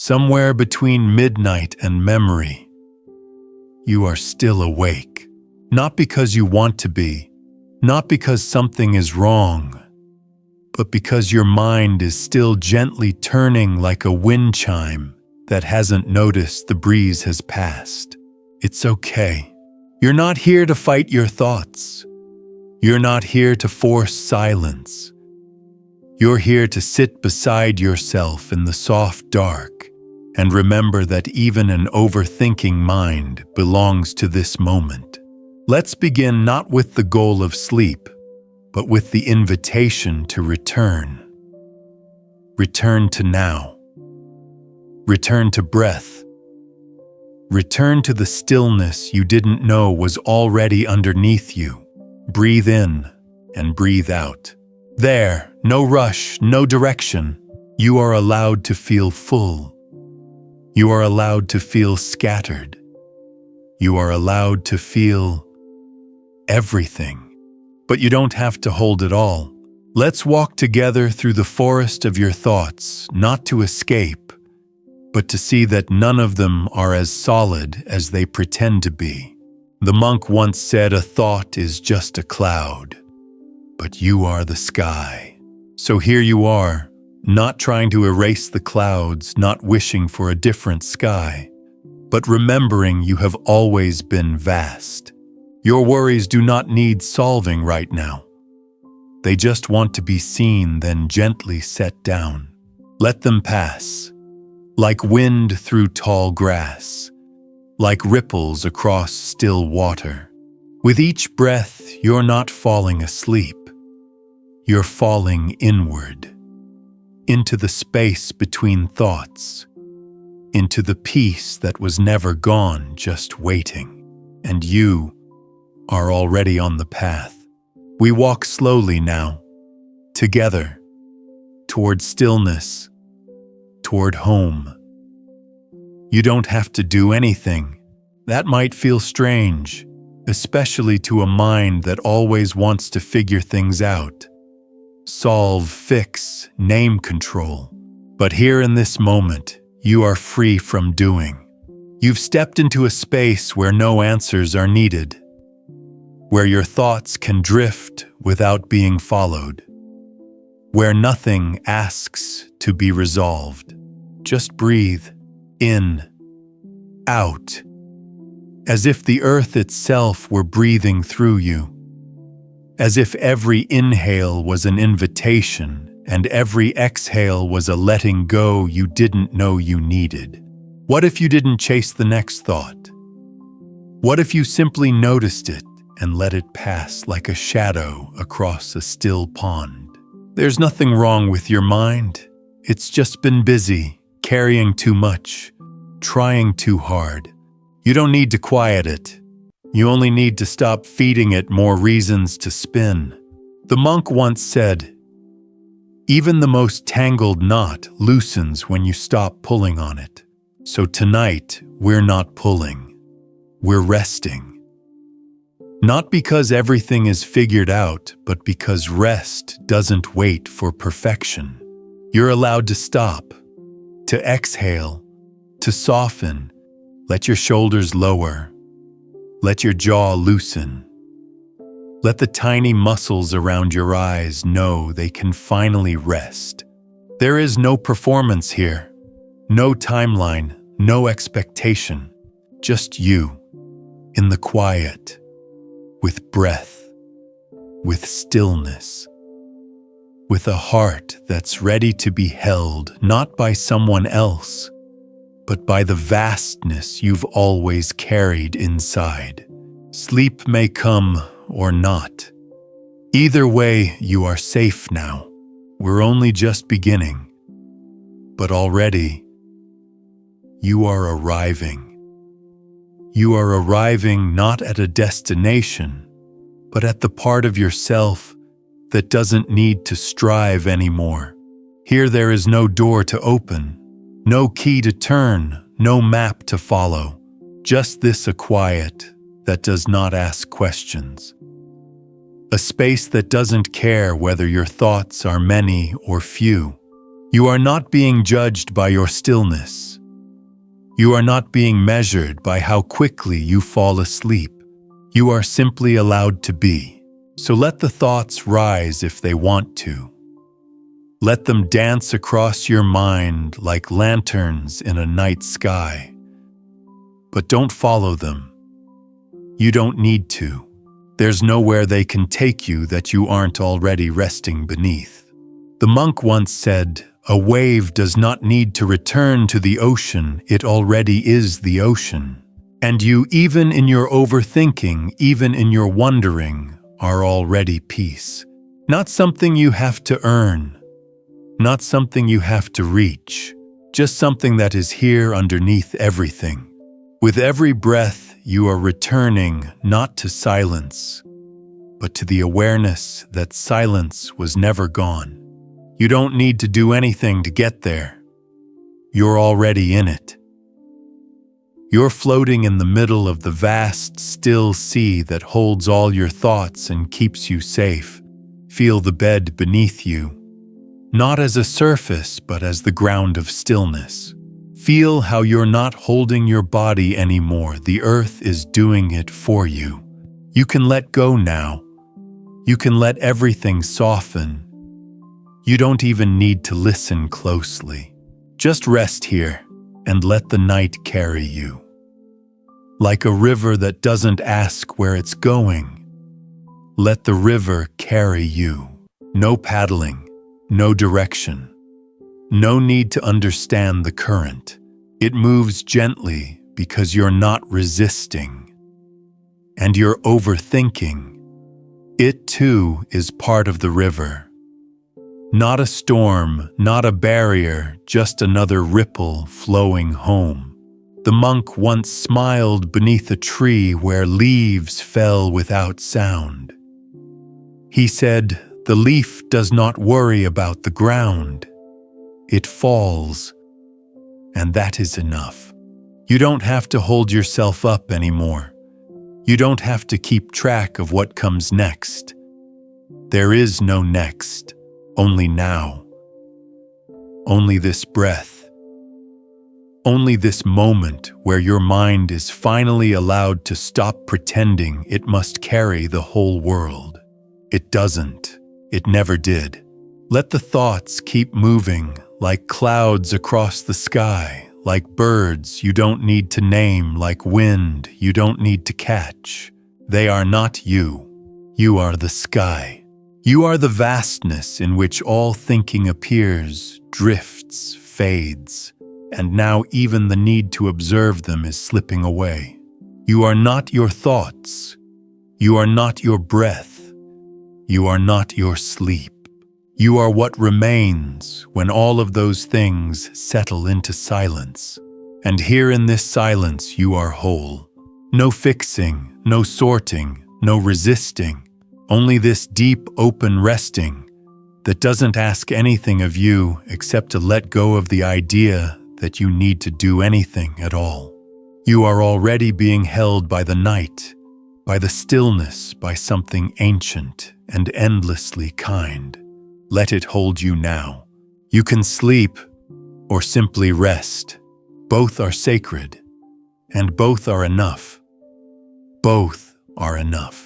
somewhere between midnight and memory, you are still awake. Not because you want to be, not because something is wrong, but because your mind is still gently turning like a wind chime that hasn't noticed the breeze has passed. It's okay. You're not here to fight your thoughts. You're not here to force silence. You're here to sit beside yourself in the soft dark and remember that even an overthinking mind belongs to this moment. Let's begin not with the goal of sleep, but with the invitation to return. Return to now. Return to breath. Return to the stillness you didn't know was already underneath you. Breathe in and breathe out. There, no rush, no direction. You are allowed to feel full. You are allowed to feel scattered. You are allowed to feel everything. But you don't have to hold it all. Let's walk together through the forest of your thoughts, not to escape, but to see that none of them are as solid as they pretend to be. The monk once said, "A thought is just a cloud, but you are the sky." So here you are, not trying to erase the clouds, not wishing for a different sky, but remembering you have always been vast. Your worries do not need solving right now. They just want to be seen, then gently set down. Let them pass, like wind through tall grass, like ripples across still water. With each breath, you're not falling asleep. You're falling inward, into the space between thoughts, into the peace that was never gone, just waiting. And you are already on the path. We walk slowly now, together, toward stillness, toward home. You don't have to do anything. That might feel strange, especially to a mind that always wants to figure things out. Solve, fix, name control. But here in this moment, you are free from doing. You've stepped into a space where no answers are needed, where your thoughts can drift without being followed, where nothing asks to be resolved. Just breathe in, out, as if the earth itself were breathing through you, as if every inhale was an invitation and every exhale was a letting go you didn't know you needed. What if you didn't chase the next thought? What if you simply noticed it and let it pass like a shadow across a still pond? There's nothing wrong with your mind. It's just been busy, carrying too much, trying too hard. You don't need to quiet it. You only need to stop feeding it more reasons to spin. The monk once said, "Even the most tangled knot loosens when you stop pulling on it." So tonight, we're not pulling. We're resting. Not because everything is figured out, but because rest doesn't wait for perfection. You're allowed to stop, to exhale, to soften. Let your shoulders lower. Let your jaw loosen. Let the tiny muscles around your eyes know they can finally rest. There is no performance here, no timeline, no expectation, just you, in the quiet, with breath, with stillness, with a heart that's ready to be held not by someone else, but by the vastness you've always carried inside. Sleep may come or not. Either way, you are safe now. We're only just beginning. But already, you are arriving. You are arriving not at a destination, but at the part of yourself that doesn't need to strive anymore. Here there is no door to open, no key to turn, no map to follow, just this a quiet that does not ask questions. A space that doesn't care whether your thoughts are many or few. You are not being judged by your stillness. You are not being measured by how quickly you fall asleep. You are simply allowed to be. So let the thoughts rise if they want to. Let them dance across your mind like lanterns in a night sky. But don't follow them. You don't need to. There's nowhere they can take you that you aren't already resting beneath. The monk once said, "A wave does not need to return to the ocean, it already is the ocean." And you, even in your overthinking, even in your wondering, are already peace. Not something you have to earn, not something you have to reach, just something that is here underneath everything. With every breath, you are returning not to silence, but to the awareness that silence was never gone. You don't need to do anything to get there. You're already in it. You're floating in the middle of the vast, still sea that holds all your thoughts and keeps you safe. Feel the bed beneath you, not as a surface, but as the ground of stillness. Feel how you're not holding your body anymore. The earth is doing it for you. You can let go now. You can let everything soften. You don't even need to listen closely. Just rest here and let the night carry you. Like a river that doesn't ask where it's going, let the river carry you. No paddling, no direction. No need to understand the current. It moves gently because you're not resisting. And you're overthinking. It too is part of the river. Not a storm, not a barrier, just another ripple flowing home. The monk once smiled beneath a tree where leaves fell without sound. He said, "The leaf does not worry about the ground. It falls, and that is enough." You don't have to hold yourself up anymore. You don't have to keep track of what comes next. There is no next. Only now. Only this breath. Only this moment where your mind is finally allowed to stop pretending it must carry the whole world. It doesn't. It never did. Let the thoughts keep moving like clouds across the sky, like birds you don't need to name, like wind you don't need to catch. They are not you. You are the sky. You are the vastness in which all thinking appears, drifts, fades, and now even the need to observe them is slipping away. You are not your thoughts. You are not your breath. You are not your sleep. You are what remains when all of those things settle into silence. And here in this silence you are whole. No fixing, no sorting, no resisting. Only this deep, open resting that doesn't ask anything of you except to let go of the idea that you need to do anything at all. You are already being held by the night, by the stillness, by something ancient and endlessly kind. Let it hold you now. You can sleep or simply rest. Both are sacred, and both are enough. Both are enough.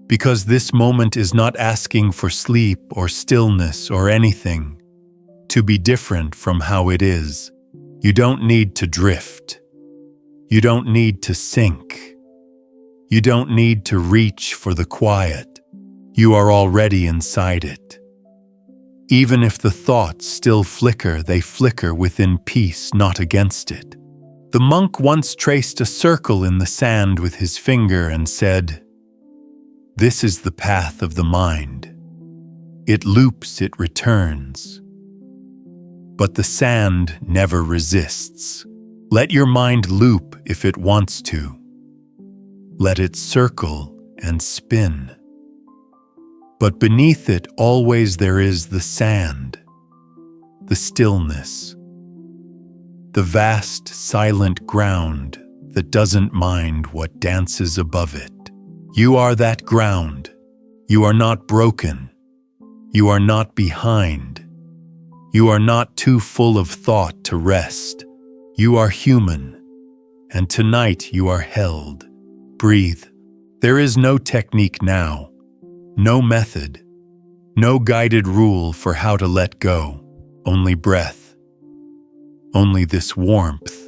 Because this moment is not asking for sleep or stillness or anything to be different from how it is. You don't need to drift. You don't need to sink. You don't need to reach for the quiet. You are already inside it. Even if the thoughts still flicker, they flicker within peace, not against it. The monk once traced a circle in the sand with his finger and said, "This is the path of the mind. It loops, it returns. But the sand never resists. Let your mind loop if it wants to. Let it circle and spin. But beneath it always there is the sand, the stillness, the vast silent ground that doesn't mind what dances above it. You are that ground. You are not broken. You are not behind. You are not too full of thought to rest. You are human, and tonight you are held. Breathe. There is no technique now, no method, no guided rule for how to let go. Only breath. Only this warmth.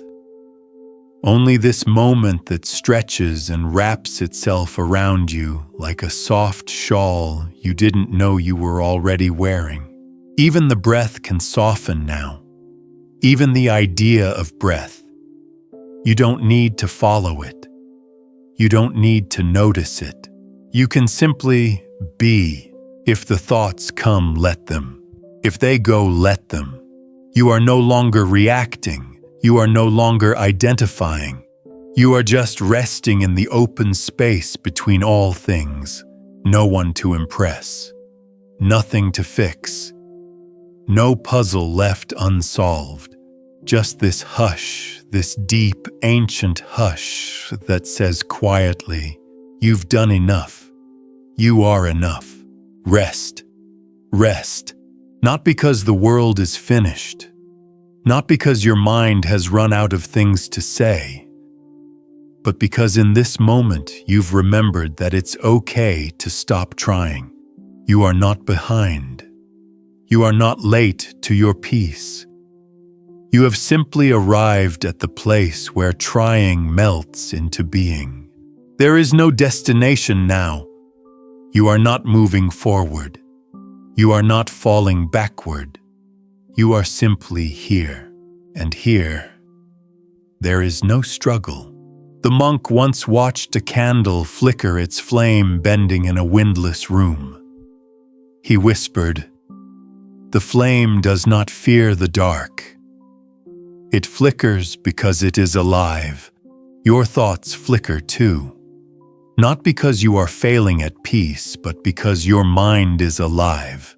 Only this moment that stretches and wraps itself around you like a soft shawl you didn't know you were already wearing. Even the breath can soften now. Even the idea of breath. You don't need to follow it. You don't need to notice it. You can simply be. If the thoughts come, let them. If they go, let them. You are no longer reacting. You are no longer identifying. You are just resting in the open space between all things. No one to impress. Nothing to fix. No puzzle left unsolved. Just this hush, this deep, ancient hush that says quietly, "You've done enough. You are enough. Rest. Rest. Not because the world is finished. Not because your mind has run out of things to say, but because in this moment you've remembered that it's okay to stop trying. You are not behind. You are not late to your peace. You have simply arrived at the place where trying melts into being. There is no destination now. You are not moving forward. You are not falling backward. You are simply here, and here, there is no struggle. The monk once watched a candle flicker its flame bending in a windless room. He whispered, "The flame does not fear the dark. It flickers because it is alive. Your thoughts flicker too. Not because you are failing at peace, but because your mind is alive.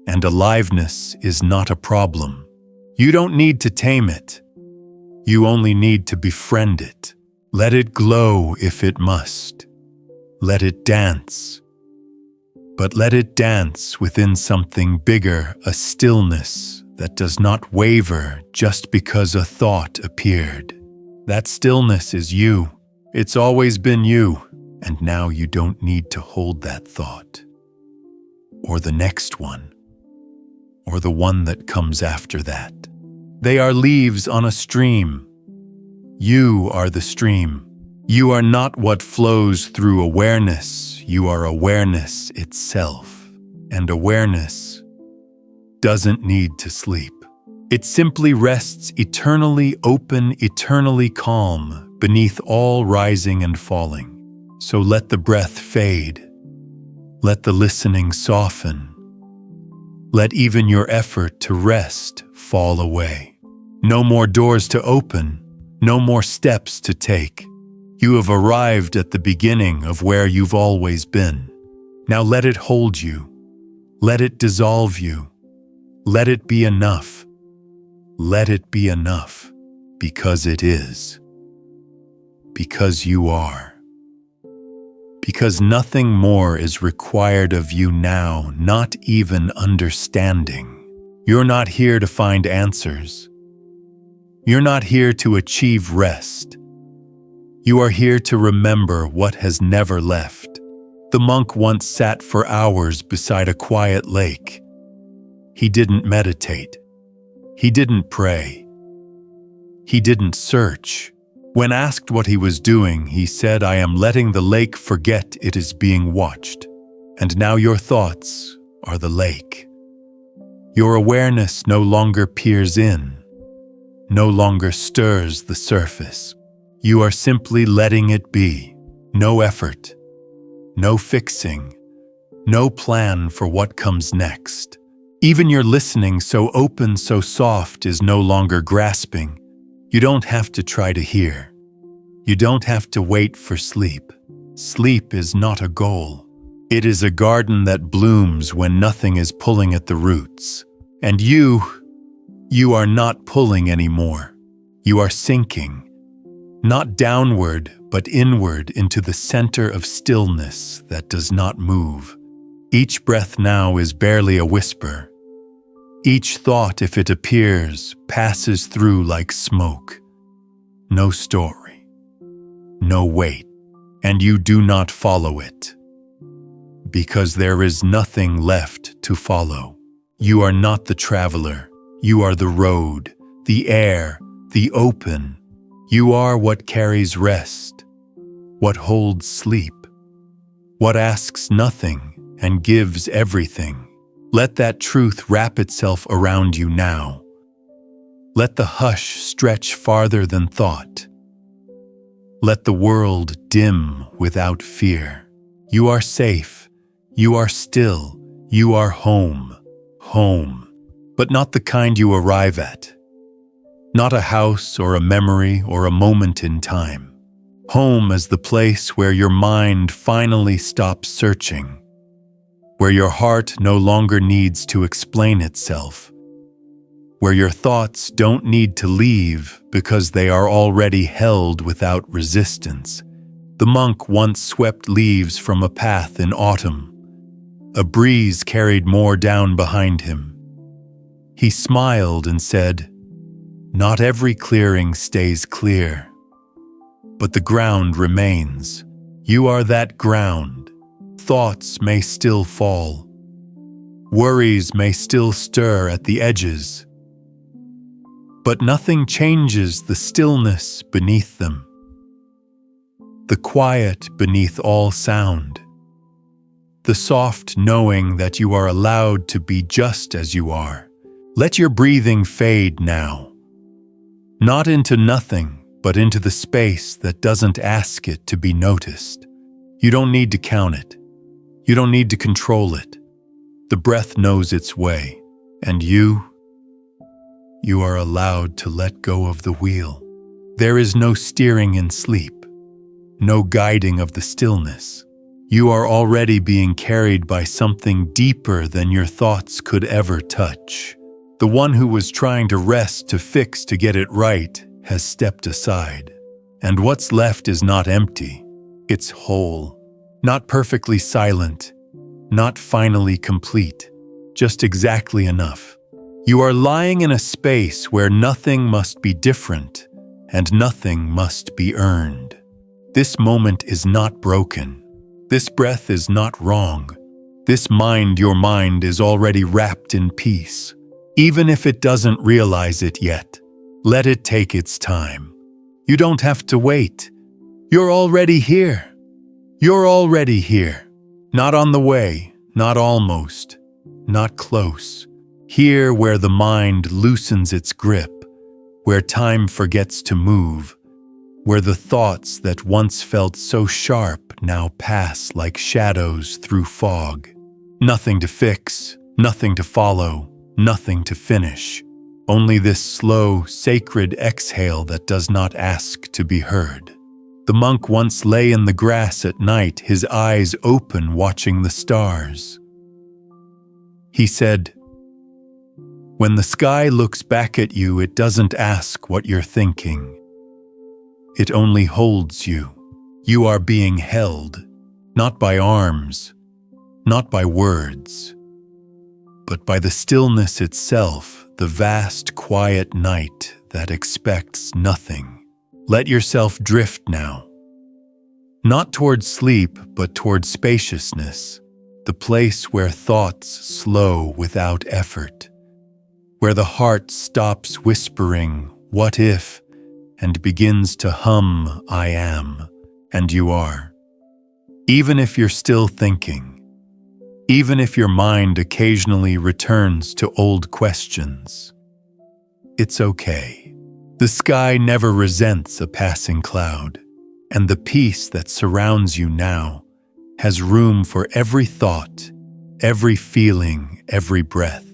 And aliveness is not a problem. You don't need to tame it. You only need to befriend it. Let it glow if it must. Let it dance. But let it dance within something bigger, a stillness that does not waver just because a thought appeared. That stillness is you. It's always been you, and now you don't need to hold that thought. Or the next one. Or the one that comes after that. They are leaves on a stream. You are the stream. You are not what flows through awareness. You are awareness itself. And awareness doesn't need to sleep. It simply rests eternally open, eternally calm, beneath all rising and falling. So let the breath fade. Let the listening soften. Let even your effort to rest fall away. No more doors to open, no more steps to take. You have arrived at the beginning of where you've always been. Now let it hold you. Let it dissolve you. Let it be enough. Let it be enough, because it is. Because you are. Because nothing more is required of you now, not even understanding. You're not here to find answers. You're not here to achieve rest. You are here to remember what has never left. The monk once sat for hours beside a quiet lake. He didn't meditate. He didn't pray. He didn't search. When asked what he was doing, he said, "I am letting the lake forget it is being watched. And now your thoughts are the lake." Your awareness no longer peers in, no longer stirs the surface. You are simply letting it be. No effort, no fixing, no plan for what comes next. Even your listening, so open, so soft, is no longer grasping. You don't have to try to hear. You don't have to wait for sleep. Sleep is not a goal. It is a garden that blooms when nothing is pulling at the roots. And you are not pulling anymore. You are sinking, not downward, but inward into the center of stillness that does not move. Each breath now is barely a whisper. Each thought, if it appears, passes through like smoke. no story, no weight, and you do not follow it. Because there is nothing left to follow. You are not the traveler. You are the road, the air, the open. You are what carries rest, what holds sleep, what asks nothing and gives everything. Let that truth wrap itself around you now. Let the hush stretch farther than thought. Let the world dim without fear. You are safe. You are still. You are home. Home. But not the kind you arrive at. Not a house or a memory or a moment in time. Home is the place where your mind finally stops searching, where your heart no longer needs to explain itself, where your thoughts don't need to leave because they are already held without resistance. The monk once swept leaves from a path in autumn. A breeze carried more down behind him. He smiled and said, "Not every clearing stays clear, but the ground remains. You are that ground. Thoughts may still fall. Worries may still stir at the edges. But nothing changes the stillness beneath them. The quiet beneath all sound. The soft knowing that you are allowed to be just as you are. Let your breathing fade now. Not into nothing, but into the space that doesn't ask it to be noticed. You don't need to count it. You don't need to control it. The breath knows its way, and you are allowed to let go of the wheel. There is no steering in sleep, no guiding of the stillness. You are already being carried by something deeper than your thoughts could ever touch. The one who was trying to rest, to fix, to get it right, has stepped aside. And what's left is not empty. It's whole. Not perfectly silent. Not finally complete. Just exactly enough. You are lying in a space where nothing must be different and nothing must be earned. This moment is not broken. This breath is not wrong. This mind, your mind, is already wrapped in peace. Even if it doesn't realize it yet, let it take its time. You don't have to wait. You're already here. You're already here. Not on the way, not almost, not close. Here where the mind loosens its grip, where time forgets to move, where the thoughts that once felt so sharp now pass like shadows through fog. Nothing to fix, nothing to follow, nothing to finish. Only this slow, sacred exhale that does not ask to be heard. The monk once lay in the grass at night, his eyes open, watching the stars. He said, "When the sky looks back at you, it doesn't ask what you're thinking. It only holds you. You are being held, not by arms, not by words, but by the stillness itself, the vast, quiet night that expects nothing. Let yourself drift now. Not towards sleep, but towards spaciousness, the place where thoughts slow without effort, where the heart stops whispering, 'What if?' and begins to hum, 'I am,' and you are. Even if you're still thinking, even if your mind occasionally returns to old questions, it's okay. The sky never resents a passing cloud, and the peace that surrounds you now has room for every thought, every feeling, every breath.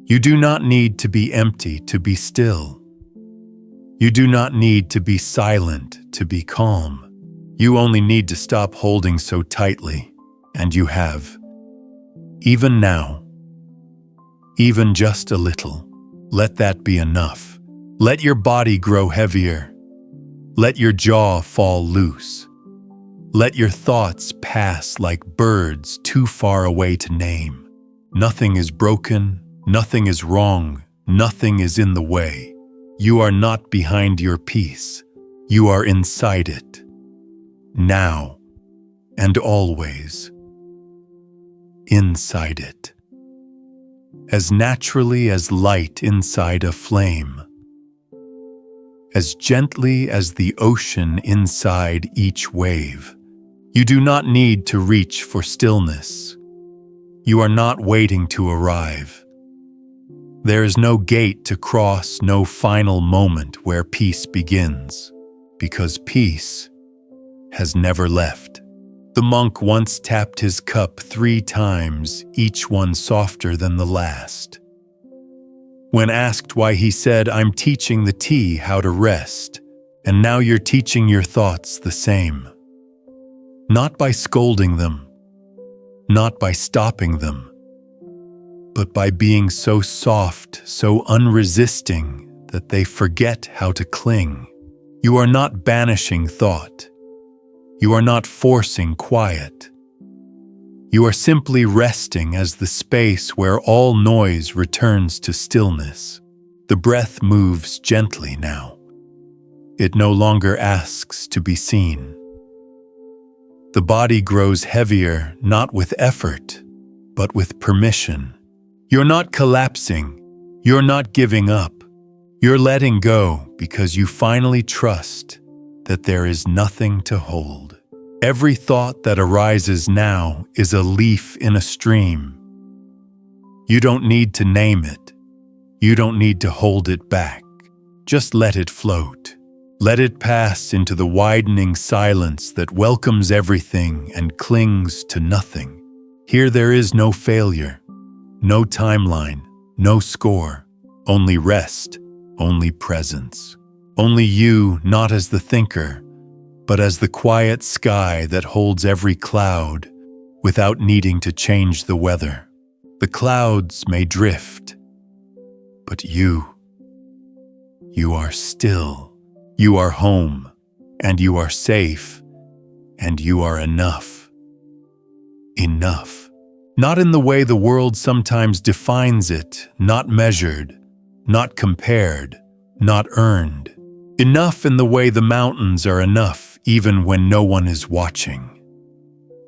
You do not need to be empty to be still. You do not need to be silent to be calm. You only need to stop holding so tightly, and you have. Even now, even just a little, let that be enough. Let your body grow heavier. Let your jaw fall loose. Let your thoughts pass like birds too far away to name. Nothing is broken, nothing is wrong, nothing is in the way. You are not behind your peace. You are inside it, now and always. Inside it, as naturally as light inside a flame, as gently as the ocean inside each wave. You do not need to reach for stillness. You are not waiting to arrive. There is no gate to cross, no final moment where peace begins, because peace has never left. The monk once tapped his cup 3 times, each one softer than the last. When asked why, he said, "I'm teaching the tea how to rest, and now you're teaching your thoughts the same." Not by scolding them, not by stopping them, but by being so soft, so unresisting that they forget how to cling. You are not banishing thought. You are not forcing quiet. You are simply resting as the space where all noise returns to stillness. The breath moves gently now. It no longer asks to be seen. The body grows heavier, not with effort, but with permission. You're not collapsing. You're not giving up. You're letting go because you finally trust that there is nothing to hold. Every thought that arises now is a leaf in a stream. You don't need to name it. You don't need to hold it back. Just let it float. Let it pass into the widening silence that welcomes everything and clings to nothing. Here there is no failure, no timeline, no score, only rest, only presence. Only you, not as the thinker, but as the quiet sky that holds every cloud without needing to change the weather. The clouds may drift, but you are still. You are home, and you are safe, and you are enough. Enough. Not in the way the world sometimes defines it, not measured, not compared, not earned. Enough in the way the mountains are enough even when no one is watching.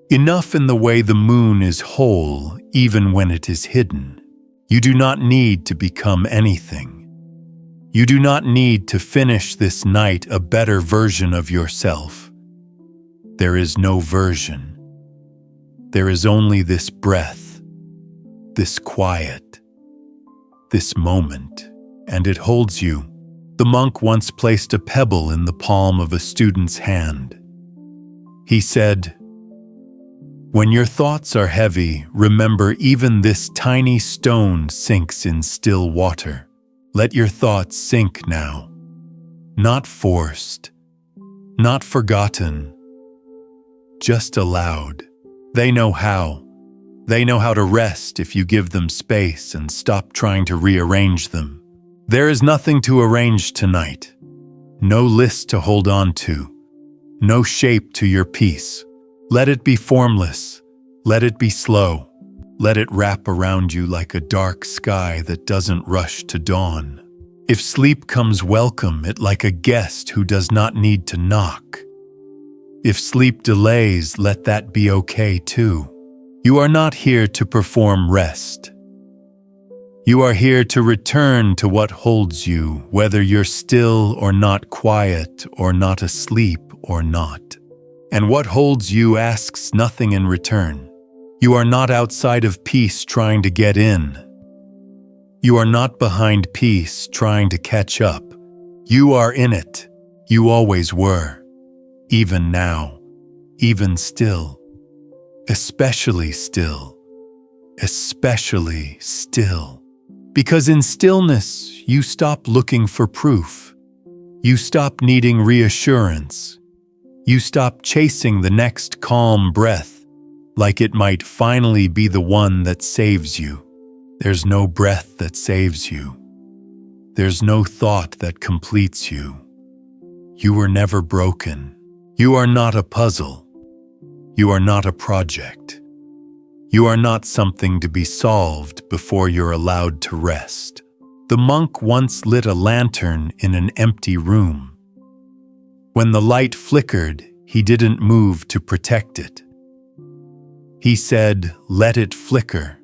Enough in the way the moon is whole even when it is hidden. You do not need to become anything. You do not need to finish this night a better version of yourself. There is no version. There is only this breath, this quiet, this moment, and it holds you. The monk once placed a pebble in the palm of a student's hand. He said, "When your thoughts are heavy, remember even this tiny stone sinks in still water. Let your thoughts sink now, not forced, not forgotten, just allowed. They know how. They know how to rest if you give them space and stop trying to rearrange them. There is nothing to arrange tonight, no list to hold on to, no shape to your peace. Let it be formless, let it be slow. Let it wrap around you like a dark sky that doesn't rush to dawn. If sleep comes, welcome it like a guest who does not need to knock. If sleep delays, let that be okay too. You are not here to perform rest. You are here to return to what holds you, whether you're still or not, quiet or not, asleep or not. And what holds you asks nothing in return. You are not outside of peace trying to get in. You are not behind peace trying to catch up. You are in it. You always were. Even now. Even still. Especially still. Especially still. Because in stillness, you stop looking for proof. You stop needing reassurance. You stop chasing the next calm breath, like it might finally be the one that saves you. There's no breath that saves you. There's no thought that completes you. You were never broken. You are not a puzzle. You are not a project. You are not something to be solved before you're allowed to rest. The monk once lit a lantern in an empty room. When the light flickered, he didn't move to protect it. He said, "Let it flicker.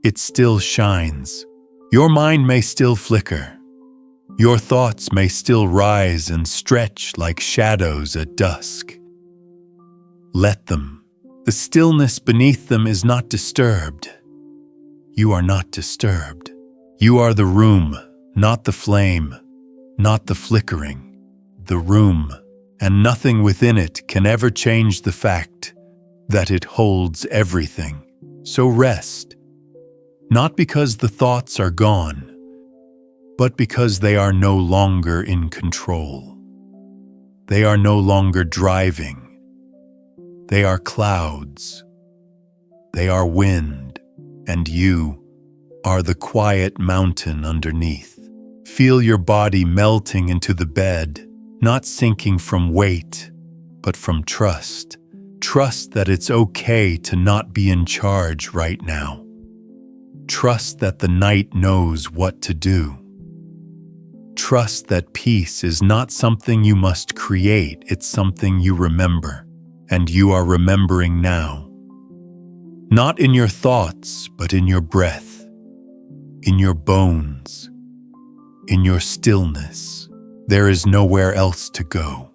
It still shines. Your mind may still flicker. Your thoughts may still rise and stretch like shadows at dusk. Let them. The stillness beneath them is not disturbed. You are not disturbed. You are the room, not the flame, not the flickering. The room, and nothing within it can ever change the fact that it holds everything. So rest, not because the thoughts are gone, but because they are no longer in control. They are no longer driving. They are clouds. They are wind, and you are the quiet mountain underneath. Feel your body melting into the bed, not sinking from weight, but from trust. Trust that it's okay to not be in charge right now. Trust that the night knows what to do. Trust that peace is not something you must create, it's something you remember, and you are remembering now. Not in your thoughts, but in your breath, in your bones, in your stillness. There is nowhere else to go.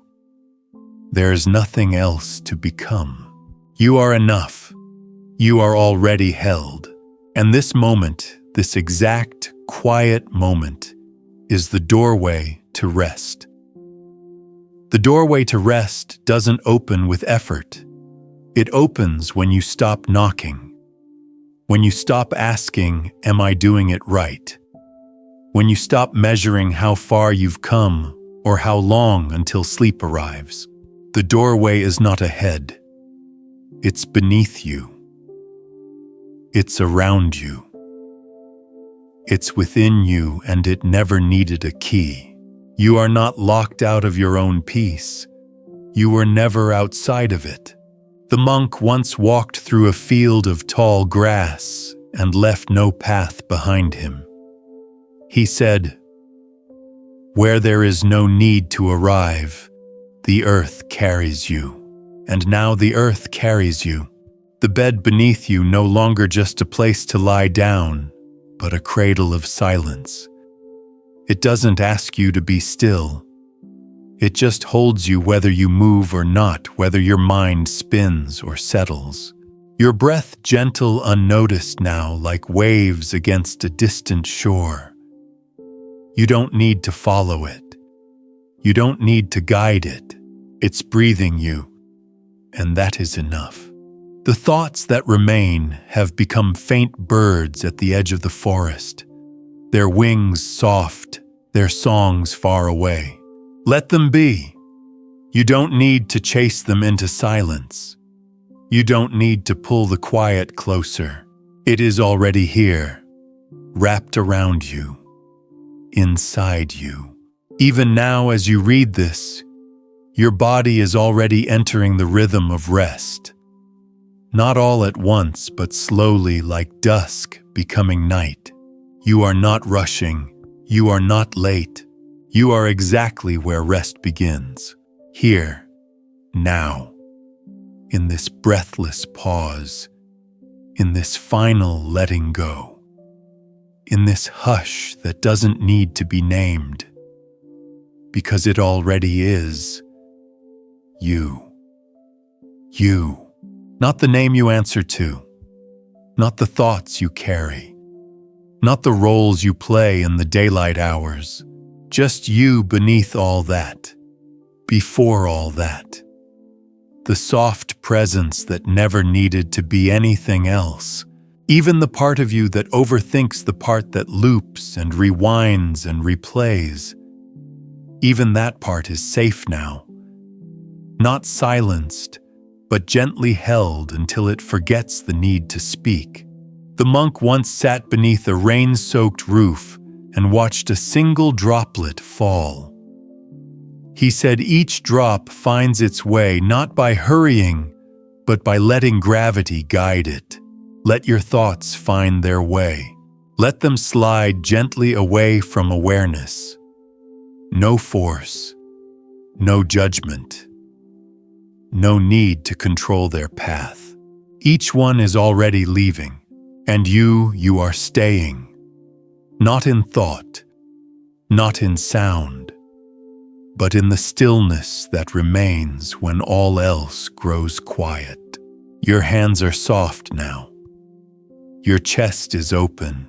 There is nothing else to become. You are enough. You are already held. And this moment, this exact, quiet moment, is the doorway to rest. The doorway to rest doesn't open with effort. It opens when you stop knocking. When you stop asking, "Am I doing it right?" When you stop measuring how far you've come or how long until sleep arrives. The doorway is not ahead. It's beneath you. It's around you. It's within you, and it never needed a key. You are not locked out of your own peace. You were never outside of it. The monk once walked through a field of tall grass and left no path behind him. He said, "Where there is no need to arrive, the earth carries you." And now the earth carries you. The bed beneath you no longer just a place to lie down, but a cradle of silence. It doesn't ask you to be still. It just holds you whether you move or not, whether your mind spins or settles. Your breath gentle, unnoticed now, like waves against a distant shore. You don't need to follow it. You don't need to guide it. It's breathing you, and that is enough. The thoughts that remain have become faint birds at the edge of the forest, their wings soft, their songs far away. Let them be. You don't need to chase them into silence. You don't need to pull the quiet closer. It is already here, wrapped around you, inside you. Even now, as you read this, your body is already entering the rhythm of rest. Not all at once, but slowly, like dusk becoming night. You are not rushing. You are not late. You are exactly where rest begins. Here, now, in this breathless pause, in this final letting go, in this hush that doesn't need to be named, because it already is you. You. Not the name you answer to, not the thoughts you carry, not the roles you play in the daylight hours, just you beneath all that, before all that. The soft presence that never needed to be anything else, even the part of you that overthinks the part that loops and rewinds and replays. Even that part is safe now, not silenced, but gently held until it forgets the need to speak. The monk once sat beneath a rain-soaked roof and watched a single droplet fall. He said each drop finds its way not by hurrying, but by letting gravity guide it. Let your thoughts find their way. Let them slide gently away from awareness. No force, no judgment, no need to control their path. Each one is already leaving, and you are staying, not in thought, not in sound, but in the stillness that remains when all else grows quiet. Your hands are soft now. Your chest is open.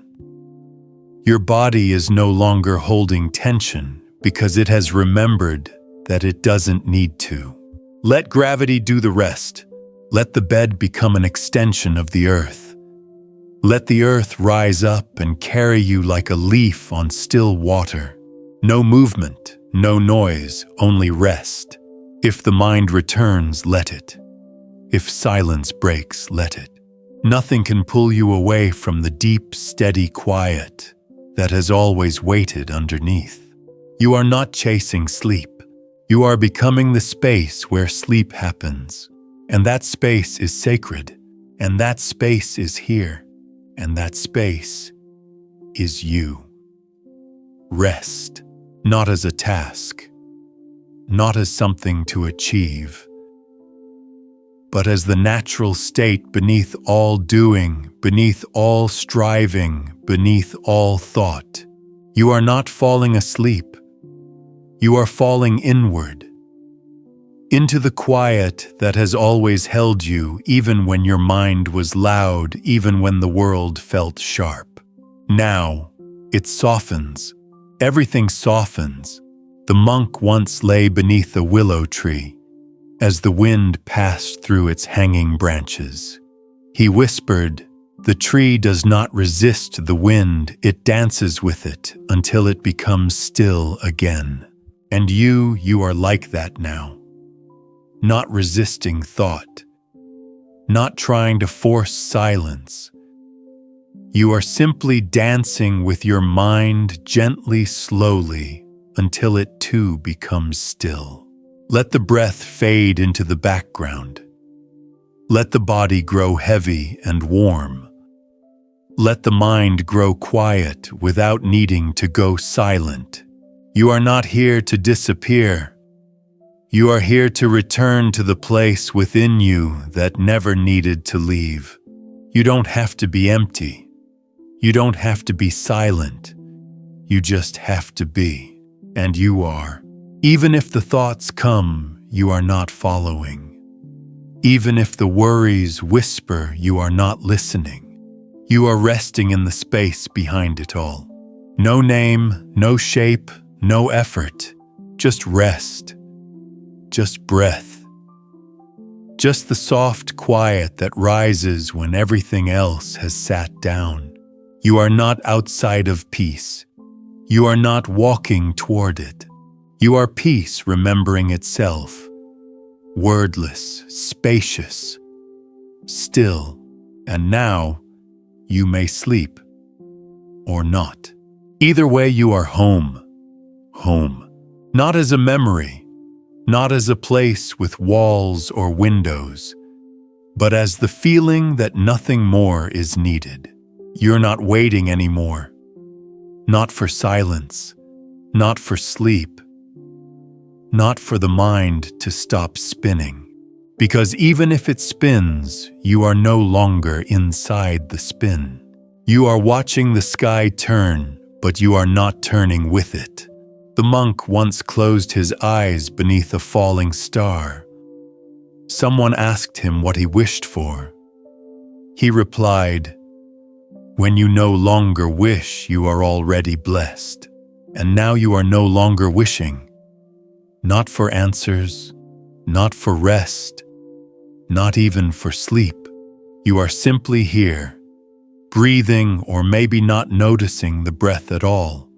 Your body is no longer holding tension because it has remembered that it doesn't need to. Let gravity do the rest. Let the bed become an extension of the earth. Let the earth rise up and carry you like a leaf on still water. No movement, no noise, only rest. If the mind returns, let it. If silence breaks, let it. Nothing can pull you away from the deep, steady quiet that has always waited underneath. You are not chasing sleep. You are becoming the space where sleep happens. And that space is sacred. And that space is here. And that space is you. Rest, not as a task, not as something to achieve, but as the natural state beneath all doing, beneath all striving, beneath all thought. You are not falling asleep. You are falling inward, into the quiet that has always held you, even when your mind was loud, even when the world felt sharp. Now, it softens. Everything softens. The monk once lay beneath a willow tree, as the wind passed through its hanging branches. He whispered, "The tree does not resist the wind, it dances with it until it becomes still again." And you are like that now. Not resisting thought, not trying to force silence. You are simply dancing with your mind gently, slowly, until it too becomes still. Let the breath fade into the background. Let the body grow heavy and warm. Let the mind grow quiet without needing to go silent. You are not here to disappear. You are here to return to the place within you that never needed to leave. You don't have to be empty. You don't have to be silent. You just have to be. And you are. Even if the thoughts come, you are not following. Even if the worries whisper, you are not listening. You are resting in the space behind it all. No name, no shape, no effort. Just rest. Just breath. Just the soft quiet that rises when everything else has sat down. You are not outside of peace. You are not walking toward it. You are peace remembering itself. Wordless, spacious, still. And now, you may sleep. Or not. Either way, you are home. Home. Not as a memory. Not as a place with walls or windows. But as the feeling that nothing more is needed. You're not waiting anymore. Not for silence. Not for sleep. Not for the mind to stop spinning. Because even if it spins, you are no longer inside the spin. You are watching the sky turn, but you are not turning with it. The monk once closed his eyes beneath a falling star. Someone asked him what he wished for. He replied, "When you no longer wish, you are already blessed. And now you are no longer wishing. Not for answers, not for rest, not even for sleep. You are simply here, breathing or maybe not noticing the breath at all.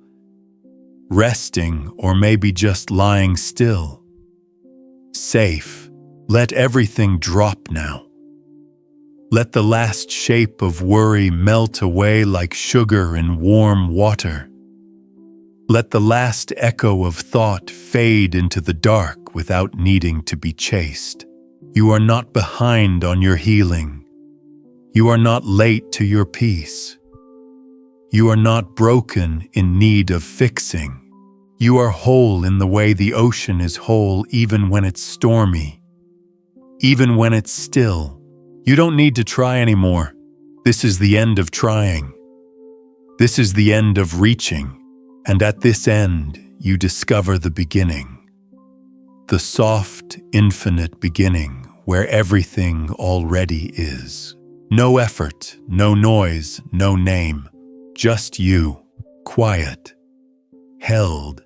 Resting or maybe just lying still. Safe. Let everything drop now. Let the last shape of worry melt away like sugar in warm water. Let the last echo of thought fade into the dark without needing to be chased. You are not behind on your healing. You are not late to your peace. You are not broken in need of fixing. You are whole in the way the ocean is whole even when it's stormy, even when it's still. You don't need to try anymore. This is the end of trying. This is the end of reaching, and at this end, you discover the beginning. The soft, infinite beginning where everything already is. No effort, no noise, no name, just you, quiet, held,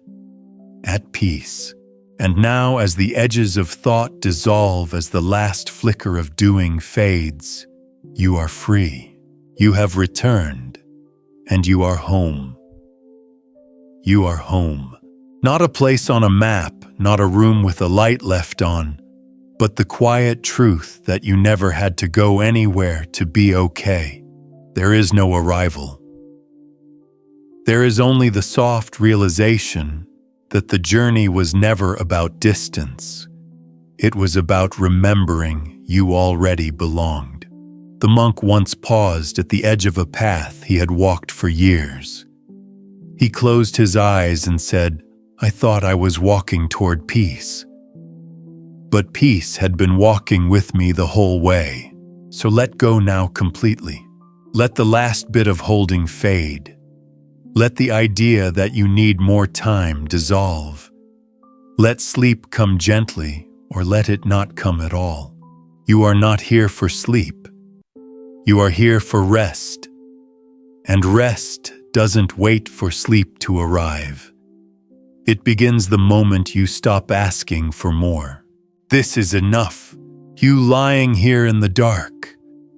at peace. And now, as the edges of thought dissolve, as the last flicker of doing fades, you are free. You have returned, and you are home. You are home. Not a place on a map, not a room with a light left on, but the quiet truth that you never had to go anywhere to be okay. There is no arrival. There is only the soft realization that the journey was never about distance. It was about remembering you already belonged. The monk once paused at the edge of a path he had walked for years. He closed his eyes and said, "I thought I was walking toward peace. But peace had been walking with me the whole way. So let go now completely. Let the last bit of holding fade. Let the idea that you need more time dissolve. Let sleep come gently, or let it not come at all. You are not here for sleep. You are here for rest. And rest doesn't wait for sleep to arrive. It begins the moment you stop asking for more. This is enough. You lying here in the dark,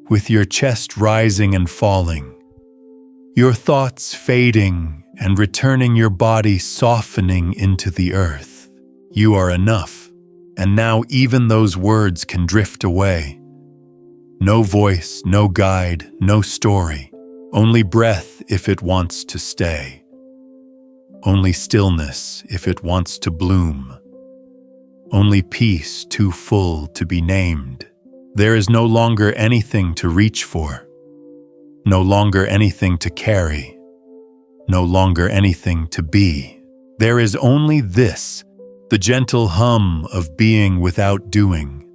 with your chest rising and falling, your thoughts fading and returning, your body softening into the earth. You are enough, and now even those words can drift away. No voice, no guide, no story, only breath if it wants to stay. Only stillness if it wants to bloom. Only peace too full to be named. There is no longer anything to reach for, no longer anything to carry, no longer anything to be. There is only this, the gentle hum of being without doing,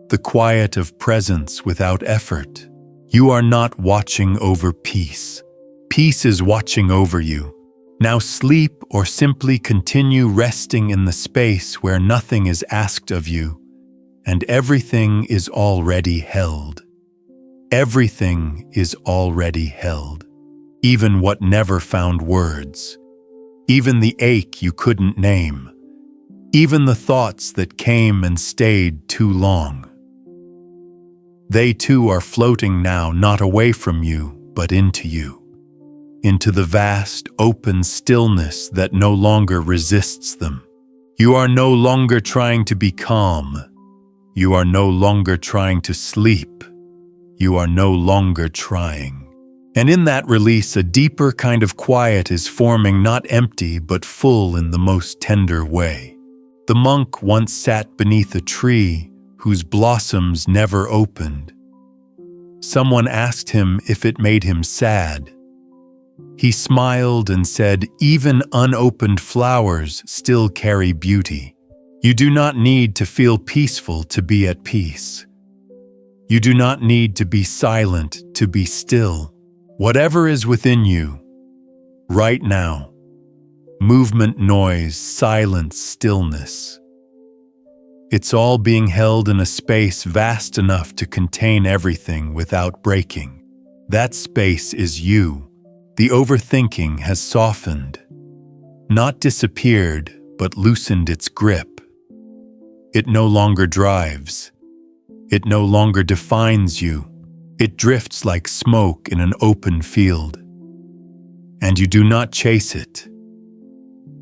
the quiet of presence without effort. You are not watching over peace. Peace is watching over you. Now sleep or simply continue resting in the space where nothing is asked of you and everything is already held. Everything is already held. Even what never found words. Even the ache you couldn't name. Even the thoughts that came and stayed too long. They too are floating now, not away from you, but into you. Into the vast, open stillness that no longer resists them. You are no longer trying to be calm. You are no longer trying to sleep. You are no longer trying. And in that release, a deeper kind of quiet is forming, not empty, but full in the most tender way. The monk once sat beneath a tree whose blossoms never opened. Someone asked him if it made him sad. He smiled and said, "Even unopened flowers still carry beauty. You do not need to feel peaceful to be at peace. You do not need to be silent to be still. Whatever is within you, right now, movement, noise, silence, stillness, it's all being held in a space vast enough to contain everything without breaking. That space is you. The overthinking has softened, not disappeared, but loosened its grip. It no longer drives. It no longer defines you. It drifts like smoke in an open field. And you do not chase it.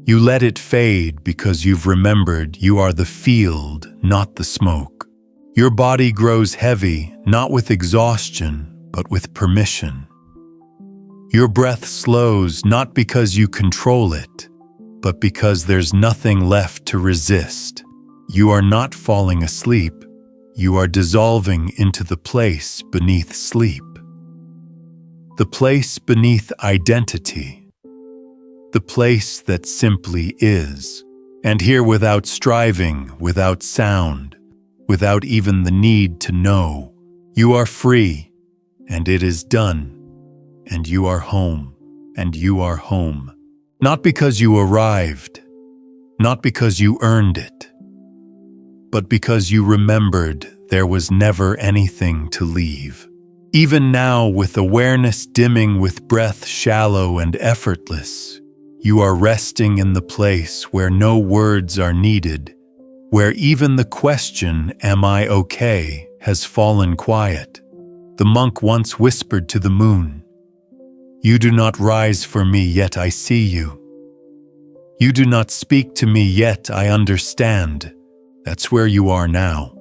You let it fade because you've remembered you are the field, not the smoke. Your body grows heavy, not with exhaustion, but with permission. Your breath slows not because you control it, but because there's nothing left to resist. You are not falling asleep. You are dissolving into the place beneath sleep. The place beneath identity. the place that simply is. And here, without striving, without sound, without even the need to know, you are free, and it is done, and you are home, and you are home. Not because you arrived, not because you earned it, but because you remembered there was never anything to leave. Even now, with awareness dimming, with breath shallow and effortless, you are resting in the place where no words are needed, where even the question, "Am I okay?" has fallen quiet. The monk once whispered to the moon, "You do not rise for me, yet I see you. You do not speak to me, yet I understand." That's where you are now,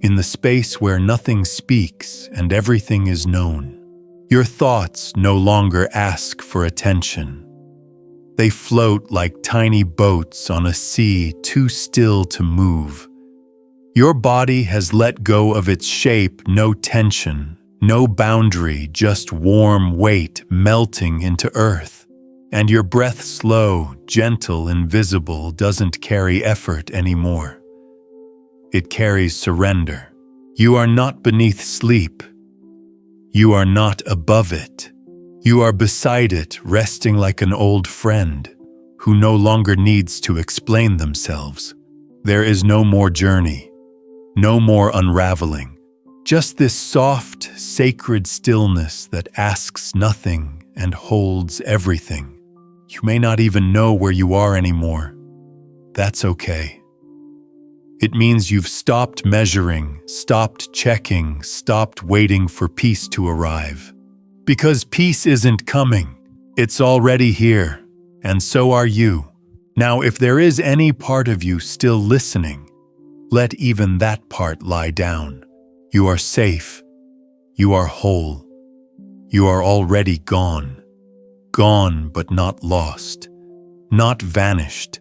in the space where nothing speaks and everything is known. Your thoughts no longer ask for attention. They float like tiny boats on a sea too still to move. Your body has let go of its shape, no tension, no boundary, just warm weight melting into earth. And your breath, slow, gentle, invisible, doesn't carry effort anymore. It carries surrender. You are not beneath sleep. You are not above it. You are beside it, resting like an old friend who no longer needs to explain themselves. There is no more journey, no more unraveling, just this soft, sacred stillness that asks nothing and holds everything. You may not even know where you are anymore. That's okay. It means you've stopped measuring, stopped checking, stopped waiting for peace to arrive. Because peace isn't coming, it's already here, and so are you. Now, if there is any part of you still listening, let even that part lie down. You are safe. You are whole. You are already gone. Gone but not lost. Not vanished.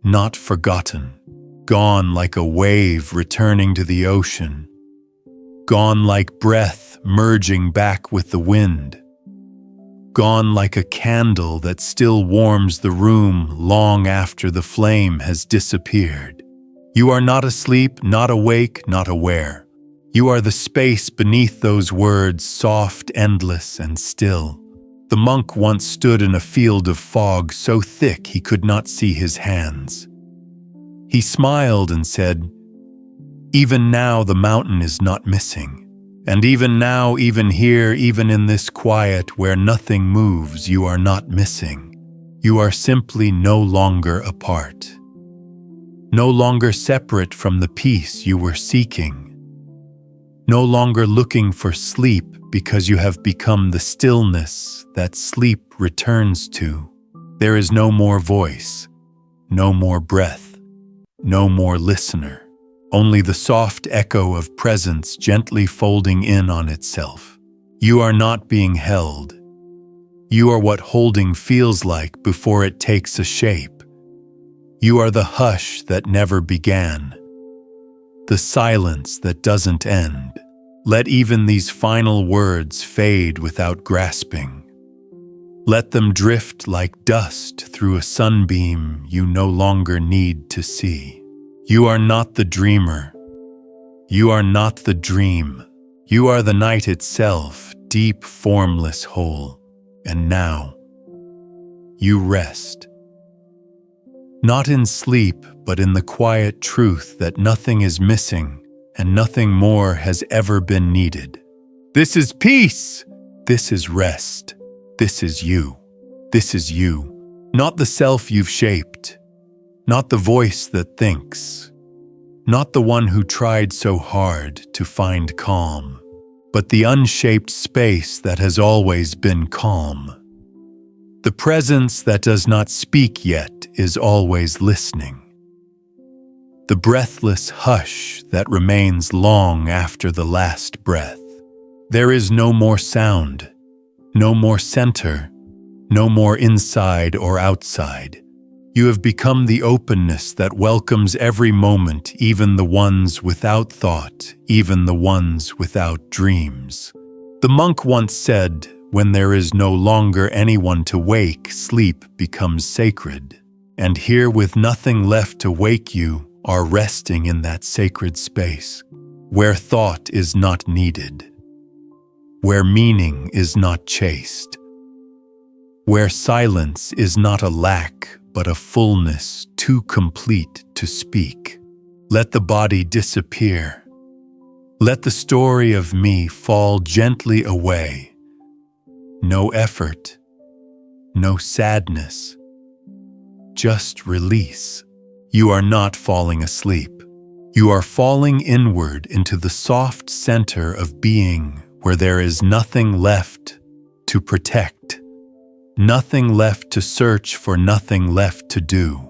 Not forgotten. Gone like a wave returning to the ocean. Gone like breath merging back with the wind. Gone like a candle that still warms the room long after the flame has disappeared. You are not asleep, not awake, not aware. You are the space beneath those words, soft, endless, and still. The monk once stood in a field of fog so thick he could not see his hands. He smiled and said, "Even now the mountain is not missing. And even now, even here, even in this quiet where nothing moves, you are not missing. You are simply no longer apart. No longer separate from the peace you were seeking. No longer looking for sleep because you have become the stillness that sleep returns to. There is no more voice, no more breath. No more listener, only the soft echo of presence gently folding in on itself. You are not being held. You are what holding feels like before it takes a shape. You are the hush that never began, the silence that doesn't end. Let even these final words fade without grasping. Let them drift like dust through a sunbeam you no longer need to see. You are not the dreamer. You are not the dream. You are the night itself, deep, formless, whole. And now, you rest. Not in sleep, but in the quiet truth that nothing is missing and nothing more has ever been needed. This is peace. This is rest. This is you. This is you. Not the self you've shaped. Not the voice that thinks. Not the one who tried so hard to find calm. But the unshaped space that has always been calm. The presence that does not speak yet is always listening. The breathless hush that remains long after the last breath. There is no more sound. No more center, no more inside or outside. You have become the openness that welcomes every moment, even the ones without thought, even the ones without dreams. The monk once said, When there is no longer anyone to wake, sleep becomes sacred. And here, with nothing left to wake you, are resting in that sacred space, where thought is not needed, where meaning is not chased, where silence is not a lack, but a fullness too complete to speak. Let the body disappear. Let the story of me fall gently away. No effort, no sadness, just release. You are not falling asleep. You are falling inward into the soft center of being, where there is nothing left to protect, nothing left to search for, nothing left to do.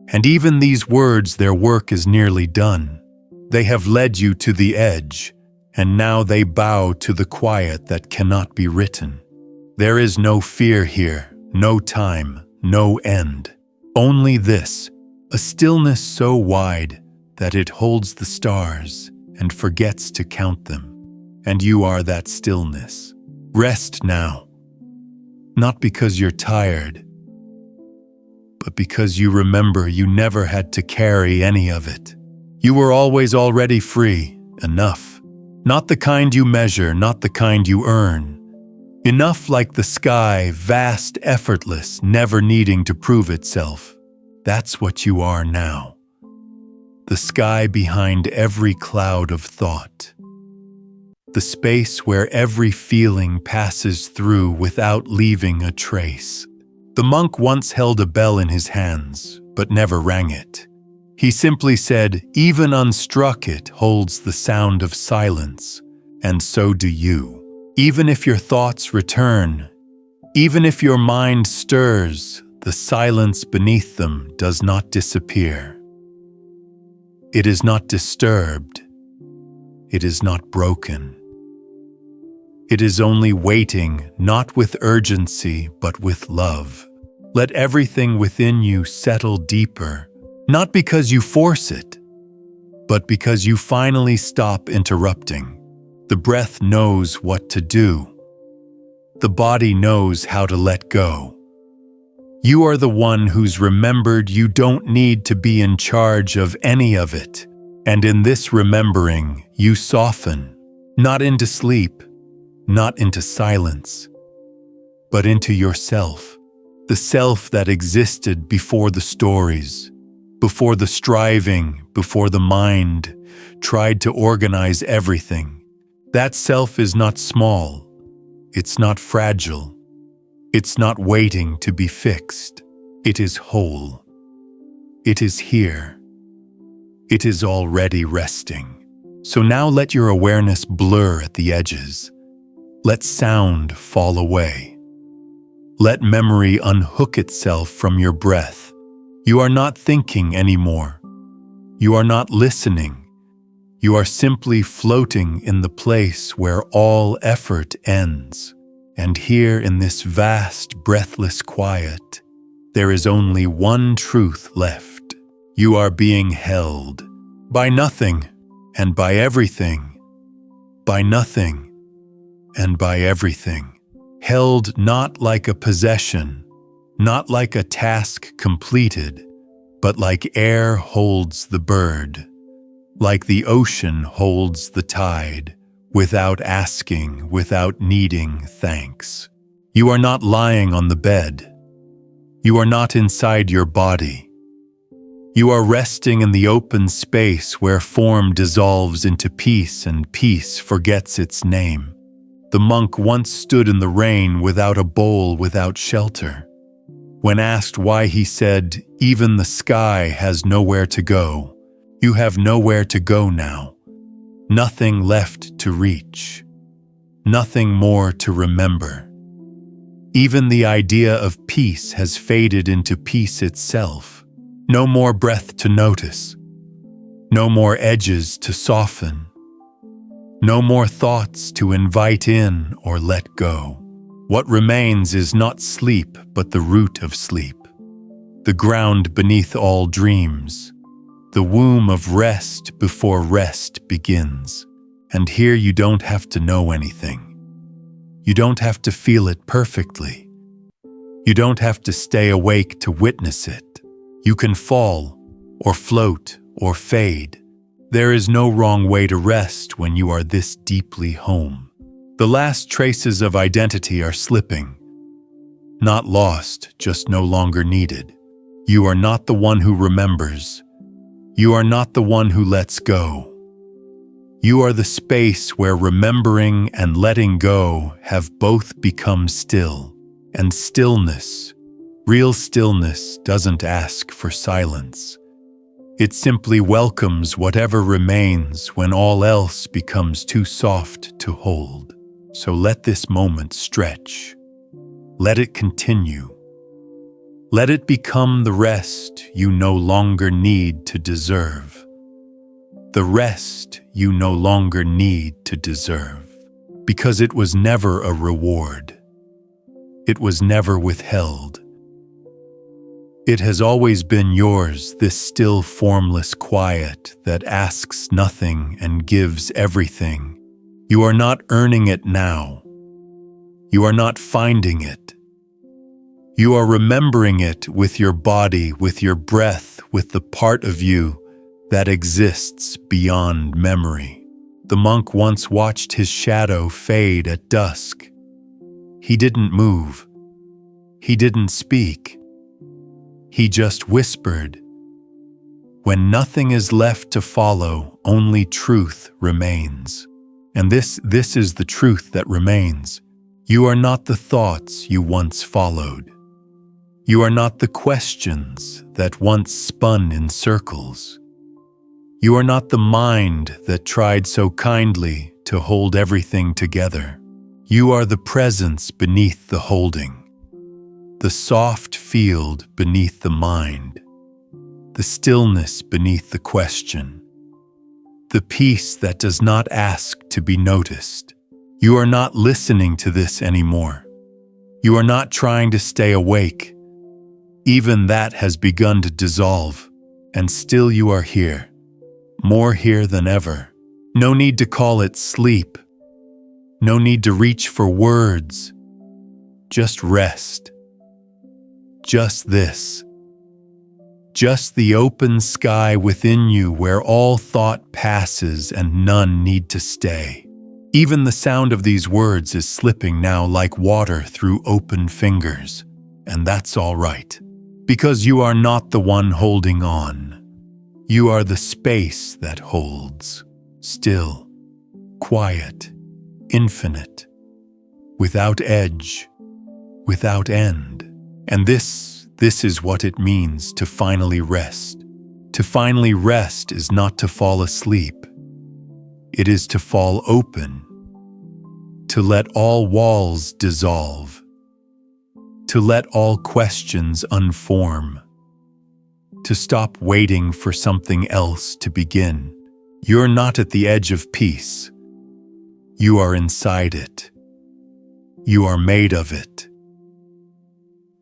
And even these words, their work is nearly done. They have led you to the edge, and now they bow to the quiet that cannot be written. There is no fear here, no time, no end. Only this, a stillness so wide that it holds the stars and forgets to count them. And you are that stillness. Rest now. Not because you're tired, but because you remember you never had to carry any of it. You were always already free, enough. Not the kind you measure, not the kind you earn. Enough like the sky, vast, effortless, never needing to prove itself. That's what you are now. The sky behind every cloud of thought. The space where every feeling passes through without leaving a trace. The monk once held a bell in his hands, but never rang it. He simply said, even unstruck it holds the sound of silence, and so do you. Even if your thoughts return, even if your mind stirs, the silence beneath them does not disappear. It is not disturbed. It is not broken. It is only waiting, not with urgency, but with love. Let everything within you settle deeper, not because you force it, but because you finally stop interrupting. The breath knows what to do. The body knows how to let go. You are the one who's remembered you don't need to be in charge of any of it. And in this remembering, you soften, not into sleep, not into silence, but into yourself, the self that existed before the stories, before the striving, before the mind tried to organize everything. That self is not small, it's not fragile, it's not waiting to be fixed. It is whole. It is here. It is already resting. So now let your awareness blur at the edges. Let sound fall away. Let memory unhook itself from your breath. You are not thinking anymore. You are not listening. You are simply floating in the place where all effort ends. And here in this vast, breathless quiet, there is only one truth left. You are being held by nothing and by everything, by nothing and by everything. Held not like a possession, not like a task completed, but like air holds the bird, like the ocean holds the tide, without asking, without needing thanks. You are not lying on the bed. You are not inside your body. You are resting in the open space where form dissolves into peace and peace forgets its name. The monk once stood in the rain without a bowl, without shelter. When asked why, he said, "Even the sky has nowhere to go. You have nowhere to go now. Nothing left to reach. Nothing more to remember. Even the idea of peace has faded into peace itself. No more breath to notice. No more edges to soften. No more thoughts to invite in or let go. What remains is not sleep, but the root of sleep. The ground beneath all dreams. The womb of rest before rest begins. And here you don't have to know anything. You don't have to feel it perfectly. You don't have to stay awake to witness it. You can fall, or float, or fade. There is no wrong way to rest when you are this deeply home. The last traces of identity are slipping. Not lost, just no longer needed. You are not the one who remembers. You are not the one who lets go. You are the space where remembering and letting go have both become still. And stillness, real stillness, doesn't ask for silence. It simply welcomes whatever remains when all else becomes too soft to hold. So let this moment stretch. Let it continue. Let it become the rest you no longer need to deserve. The rest you no longer need to deserve. Because it was never a reward. It was never withheld. It has always been yours, this still formless quiet that asks nothing and gives everything. You are not earning it now. You are not finding it. You are remembering it with your body, with your breath, with the part of you that exists beyond memory. The monk once watched his shadow fade at dusk. He didn't move. He didn't speak. He just whispered. When nothing is left to follow, only truth remains. And this is the truth that remains. You are not the thoughts you once followed. You are not the questions that once spun in circles. You are not the mind that tried so kindly to hold everything together. You are the presence beneath the holding, the soft field beneath the mind, the stillness beneath the question, the peace that does not ask to be noticed. You are not listening to this anymore. You are not trying to stay awake. Even that has begun to dissolve, and still you are here, more here than ever. No need to call it sleep. No need to reach for words. Just rest. Just this. Just the open sky within you where all thought passes and none need to stay. Even the sound of these words is slipping now like water through open fingers, and that's all right. Because you are not the one holding on. You are the space that holds. Still, quiet, infinite, without edge, without end. And this is what it means to finally rest. To finally rest is not to fall asleep. It is to fall open, to let all walls dissolve, to let all questions unform, to stop waiting for something else to begin. You're not at the edge of peace. You are inside it. You are made of it.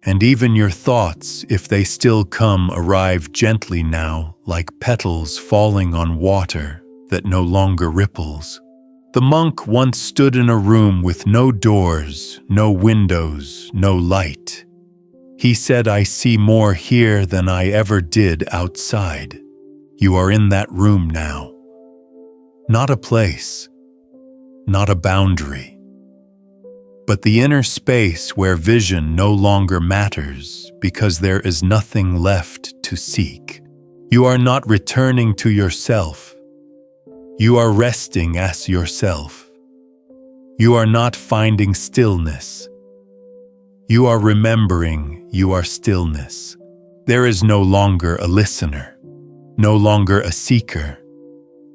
And even your thoughts, if they still come, arrive gently now, like petals falling on water that no longer ripples. The monk once stood in a room with no doors, no windows, no light. He said, "I see more here than I ever did outside." You are in that room now. Not a place, not a boundary, but the inner space where vision no longer matters because there is nothing left to seek. You are not returning to yourself. You are resting as yourself. You are not finding stillness. You are remembering you are stillness. There is no longer a listener, no longer a seeker,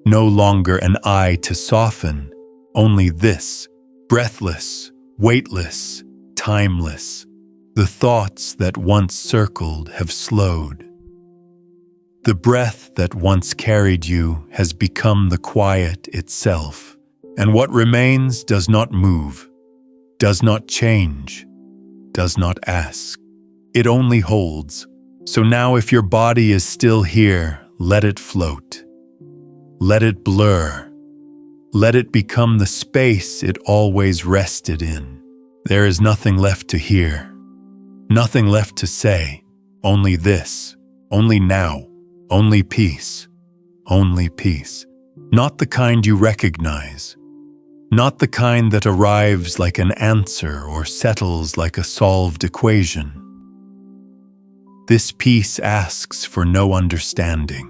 no longer an eye to soften, only this, breathless, weightless, timeless. The thoughts that once circled have slowed. The breath that once carried you has become the quiet itself, and what remains does not move, does not change, does not ask. It only holds. So now if your body is still here, let it float. Let it blur. Let it become the space it always rested in. There is nothing left to hear, nothing left to say, only this, only now, only peace, only peace. Not the kind you recognize, not the kind that arrives like an answer or settles like a solved equation. This peace asks for no understanding.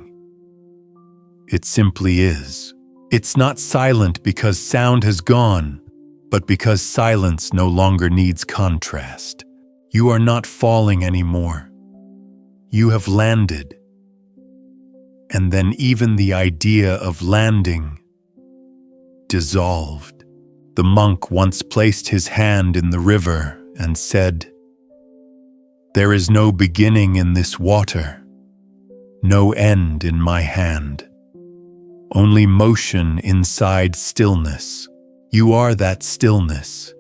It simply is. It's not silent because sound has gone, but because silence no longer needs contrast. You are not falling anymore. You have landed. And then even the idea of landing dissolved. The monk once placed his hand in the river and said, "There is no beginning in this water, no end in my hand, only motion inside stillness. You are that stillness."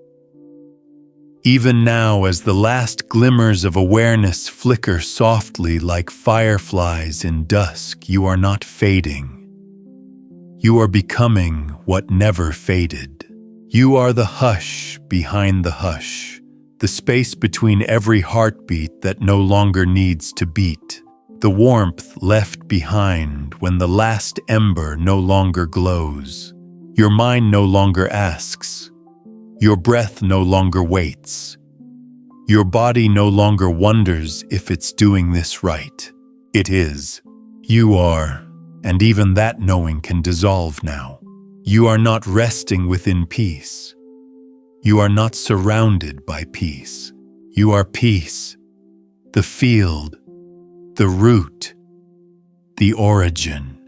Even now, as the last glimmers of awareness flicker softly like fireflies in dusk, you are not fading. You are becoming what never faded. You are the hush behind the hush, the space between every heartbeat that no longer needs to beat, the warmth left behind when the last ember no longer glows. Your mind no longer asks. Your breath no longer waits. Your body no longer wonders if it's doing this right. It is. You are. And even that knowing can dissolve now. You are not resting within peace. You are not surrounded by peace. You are peace, the field, the root, the origin.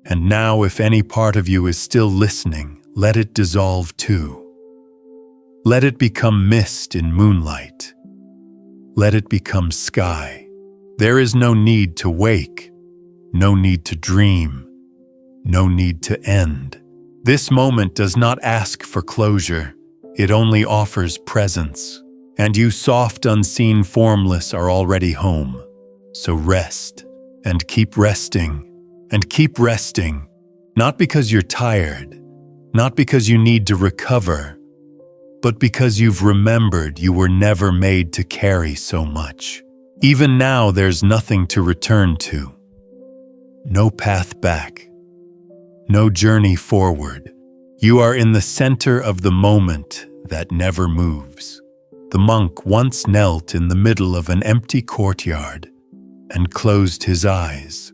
And now, if any part of you is still listening, let it dissolve too. Let it become mist in moonlight. Let it become sky. There is no need to wake, no need to dream, no need to end. This moment does not ask for closure. It only offers presence. And you soft, unseen formless are already home. So rest, and keep resting, and keep resting. Not because you're tired, not because you need to recover, but because you've remembered you were never made to carry so much. Even now, there's nothing to return to. No path back. No journey forward. You are in the center of the moment that never moves. The monk once knelt in the middle of an empty courtyard and closed his eyes.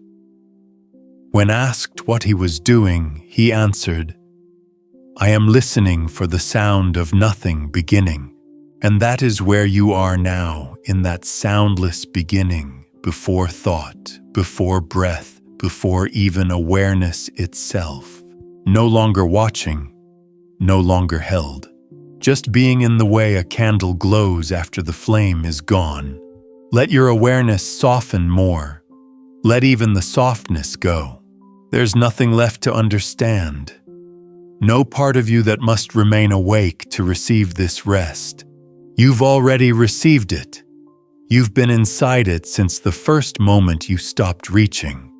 When asked what he was doing, he answered, "I am listening for the sound of nothing beginning." And that is where you are now, in that soundless beginning, before thought, before breath, before even awareness itself. No longer watching, no longer held. Just being in the way a candle glows after the flame is gone. Let your awareness soften more. Let even the softness go. There's nothing left to understand. No part of you that must remain awake to receive this rest. You've already received it. You've been inside it since the first moment you stopped reaching.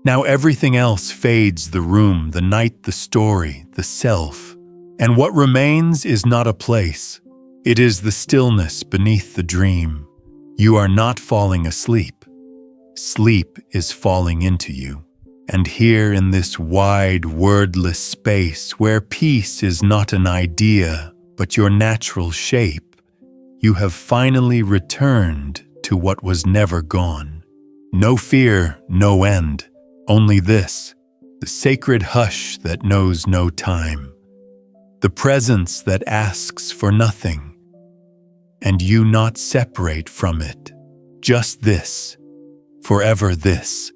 Now everything else fades: the room, the night, the story, the self. And what remains is not a place. It is the stillness beneath the dream. You are not falling asleep. Sleep is falling into you. And here in this wide, wordless space where peace is not an idea, but your natural shape, you have finally returned to what was never gone. No fear, no end, only this, the sacred hush that knows no time, the presence that asks for nothing, and you not separate from it. Just this, forever this.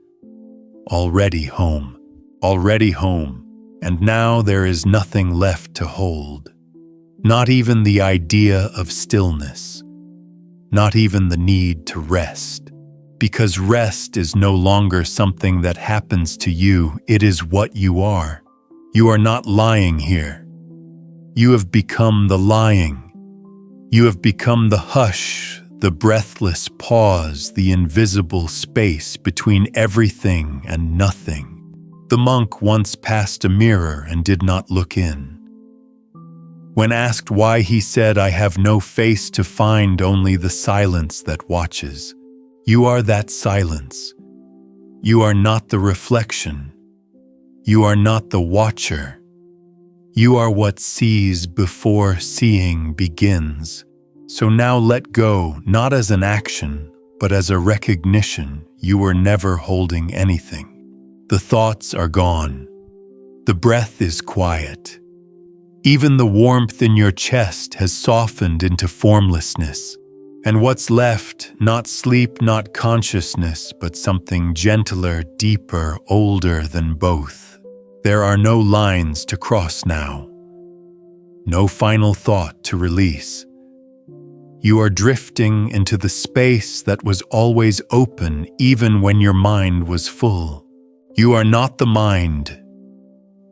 Already home, and now there is nothing left to hold. Not even the idea of stillness, not even the need to rest. Because rest is no longer something that happens to you, it is what you are. You are not lying here. You have become the lying. You have become the hush, the breathless pause, the invisible space between everything and nothing. The monk once passed a mirror and did not look in. When asked why, he said, "I have no face to find, only the silence that watches." You are that silence. You are not the reflection. You are not the watcher. You are what sees before seeing begins. So now let go, not as an action, but as a recognition. You were never holding anything. The thoughts are gone. The breath is quiet. Even the warmth in your chest has softened into formlessness. And what's left, not sleep, not consciousness, but something gentler, deeper, older than both. There are no lines to cross now. No final thought to release. You are drifting into the space that was always open, even when your mind was full. You are not the mind.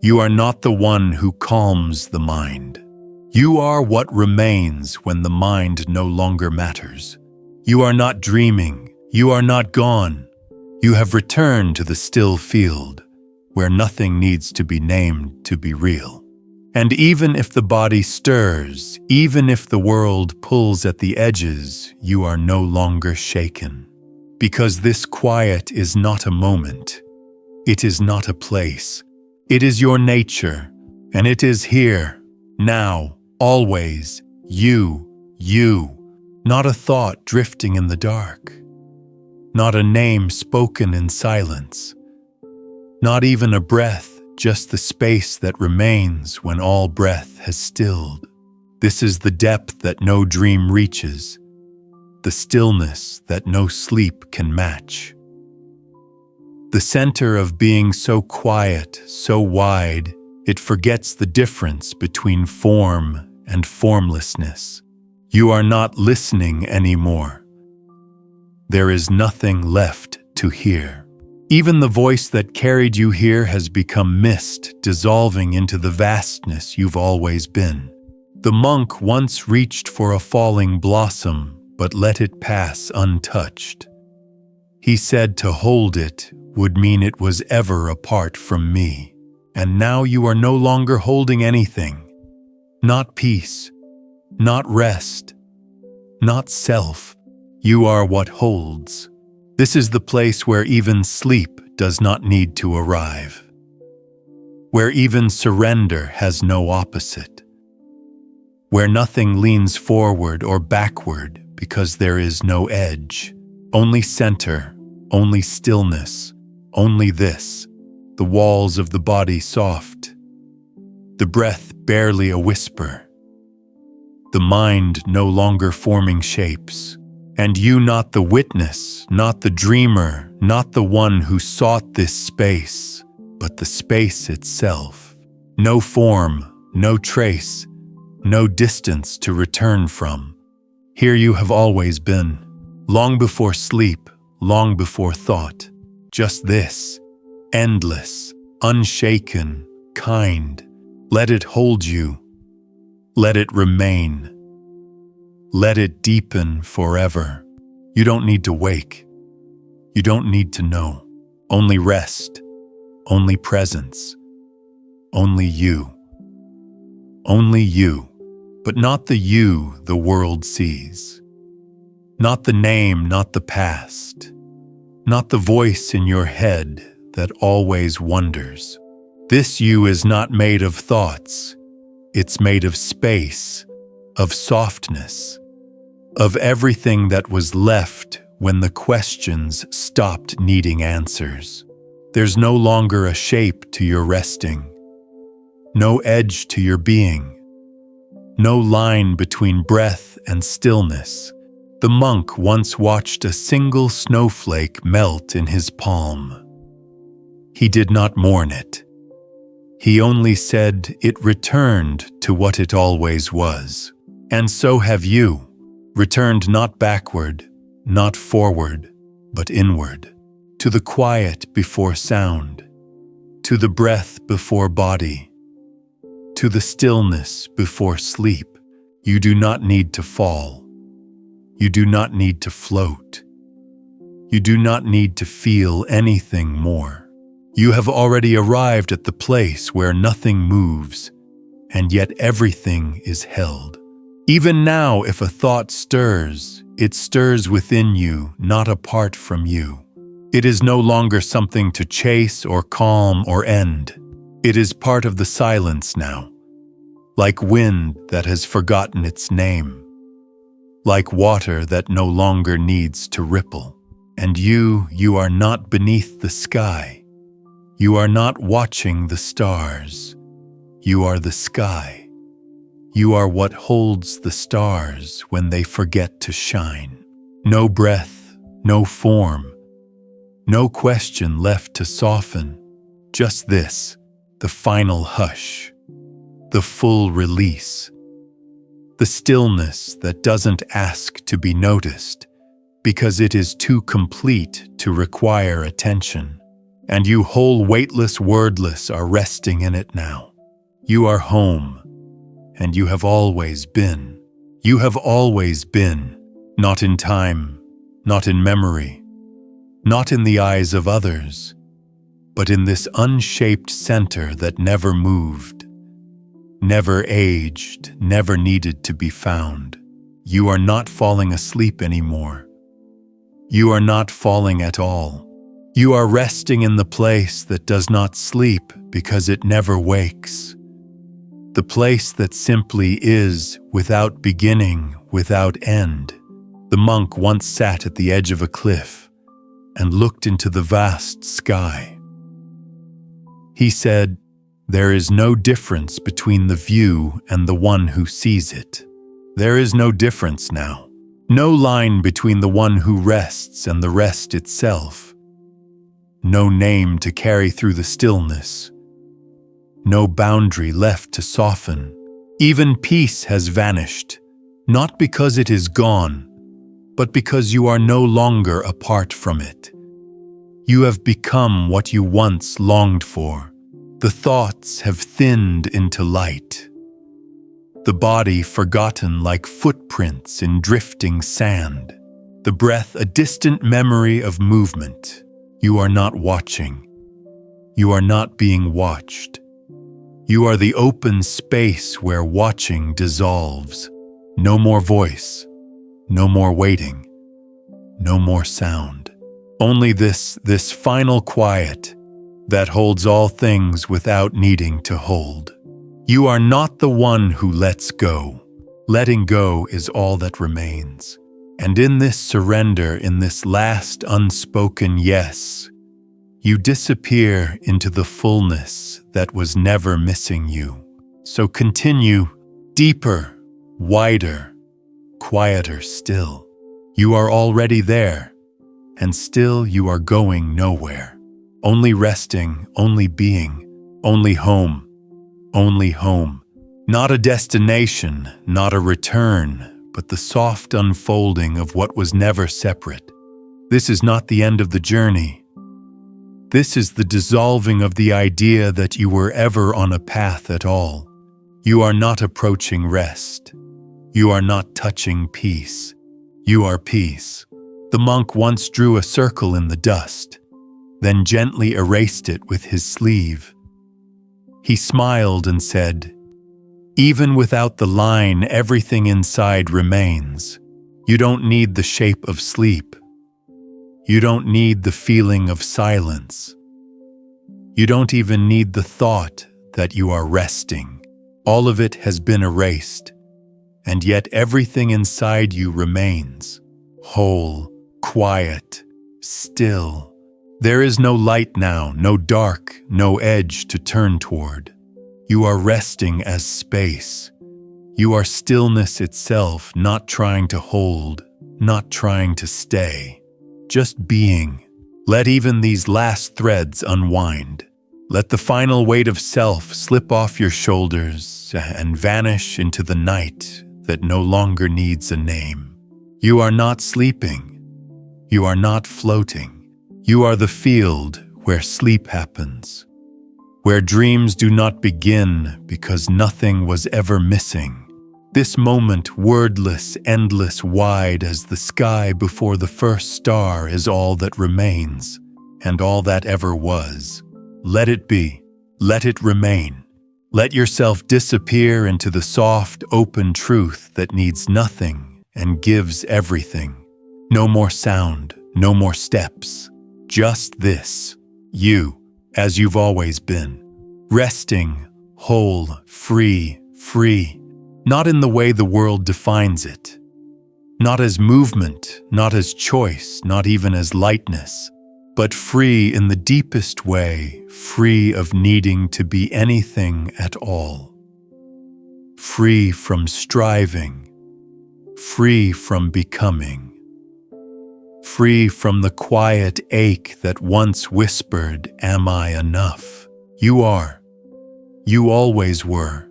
You are not the one who calms the mind. You are what remains when the mind no longer matters. You are not dreaming. You are not gone. You have returned to the still field, where nothing needs to be named to be real. And even if the body stirs, even if the world pulls at the edges, you are no longer shaken. Because this quiet is not a moment. It is not a place. It is your nature, and it is here, now, always, you, not a thought drifting in the dark, not a name spoken in silence, not even a breath, just the space that remains when all breath has stilled. This is the depth that no dream reaches, the stillness that no sleep can match. The center of being so quiet, so wide, it forgets the difference between form and formlessness. You are not listening anymore. There is nothing left to hear. Even the voice that carried you here has become mist, dissolving into the vastness you've always been. The monk once reached for a falling blossom, but let it pass untouched. He said to hold it would mean it was ever apart from me. And now you are no longer holding anything. Not peace, not rest, not self. You are what holds. This is the place where even sleep does not need to arrive. Where even surrender has no opposite. Where nothing leans forward or backward because there is no edge. Only center, only stillness, only this. The walls of the body soft. The breath barely a whisper. The mind no longer forming shapes. And you not the witness, not the dreamer, not the one who sought this space, but the space itself. No form, no trace, no distance to return from. Here you have always been, long before sleep, long before thought. Just this, endless, unshaken, kind. Let it hold you. Let it remain. Let it deepen forever. You don't need to wake. You don't need to know. Only rest. Only presence. Only you. Only you. But not the you the world sees. Not the name, not the past. Not the voice in your head that always wonders. This you is not made of thoughts. It's made of space, of softness, of everything that was left when the questions stopped needing answers. There's no longer a shape to your resting, no edge to your being, no line between breath and stillness. The monk once watched a single snowflake melt in his palm. He did not mourn it. He only said it returned to what it always was. And so have you, returned not backward, not forward, but inward, to the quiet before sound, to the breath before body, to the stillness before sleep. You do not need to fall. You do not need to float. You do not need to feel anything more. You have already arrived at the place where nothing moves, and yet everything is held. Even now, if a thought stirs, it stirs within you, not apart from you. It is no longer something to chase or calm or end. It is part of the silence now, like wind that has forgotten its name, like water that no longer needs to ripple. And you are not beneath the sky. You are not watching the stars. You are the sky. You are what holds the stars when they forget to shine. No breath, no form, no question left to soften. Just this, the final hush, the full release, the stillness that doesn't ask to be noticed because it is too complete to require attention. And you whole weightless, wordless are resting in it now. You are home. And you have always been. You have always been, not in time, not in memory, not in the eyes of others, but in this unshaped center that never moved, never aged, never needed to be found. You are not falling asleep anymore. You are not falling at all. You are resting in the place that does not sleep because it never wakes. The place that simply is, without beginning, without end. The monk once sat at the edge of a cliff and looked into the vast sky. He said, "There is no difference between the view and the one who sees it. There is no difference now. No line between the one who rests and the rest itself. No name to carry through the stillness. No boundary left to soften. Even peace has vanished, not because it is gone, but because you are no longer apart from it. You have become what you once longed for. The thoughts have thinned into light. The body forgotten like footprints in drifting sand. The breath a distant memory of movement. You are not watching. You are not being watched. You are the open space where watching dissolves. No more voice, no more waiting, no more sound. Only this final quiet that holds all things without needing to hold. You are not the one who lets go. Letting go is all that remains. And in this surrender, in this last unspoken yes, you disappear into the fullness that was never missing you. So continue deeper, wider, quieter still. You are already there, and still you are going nowhere. Only resting, only being, only home, only home. Not a destination, not a return, but the soft unfolding of what was never separate. This is not the end of the journey. This is the dissolving of the idea that you were ever on a path at all. You are not approaching rest. You are not touching peace. You are peace. The monk once drew a circle in the dust, then gently erased it with his sleeve. He smiled and said, "Even without the line, everything inside remains. You don't need the shape of sleep. You don't need the feeling of silence. You don't even need the thought that you are resting. All of it has been erased, and yet everything inside you remains, whole, quiet, still. There is no light now, no dark, no edge to turn toward. You are resting as space. You are stillness itself, not trying to hold, not trying to stay. Just being. Let even these last threads unwind. Let the final weight of self slip off your shoulders and vanish into the night that no longer needs a name. You are not sleeping. You are not floating. You are the field where sleep happens, where dreams do not begin because nothing was ever missing. This moment, wordless, endless, wide as the sky before the first star, is all that remains, and all that ever was. let it be. Let it remain. Let yourself disappear into the soft, open truth that needs nothing and gives everything. No more sound, no more steps. Just this, you, as you've always been. Resting, whole, free, free. Not in the way the world defines it. Not as movement, not as choice, not even as lightness. But free in the deepest way, free of needing to be anything at all. Free from striving, free from becoming. Free from the quiet ache that once whispered, "Am I enough?" You are. You always were.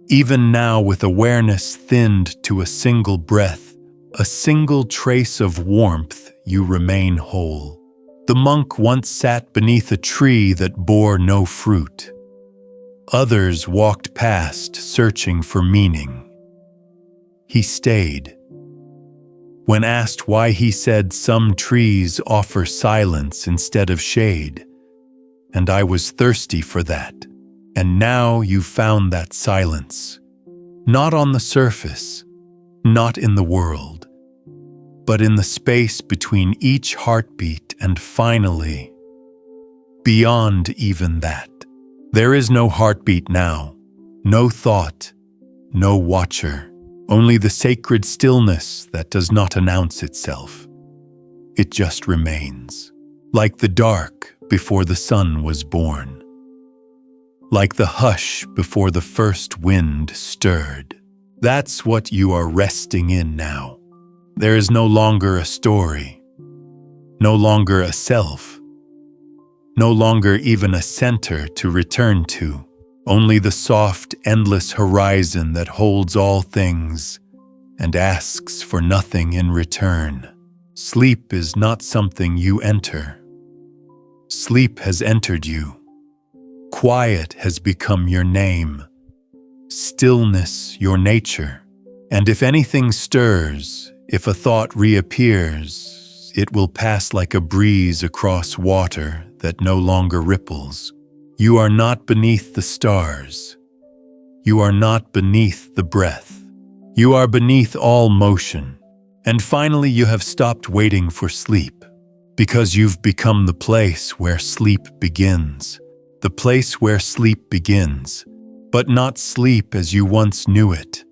Even now, with awareness thinned to a single breath, a single trace of warmth, you remain whole. The monk once sat beneath a tree that bore no fruit. Others walked past, searching for meaning. He stayed. When asked why, he said, "Some trees offer silence instead of shade, and I was thirsty for that. And now you've found that silence. Not on the surface, not in the world, but in the space between each heartbeat and finally, beyond even that. There is no heartbeat now, no thought, no watcher, only the sacred stillness that does not announce itself. It just remains, like the dark before the sun was born, like the hush before the first wind stirred. That's what you are resting in now. There is no longer a story, no longer a self, no longer even a center to return to, only the soft, endless horizon that holds all things and asks for nothing in return. Sleep is not something you enter. Sleep has entered you. Quiet has become your name. Stillness your nature. And if anything stirs, if a thought reappears, it will pass like a breeze across water that no longer ripples. You are not beneath the stars. You are not beneath the breath. You are beneath all motion. And finally, you have stopped waiting for sleep, because you've become the place where sleep begins. The place where sleep begins, but not sleep as you once knew it.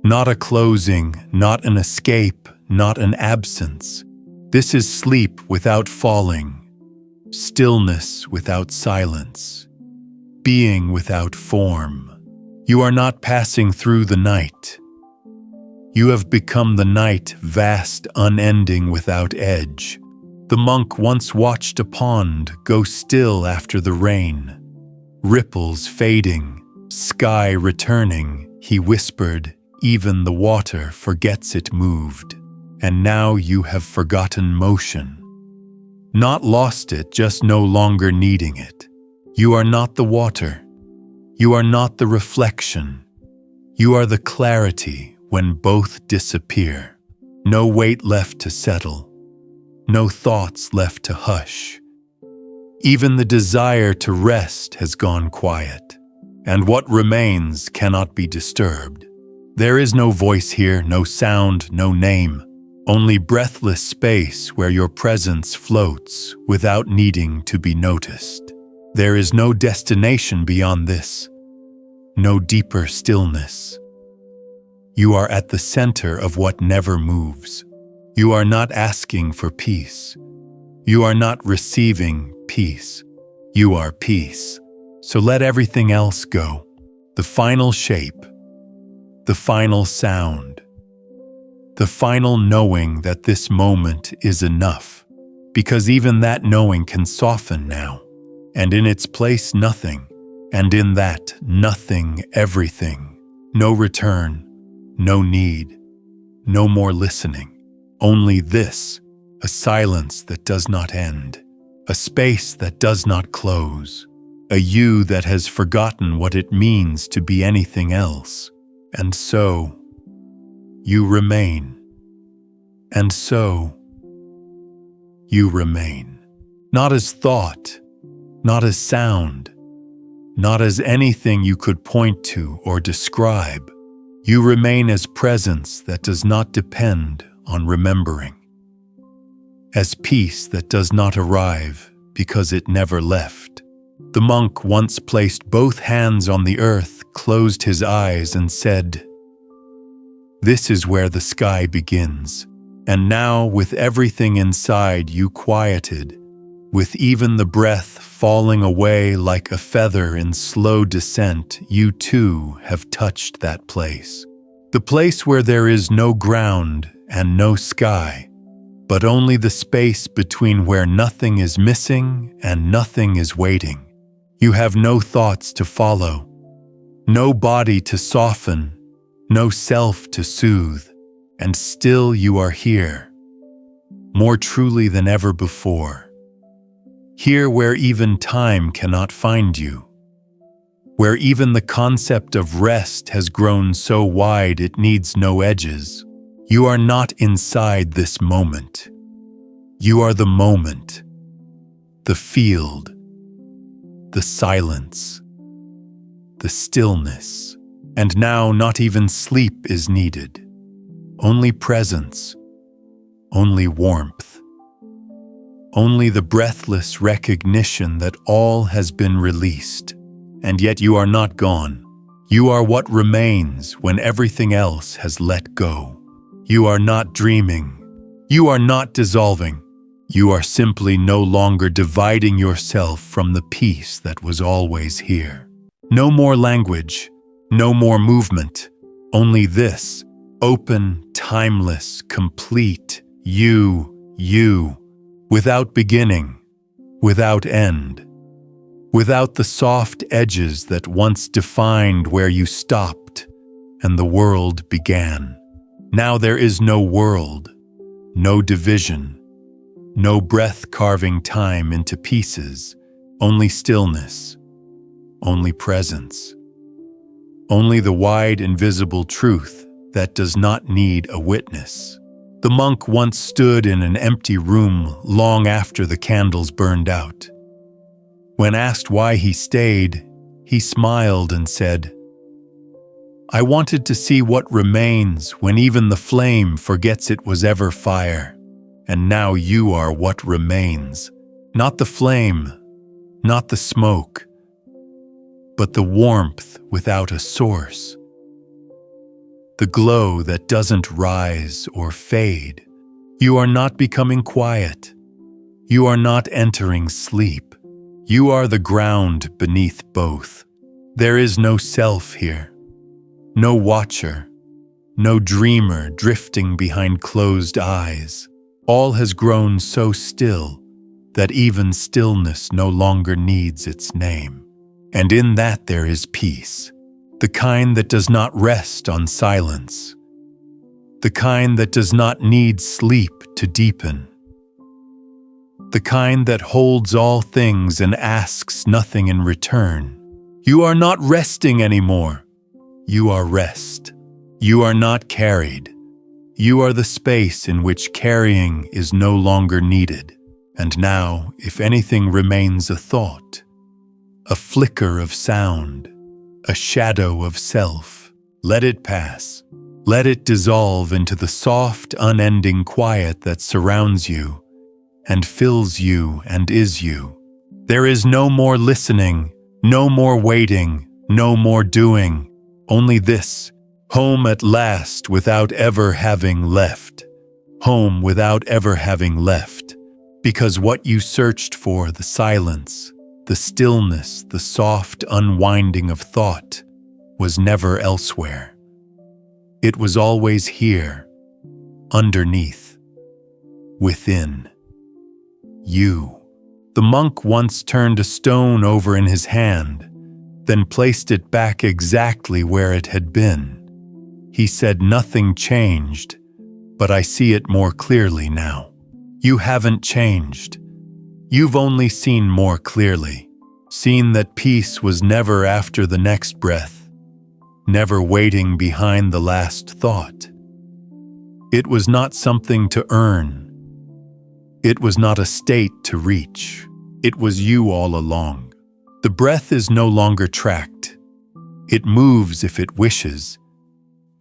Not a closing, not an escape, not an absence. This is sleep without falling, stillness without silence, being without form. You are not passing through the night. You have become the night, vast, unending, without edge. The monk once watched a pond go still after the rain. Ripples fading, sky returning, he whispered, "Even the water forgets it moved." And now you have forgotten motion. Not lost it, just no longer needing it. You are not the water. You are not the reflection. You are the clarity when both disappear. No weight left to settle. No thoughts left to hush. Even the desire to rest has gone quiet, and what remains cannot be disturbed. There is no voice here, no sound, no name, only breathless space where your presence floats without needing to be noticed. There is no destination beyond this, no deeper stillness. You are at the center of what never moves. You are not asking for peace. You are not receiving peace. You are peace. So let everything else go. The final shape, the final sound, the final knowing that this moment is enough. Because even that knowing can soften now. And in its place, nothing. And in that, nothing, everything. No return, no need, no more listening. Only this, a silence that does not end, a space that does not close, a you that has forgotten what it means to be anything else. And so, you remain. And so, you remain. Not as thought, not as sound, not as anything you could point to or describe. You remain as presence that does not depend on remembering, as peace that does not arrive because it never left. The monk once placed both hands on the earth, closed his eyes, and said, "This is where the sky begins." And now, with everything inside you quieted, with even the breath falling away like a feather in slow descent, you too have touched that place. The place where there is no ground and no sky, but only the space between where nothing is missing and nothing is waiting. You have no thoughts to follow, no body to soften, no self to soothe, and still you are here, more truly than ever before. Here where even time cannot find you, where even the concept of rest has grown so wide it needs no edges. You are not inside this moment. You are the moment, the field, the silence, the stillness. And now not even sleep is needed. Only presence, only warmth, only the breathless recognition that all has been released. And yet you are not gone. You are what remains when everything else has let go. You are not dreaming. You are not dissolving. You are simply no longer dividing yourself from the peace that was always here. No more language, no more movement, only this, open, timeless, complete, you, without beginning, without end, without the soft edges that once defined where you stopped and the world began. Now there is no world, no division, no breath carving time into pieces, only stillness, only presence, only the wide invisible truth that does not need a witness. The monk once stood in an empty room long after the candles burned out. When asked why he stayed, he smiled and said, "I wanted to see what remains when even the flame forgets it was ever fire. And now you are what remains, not the flame, not the smoke, but the warmth without a source. The glow that doesn't rise or fade. You are not becoming quiet. You are not entering sleep. You are the ground beneath both. There is no self here, no watcher, no dreamer drifting behind closed eyes. All has grown so still that even stillness no longer needs its name. And in that there is peace. The kind that does not rest on silence, the kind that does not need sleep to deepen, the kind that holds all things and asks nothing in return. You are not resting anymore. You are rest. You are not carried. You are the space in which carrying is no longer needed. And now, if anything remains a thought, a flicker of sound, a shadow of self, let it pass. Let it dissolve into the soft, unending quiet that surrounds you and fills you and is you. There is no more listening, no more waiting, no more doing. Only this, home at last without ever having left. Home without ever having left. Because what you searched for, the silence, the stillness, the soft unwinding of thought, was never elsewhere. It was always here, underneath, within. You. The monk once turned a stone over in his hand, then placed it back exactly where it had been. He said, "Nothing changed, but I see it more clearly now." You haven't changed. You've only seen more clearly, seen that peace was never after the next breath, never waiting behind the last thought. It was not something to earn. It was not a state to reach. It was you all along. The breath is no longer tracked. It moves if it wishes.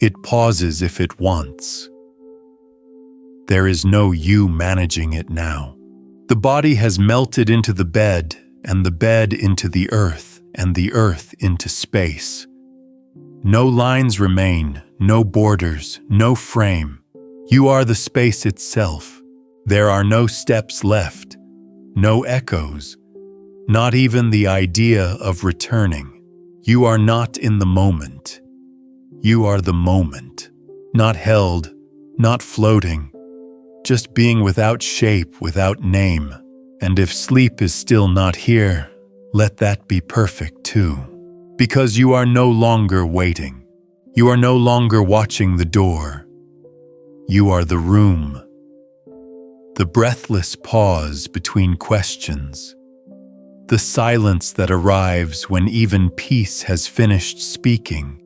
It pauses if it wants. There is no you managing it now. The body has melted into the bed, and the bed into the earth, and the earth into space. No lines remain, no borders, no frame. You are the space itself. There are no steps left, no echoes, not even the idea of returning. You are not in the moment. You are the moment, not held, not floating, just being without shape, without name. And if sleep is still not here, let that be perfect too. Because you are no longer waiting. You are no longer watching the door. You are the room. The breathless pause between questions. The silence that arrives when even peace has finished speaking.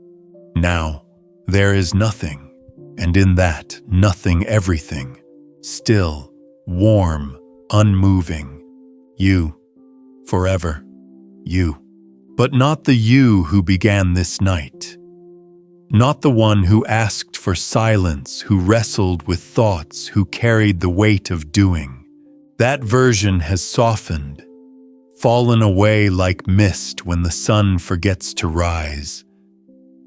Now, there is nothing, and in that, nothing everything. Still, warm, unmoving. You, forever, you. But not the you who began this night. Not the one who asked for silence, who wrestled with thoughts, who carried the weight of doing. That version has softened, fallen away like mist when the sun forgets to rise.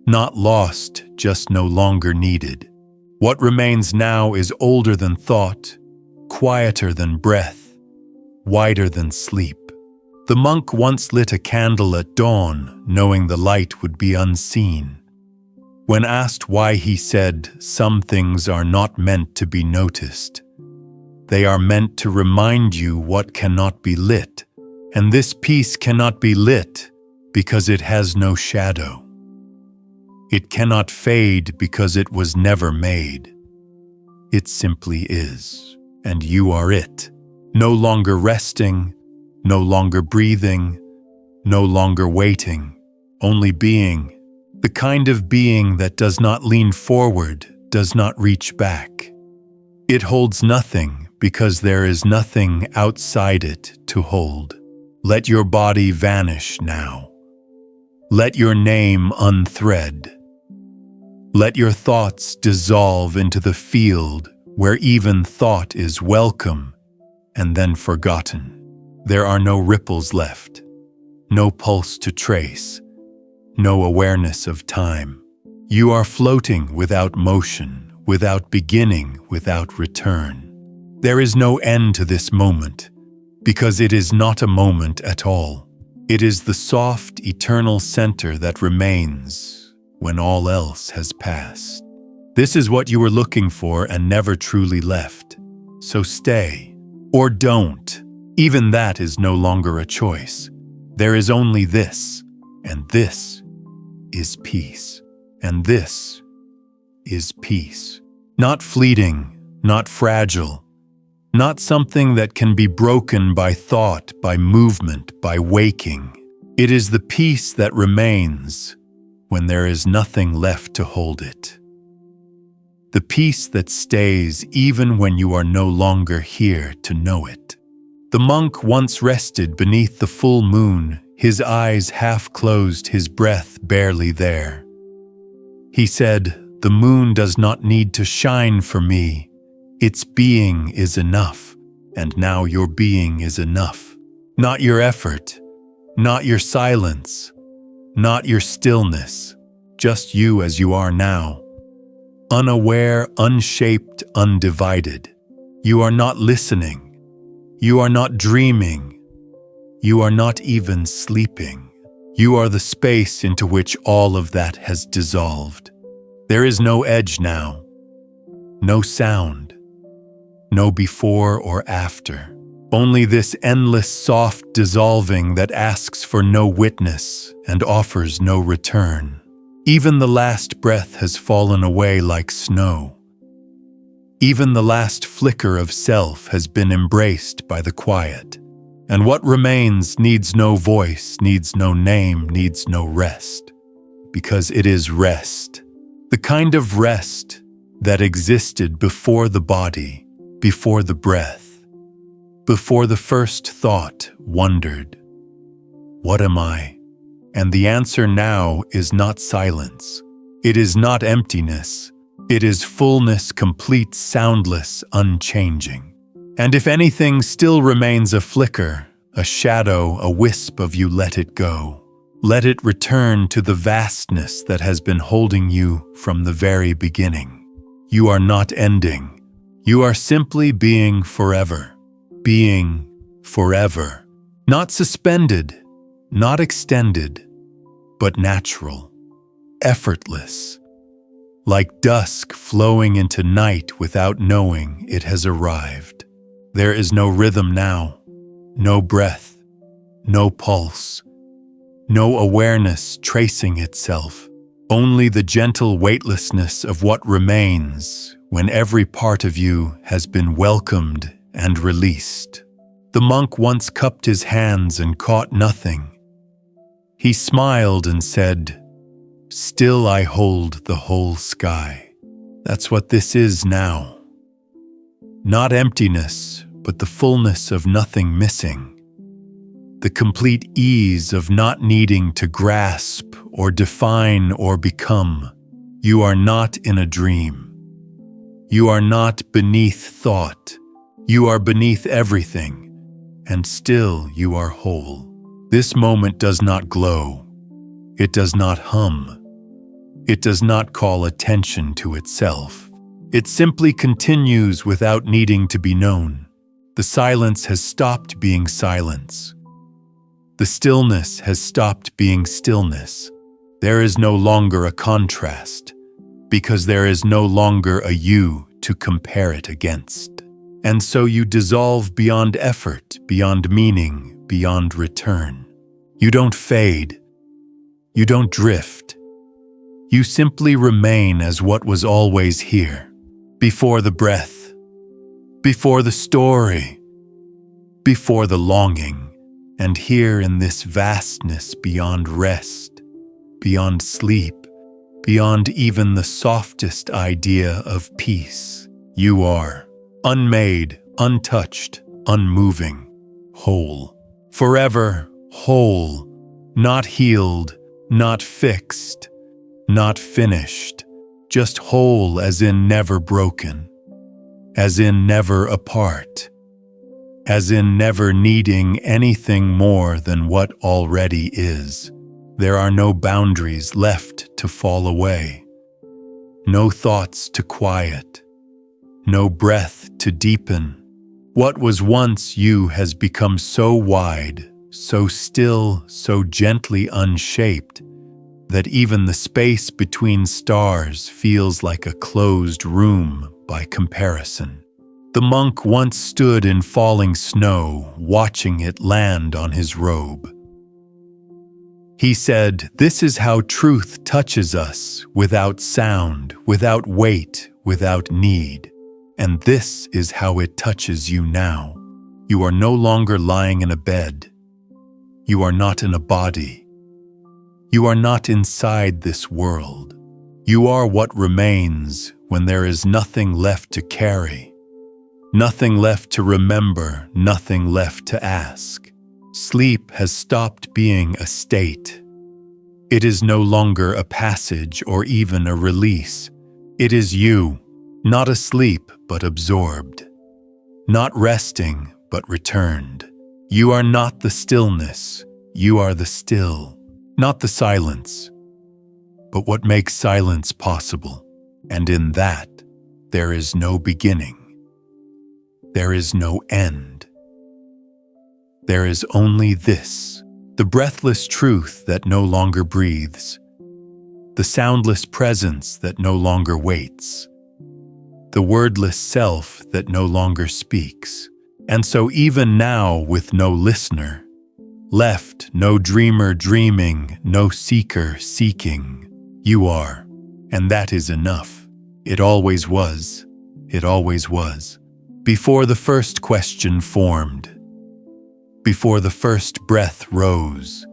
Not lost, just no longer needed. What remains now is older than thought, quieter than breath, wider than sleep. The monk once lit a candle at dawn, knowing the light would be unseen. When asked why, he said, "Some things are not meant to be noticed. They are meant to remind you what cannot be lit, and this piece cannot be lit because it has no shadow. It cannot fade because it was never made. It simply is, and you are it, no longer resting, no longer breathing, no longer waiting, only being. The kind of being that does not lean forward, does not reach back. It holds nothing because there is nothing outside it to hold. Let your body vanish now. Let your name unthread. Let your thoughts dissolve into the field where even thought is welcome and then forgotten. There are no ripples left, no pulse to trace, no awareness of time. You are floating without motion, without beginning, without return. There is no end to this moment, because it is not a moment at all. It is the soft, eternal center that remains when all else has passed. This is what you were looking for and never truly left. So stay, or don't. Even that is no longer a choice. There is only this, and this is peace. And this is peace. Not fleeting, not fragile, not something that can be broken by thought, by movement, by waking. It is the peace that remains when there is nothing left to hold it. The peace that stays even when you are no longer here to know it. The monk once rested beneath the full moon, his eyes half closed, his breath barely there. He said, "The moon does not need to shine for me. Its being is enough, and now your being is enough. Not your effort, not your silence, not your stillness, just you as you are now. Unaware, unshaped, undivided. You are not listening. You are not dreaming. You are not even sleeping. You are the space into which all of that has dissolved. There is no edge now, no sound, no before or after. Only this endless soft dissolving that asks for no witness and offers no return. Even the last breath has fallen away like snow. Even the last flicker of self has been embraced by the quiet. And what remains needs no voice, needs no name, needs no rest. Because it is rest. The kind of rest that existed before the body, before the breath. Before the first thought wondered, "What am I?" And the answer now is not silence. It is not emptiness. It is fullness, complete, soundless, unchanging. And if anything still remains a flicker, a shadow, a wisp of you, let it go. Let it return to the vastness that has been holding you from the very beginning. You are not ending. You are simply being forever. Being forever. Not suspended, not extended, but natural, effortless. Like dusk flowing into night without knowing it has arrived. There is no rhythm now, no breath, no pulse, no awareness tracing itself, only the gentle weightlessness of what remains when every part of you has been welcomed and released. The monk once cupped his hands and caught nothing. He smiled and said, "Still I hold the whole sky." That's what this is now. Not emptiness, but the fullness of nothing missing. The complete ease of not needing to grasp or define or become. You are not in a dream. You are not beneath thought. You are beneath everything, and still you are whole. This moment does not glow. It does not hum. It does not call attention to itself. It simply continues without needing to be known. The silence has stopped being silence. The stillness has stopped being stillness. There is no longer a contrast, because there is no longer a you to compare it against. And so you dissolve beyond effort, beyond meaning, beyond return. You don't fade. You don't drift. You simply remain as what was always here, before the breath, before the story, before the longing, and here in this vastness beyond rest, beyond sleep, beyond even the softest idea of peace. You are unmade, untouched, unmoving, whole, forever whole, not healed, not fixed, not finished, just whole as in never broken, as in never apart, as in never needing anything more than what already is. There are no boundaries left to fall away, no thoughts to quiet, no breath to deepen. What was once you has become so wide, so still, so gently unshaped, that even the space between stars feels like a closed room by comparison. The monk once stood in falling snow, watching it land on his robe. He said, "This is how truth touches us, without sound, without weight, without need. And this is how it touches you now. You are no longer lying in a bed. You are not in a body. You are not inside this world. You are what remains when there is nothing left to carry, nothing left to remember, nothing left to ask. Sleep has stopped being a state. It is no longer a passage or even a release. It is you, not asleep but absorbed, not resting but returned. You are not the stillness, you are the still, not the silence, but what makes silence possible. And in that, there is no beginning. There is no end. There is only this, the breathless truth that no longer breathes, the soundless presence that no longer waits, the wordless self that no longer speaks. And so even now, with no listener left, no dreamer dreaming, no seeker seeking, you are, and that is enough. It always was. It always was. Before the first question formed, before the first breath rose,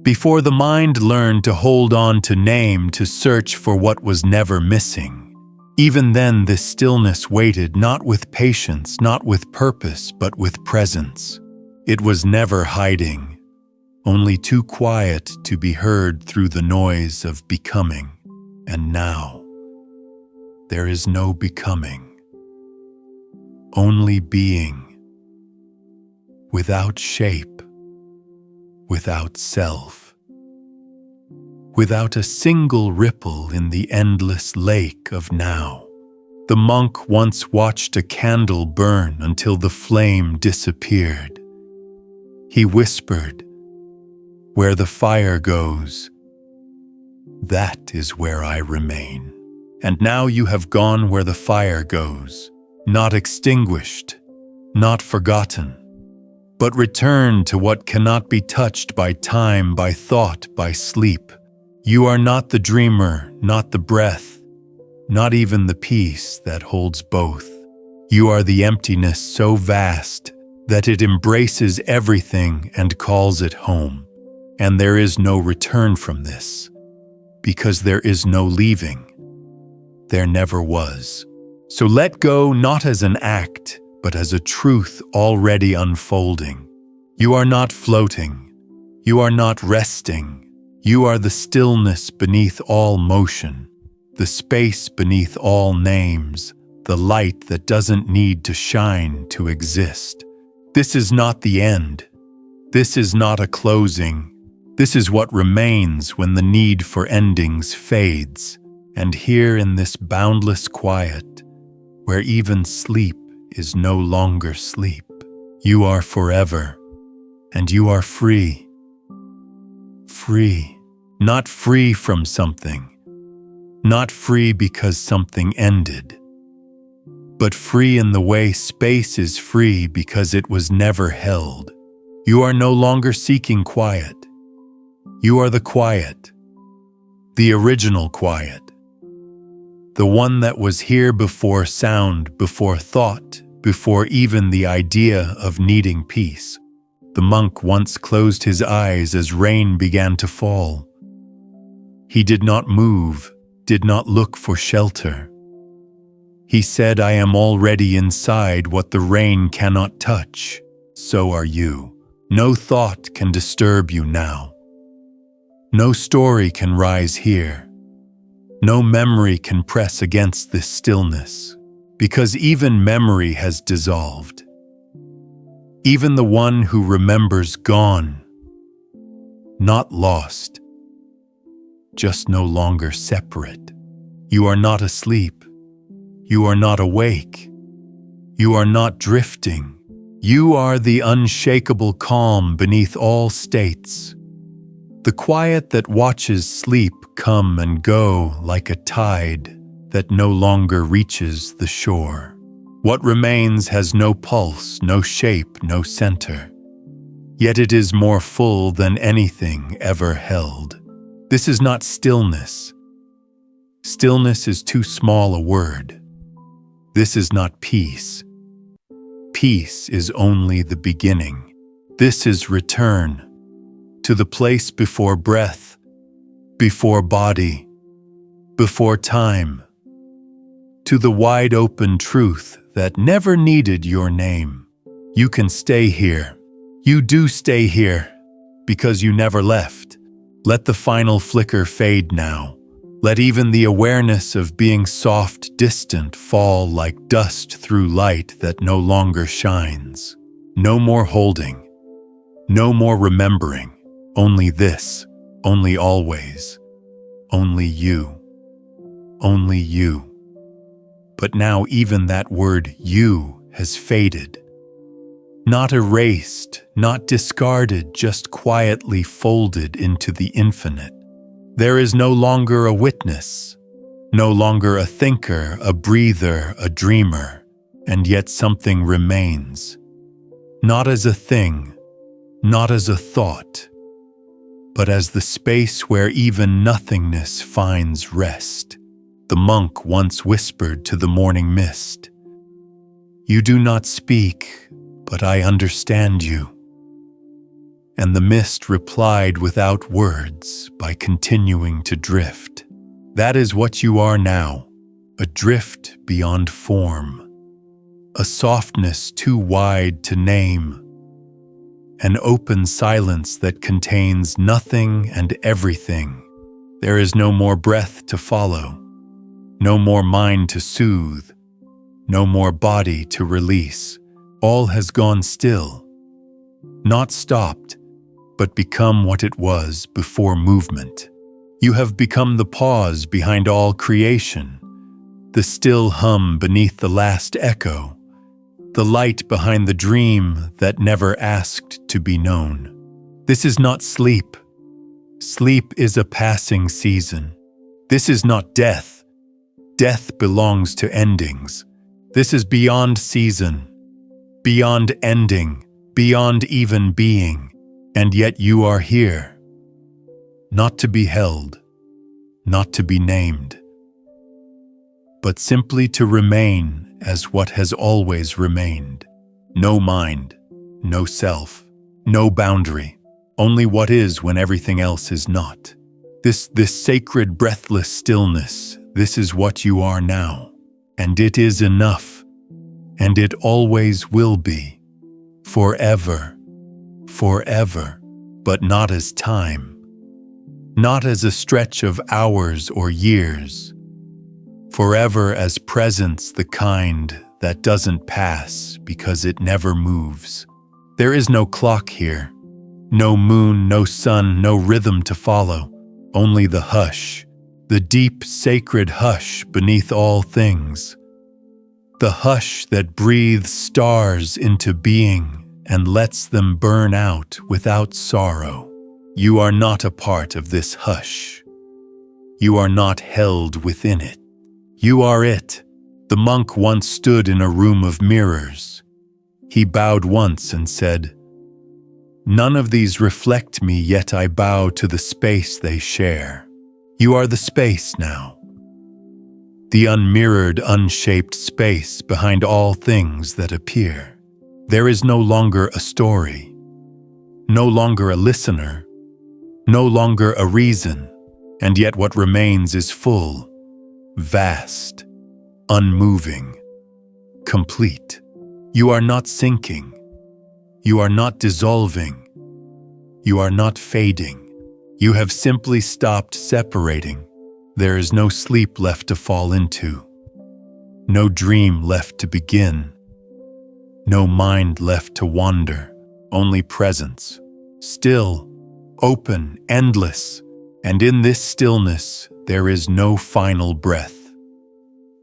before the mind learned to hold on to name, to search for what was never missing, Even then, this stillness waited, not with patience, not with purpose, but with presence. It was never hiding, only too quiet to be heard through the noise of becoming. And now, there is no becoming, only being, without shape, without self, without a single ripple in the endless lake of now. The monk once watched a candle burn until the flame disappeared. He whispered, "Where the fire goes, that is where I remain." And now you have gone where the fire goes, not extinguished, not forgotten, but returned to what cannot be touched by time, by thought, by sleep. You are not the dreamer, not the breath, not even the peace that holds both. You are the emptiness so vast that it embraces everything and calls it home. And there is no return from this, because there is no leaving. There never was. So let go not as an act, but as a truth already unfolding. You are not floating. You are not resting. You are the stillness beneath all motion, the space beneath all names, the light that doesn't need to shine to exist. This is not the end. This is not a closing. This is what remains when the need for endings fades. And here in this boundless quiet, where even sleep is no longer sleep, you are forever, and you are free. Free, not free from something, not free because something ended, but free in the way space is free because it was never held. You are no longer seeking quiet. You are the quiet, the original quiet, the one that was here before sound, before thought, before even the idea of needing peace. The monk once closed his eyes as rain began to fall. He did not move, did not look for shelter. He said, "I am already inside what the rain cannot touch. So are you. No thought can disturb you now. No story can rise here. No memory can press against this stillness, because even memory has dissolved. Even the one who remembers gone, not lost, just no longer separate. You are not asleep. You are not awake. You are not drifting. You are the unshakable calm beneath all states. The quiet that watches sleep come and go like a tide that no longer reaches the shore. What remains has no pulse, no shape, no center. Yet it is more full than anything ever held. This is not stillness. Stillness is too small a word. This is not peace. Peace is only the beginning. This is return to the place before breath, before body, before time, to the wide open truth that never needed your name. You can stay here. You do stay here, because you never left. Let the final flicker fade now. Let even the awareness of being soft, distant fall like dust through light that no longer shines. No more holding. No more remembering. Only this. Only always. Only you. Only you. But now even that word "you" has faded. Not erased, not discarded, just quietly folded into the infinite. There is no longer a witness, no longer a thinker, a breather, a dreamer, and yet something remains. Not as a thing, not as a thought, but as the space where even nothingness finds rest. The monk once whispered to the morning mist, "You do not speak, but I understand you." And the mist replied without words by continuing to drift. That is what you are now. a drift beyond form, a softness too wide to name, an open silence that contains nothing and everything. There is no more breath to follow, no more mind to soothe, no more body to release. All has gone still, not stopped, but become what it was before movement. You have become the pause behind all creation, the still hum beneath the last echo, the light behind the dream that never asked to be known. This is not sleep. Sleep is a passing season. This is not death. Death belongs to endings. This is beyond season, beyond ending, beyond even being. And yet you are here, not to be held, not to be named, but simply to remain as what has always remained. No mind, no self, no boundary, only what is when everything else is not. This sacred breathless stillness, this is what you are now, and it is enough, and it always will be, forever, forever, but not as time, not as a stretch of hours or years, forever as presence, the kind that doesn't pass because it never moves. There is no clock here, no moon, no sun, no rhythm to follow, only the hush, the deep sacred hush beneath all things, the hush that breathes stars into being and lets them burn out without sorrow. You are not a part of this hush. You are not held within it. You are it. The monk once stood in a room of mirrors. He bowed once and said, "None of these reflect me, yet I bow to the space they share." You are the space now. The unmirrored, unshaped space behind all things that appear. There is no longer a story, no longer a listener, no longer a reason, and yet what remains is full, vast, unmoving, complete. You are not sinking, you are not dissolving, you are not fading. You have simply stopped separating. There is no sleep left to fall into, no dream left to begin, no mind left to wander, only presence, still, open, endless, and in this stillness there is no final breath,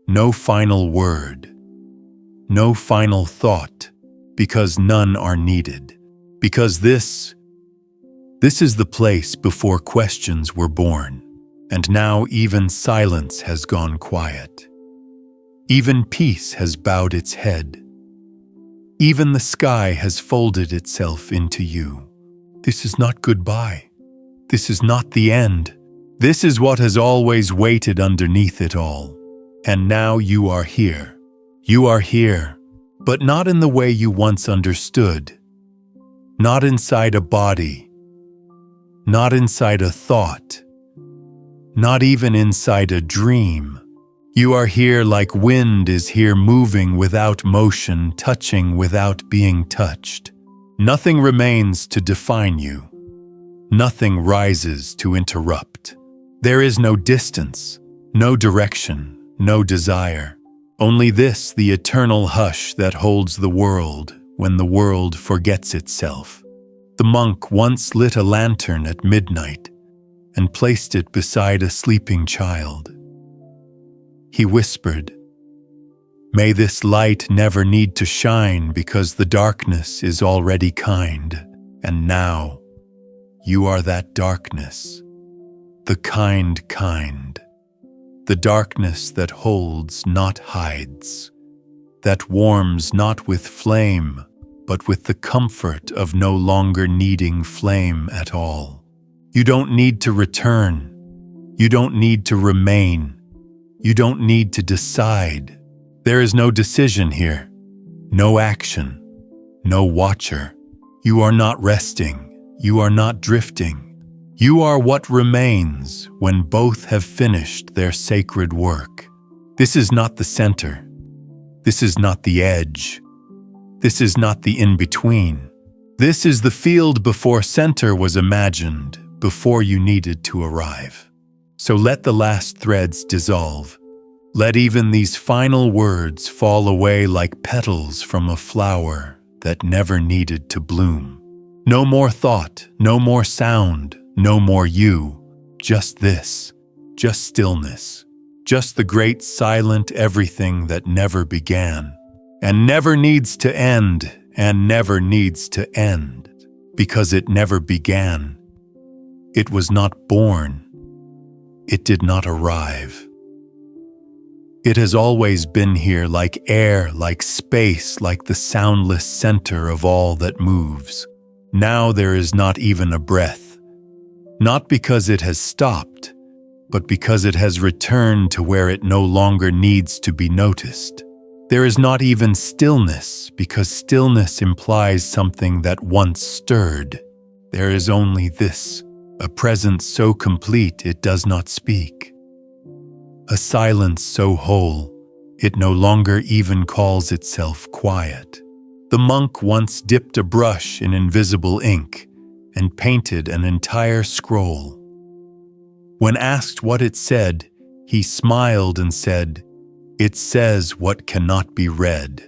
no final word, no final thought, because none are needed, because this is the place before questions were born, and now even silence has gone quiet. Even peace has bowed its head. Even the sky has folded itself into you. This is not goodbye. This is not the end. This is what has always waited underneath it all. And now you are here. You are here, but not in the way you once understood. Not inside a body. Not inside a thought. Not even inside a dream. You are here like wind is here, moving without motion, touching without being touched. Nothing remains to define you. Nothing rises to interrupt. There is no distance, no direction, no desire. Only this, the eternal hush that holds the world when the world forgets itself. The monk once lit a lantern at midnight and placed it beside a sleeping child. He whispered, "May this light never need to shine because the darkness is already kind." And now, you are that darkness, the kind, the darkness that holds, not hides, that warms not with flame, but with the comfort of no longer needing flame at all. You don't need to return. You don't need to remain. You don't need to decide. There is no decision here, no action, no watcher. You are not resting. You are not drifting. You are what remains when both have finished their sacred work. This is not the center. This is not the edge. This is not the in-between. This is the field before center was imagined, before you needed to arrive. So let the last threads dissolve. Let even these final words fall away like petals from a flower that never needed to bloom. No more thought, no more sound, no more you. Just this, just stillness, just the great silent everything that never began, and never needs to end, and never needs to end, because it never began. It was not born. It did not arrive. It has always been here, like air, like space, like the soundless center of all that moves. Now there is not even a breath, not because it has stopped, but because it has returned to where it no longer needs to be noticed. There is not even stillness, because stillness implies something that once stirred. There is only this, a presence so complete it does not speak. A silence so whole, it no longer even calls itself quiet. The monk once dipped a brush in invisible ink and painted an entire scroll. When asked what it said, he smiled and said, "It says what cannot be read."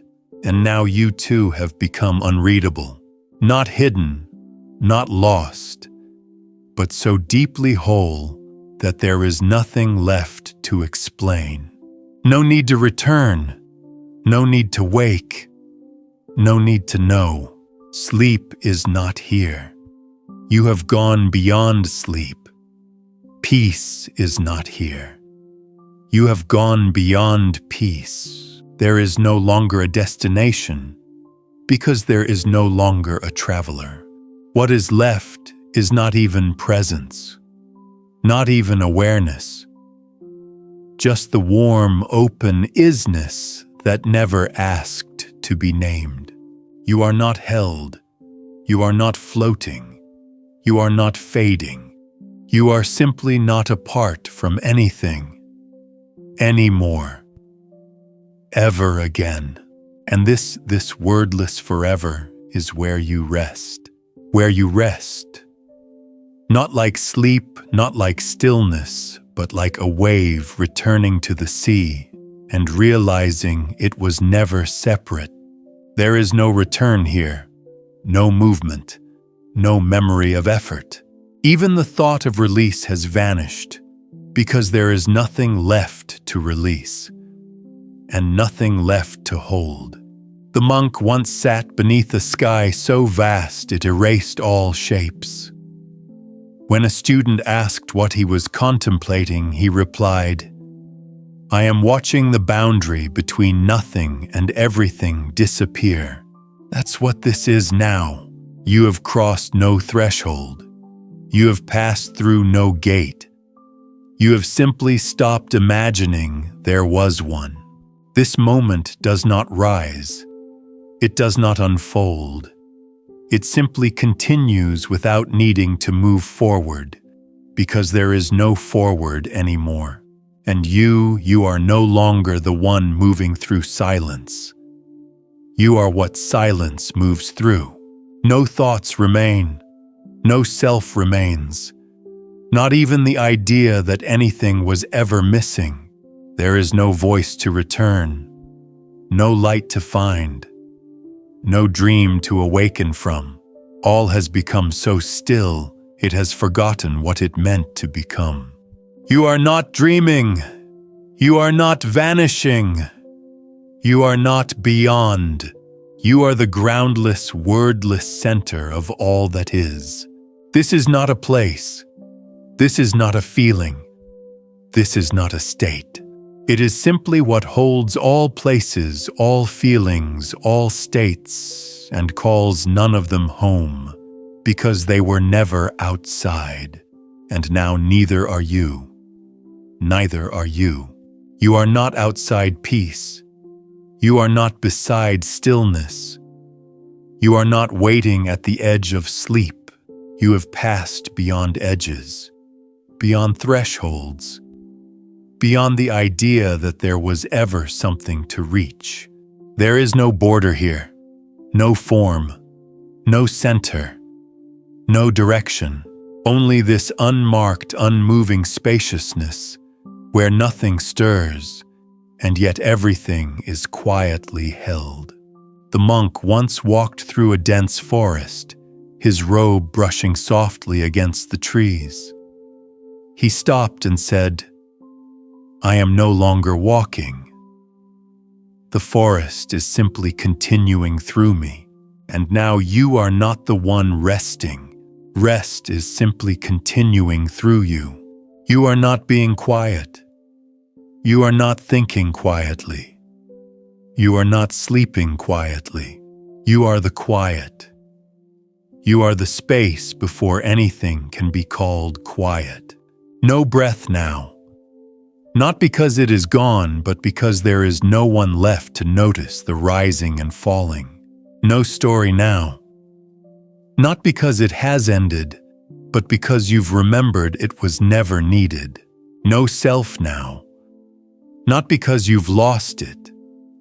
And now you too have become unreadable, not hidden, not lost, but so deeply whole that there is nothing left to explain. No need to return, no need to wake, no need to know. Sleep is not here. You have gone beyond sleep. Peace is not here. You have gone beyond peace. There is no longer a destination, because there is no longer a traveler. What is left is not even presence, not even awareness, just the warm, open isness that never asked to be named. You are not held. You are not floating. You are not fading. You are simply not apart from anything, anymore, ever again. And this wordless forever is where you rest. Where you rest. Not like sleep, not like stillness, but like a wave returning to the sea and realizing it was never separate. There is no return here, no movement, no memory of effort. Even the thought of release has vanished because there is nothing left to release and nothing left to hold. The monk once sat beneath a sky so vast it erased all shapes. When a student asked what he was contemplating, he replied, "I am watching the boundary between nothing and everything disappear." That's what this is now. You have crossed no threshold. You have passed through no gate. You have simply stopped imagining there was one. This moment does not rise. It does not unfold. It simply continues without needing to move forward, because there is no forward anymore. And you are no longer the one moving through silence. You are what silence moves through. No thoughts remain. No self remains. Not even the idea that anything was ever missing. There is no voice to return. No light to find. No dream to awaken from. All has become so still, it has forgotten what it meant to become. You are not dreaming. You are not vanishing. You are not beyond. You are the groundless, wordless center of all that is. This is not a place. This is not a feeling. This is not a state. It is simply what holds all places, all feelings, all states, and calls none of them home, because they were never outside, and now neither are you. Neither are you. You are not outside peace. You are not beside stillness. You are not waiting at the edge of sleep. You have passed beyond edges, beyond thresholds, beyond the idea that there was ever something to reach. There is no border here, no form, no center, no direction, only this unmarked, unmoving spaciousness where nothing stirs, and yet everything is quietly held. The monk once walked through a dense forest, his robe brushing softly against the trees. He stopped and said, "I am no longer walking. The forest is simply continuing through me, and now you are not the one resting. Rest is simply continuing through you. You are not being quiet. You are not thinking quietly. You are not sleeping quietly. You are the quiet. You are the space before anything can be called quiet. No breath now. Not because it is gone, but because there is no one left to notice the rising and falling. No story now. Not because it has ended, but because you've remembered it was never needed. No self now. Not because you've lost it,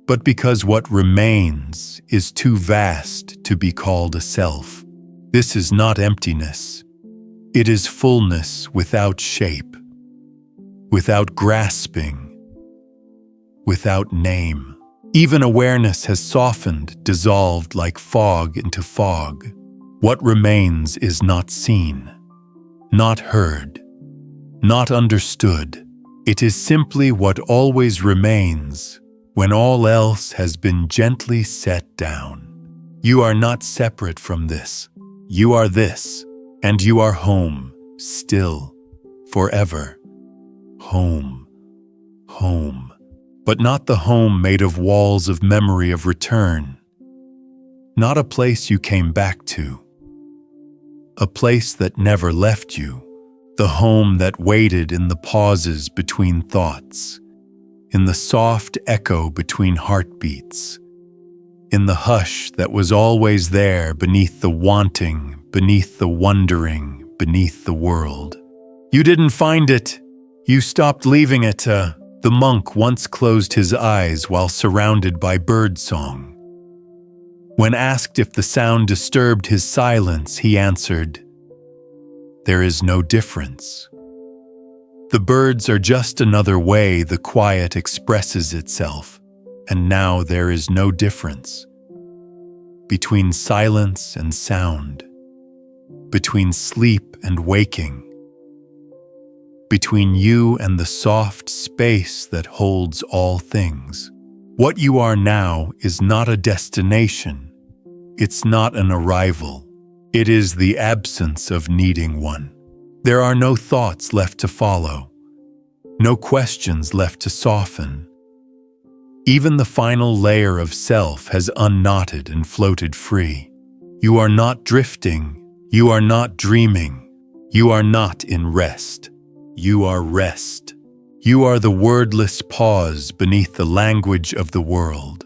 but because what remains is too vast to be called a self. This is not emptiness. It is fullness without shape, without grasping, without name. Even awareness has softened, dissolved like fog into fog. What remains is not seen, not heard, not understood. It is simply what always remains when all else has been gently set down. You are not separate from this. You are this, and you are home, still, forever. Home, home, but not the home made of walls of memory of return. Not a place you came back to. A place that never left you. The home that waited in the pauses between thoughts, in the soft echo between heartbeats, in the hush that was always there beneath the wanting, beneath the wondering, beneath the world. You didn't find it. You stopped leaving it. The monk once closed his eyes while surrounded by birdsong. When asked if the sound disturbed his silence, he answered, "There is no difference. The birds are just another way the quiet expresses itself, and now there is no difference between silence and sound, between sleep and waking, between you and the soft space that holds all things. What you are now is not a destination. It's not an arrival. It is the absence of needing one. There are no thoughts left to follow, no questions left to soften. Even the final layer of self has unknotted and floated free. You are not drifting. You are not dreaming. You are not in rest. You are rest. You are the wordless pause beneath the language of the world.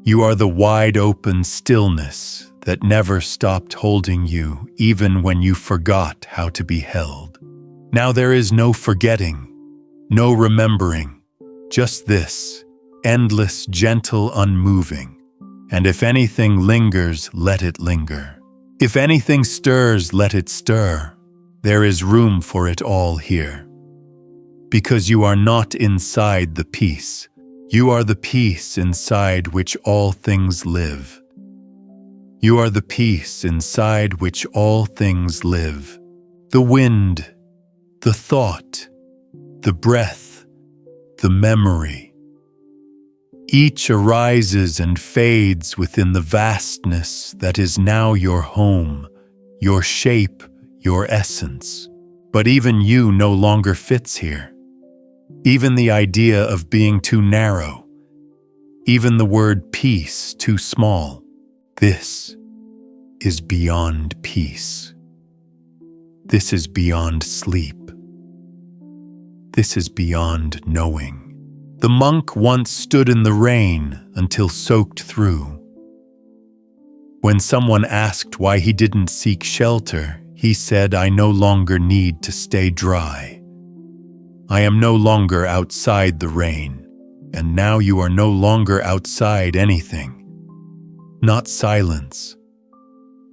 You are the wide-open stillness that never stopped holding you even when you forgot how to be held. Now there is no forgetting, no remembering, just this, endless, gentle, unmoving. And if anything lingers, let it linger. If anything stirs, let it stir. There is room for it all here. Because you are not inside the peace. You are the peace inside which all things live. You are the peace inside which all things live. The wind, the thought, the breath, the memory. Each arises and fades within the vastness that is now your home, your shape, your essence. But even you no longer fits here. Even the idea of being too narrow, even the word peace too small. This is beyond peace. This is beyond sleep. This is beyond knowing. The monk once stood in the rain until soaked through. When someone asked why he didn't seek shelter, he said, "I no longer need to stay dry." I am no longer outside the rain, and now you are no longer outside anything. Not silence,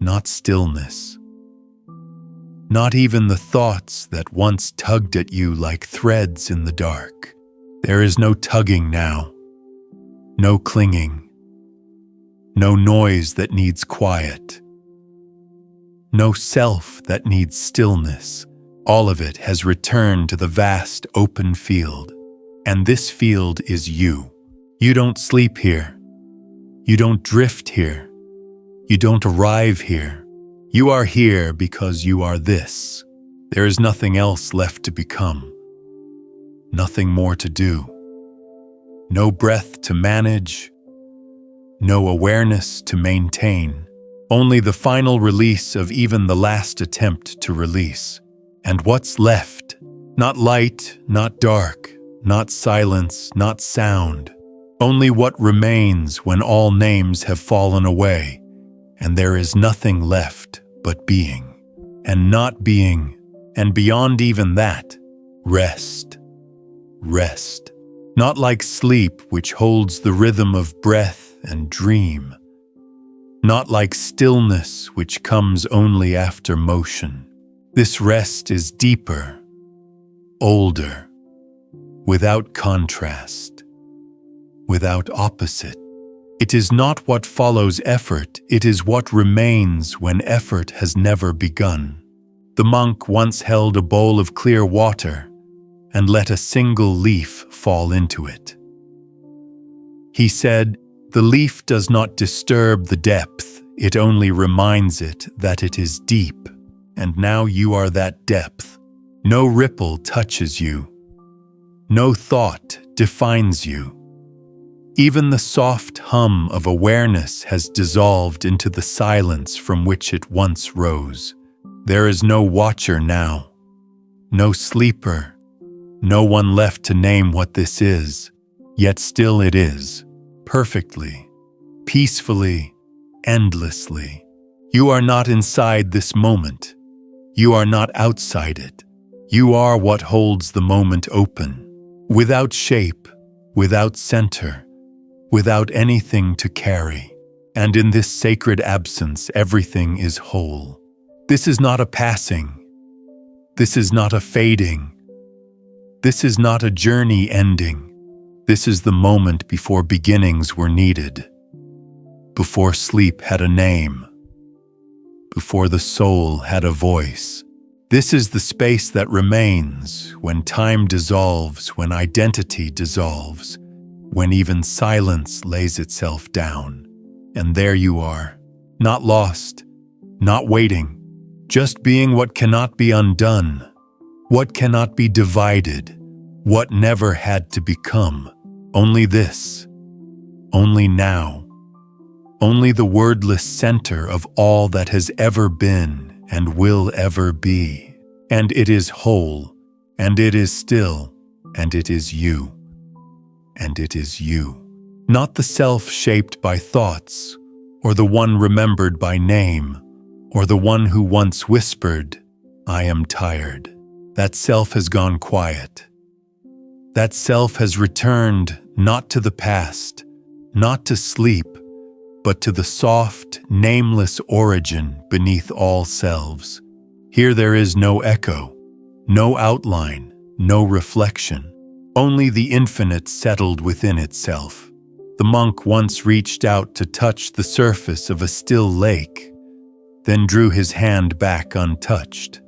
not stillness, not even the thoughts that once tugged at you like threads in the dark. There is no tugging now, no clinging, no noise that needs quiet, no self that needs stillness. All of it has returned to the vast open field, and this field is you. You don't sleep here. You don't drift here. You don't arrive here. You are here because you are this. There is nothing else left to become. Nothing more to do. No breath to manage. No awareness to maintain. Only the final release of even the last attempt to release. And what's left? Not light, not dark, not silence, not sound. Only what remains when all names have fallen away, and there is nothing left but being, and not being, and beyond even that, rest. Rest. Not like sleep, which holds the rhythm of breath and dream. Not like stillness, which comes only after motion. This rest is deeper, older, without contrast, without opposite. It is not what follows effort, it is what remains when effort has never begun. The monk once held a bowl of clear water and let a single leaf fall into it. He said, "The leaf does not disturb the depth, it only reminds it that it is deep. And now you are that depth. No ripple touches you. No thought defines you. Even the soft hum of awareness has dissolved into the silence from which it once rose. There is no watcher now, no sleeper, no one left to name what this is, yet still it is, perfectly, peacefully, endlessly. You are not inside this moment. You are not outside it. You are what holds the moment open, without shape, without center, without anything to carry. And in this sacred absence, everything is whole. This is not a passing. This is not a fading. This is not a journey ending. This is the moment before beginnings were needed, before sleep had a name, before the soul had a voice. This is the space that remains when time dissolves, when identity dissolves, when even silence lays itself down. And there you are, not lost, not waiting, just being what cannot be undone, what cannot be divided, what never had to become. Only this, only now. Only the wordless center of all that has ever been and will ever be. And it is whole, and it is still, and it is you. And it is you. Not the self shaped by thoughts, or the one remembered by name, or the one who once whispered, "I am tired." That self has gone quiet. That self has returned not to the past, not to sleep, but to the soft, nameless origin beneath all selves. Here there is no echo, no outline, no reflection, only the infinite settled within itself. The monk once reached out to touch the surface of a still lake, then drew his hand back untouched.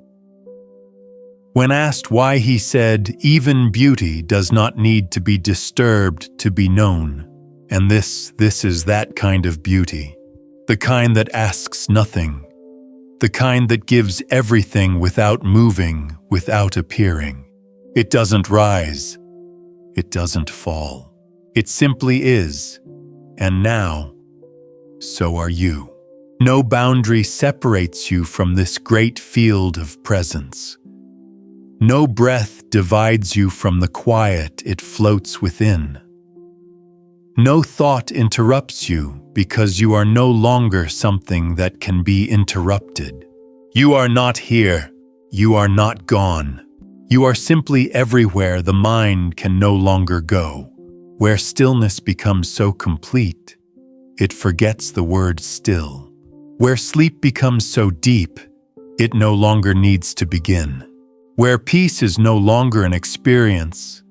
When asked why, he said, "Even beauty does not need to be disturbed to be known." And this is that kind of beauty, the kind that asks nothing, the kind that gives everything without moving, without appearing. It doesn't rise, it doesn't fall. It simply is, and now, so are you. No boundary separates you from this great field of presence. No breath divides you from the quiet it floats within. No thought interrupts you because you are no longer something that can be interrupted. You are not here. You are not gone. You are simply everywhere the mind can no longer go, where stillness becomes so complete, it forgets the word still, where sleep becomes so deep, it no longer needs to begin, where peace is no longer an experience,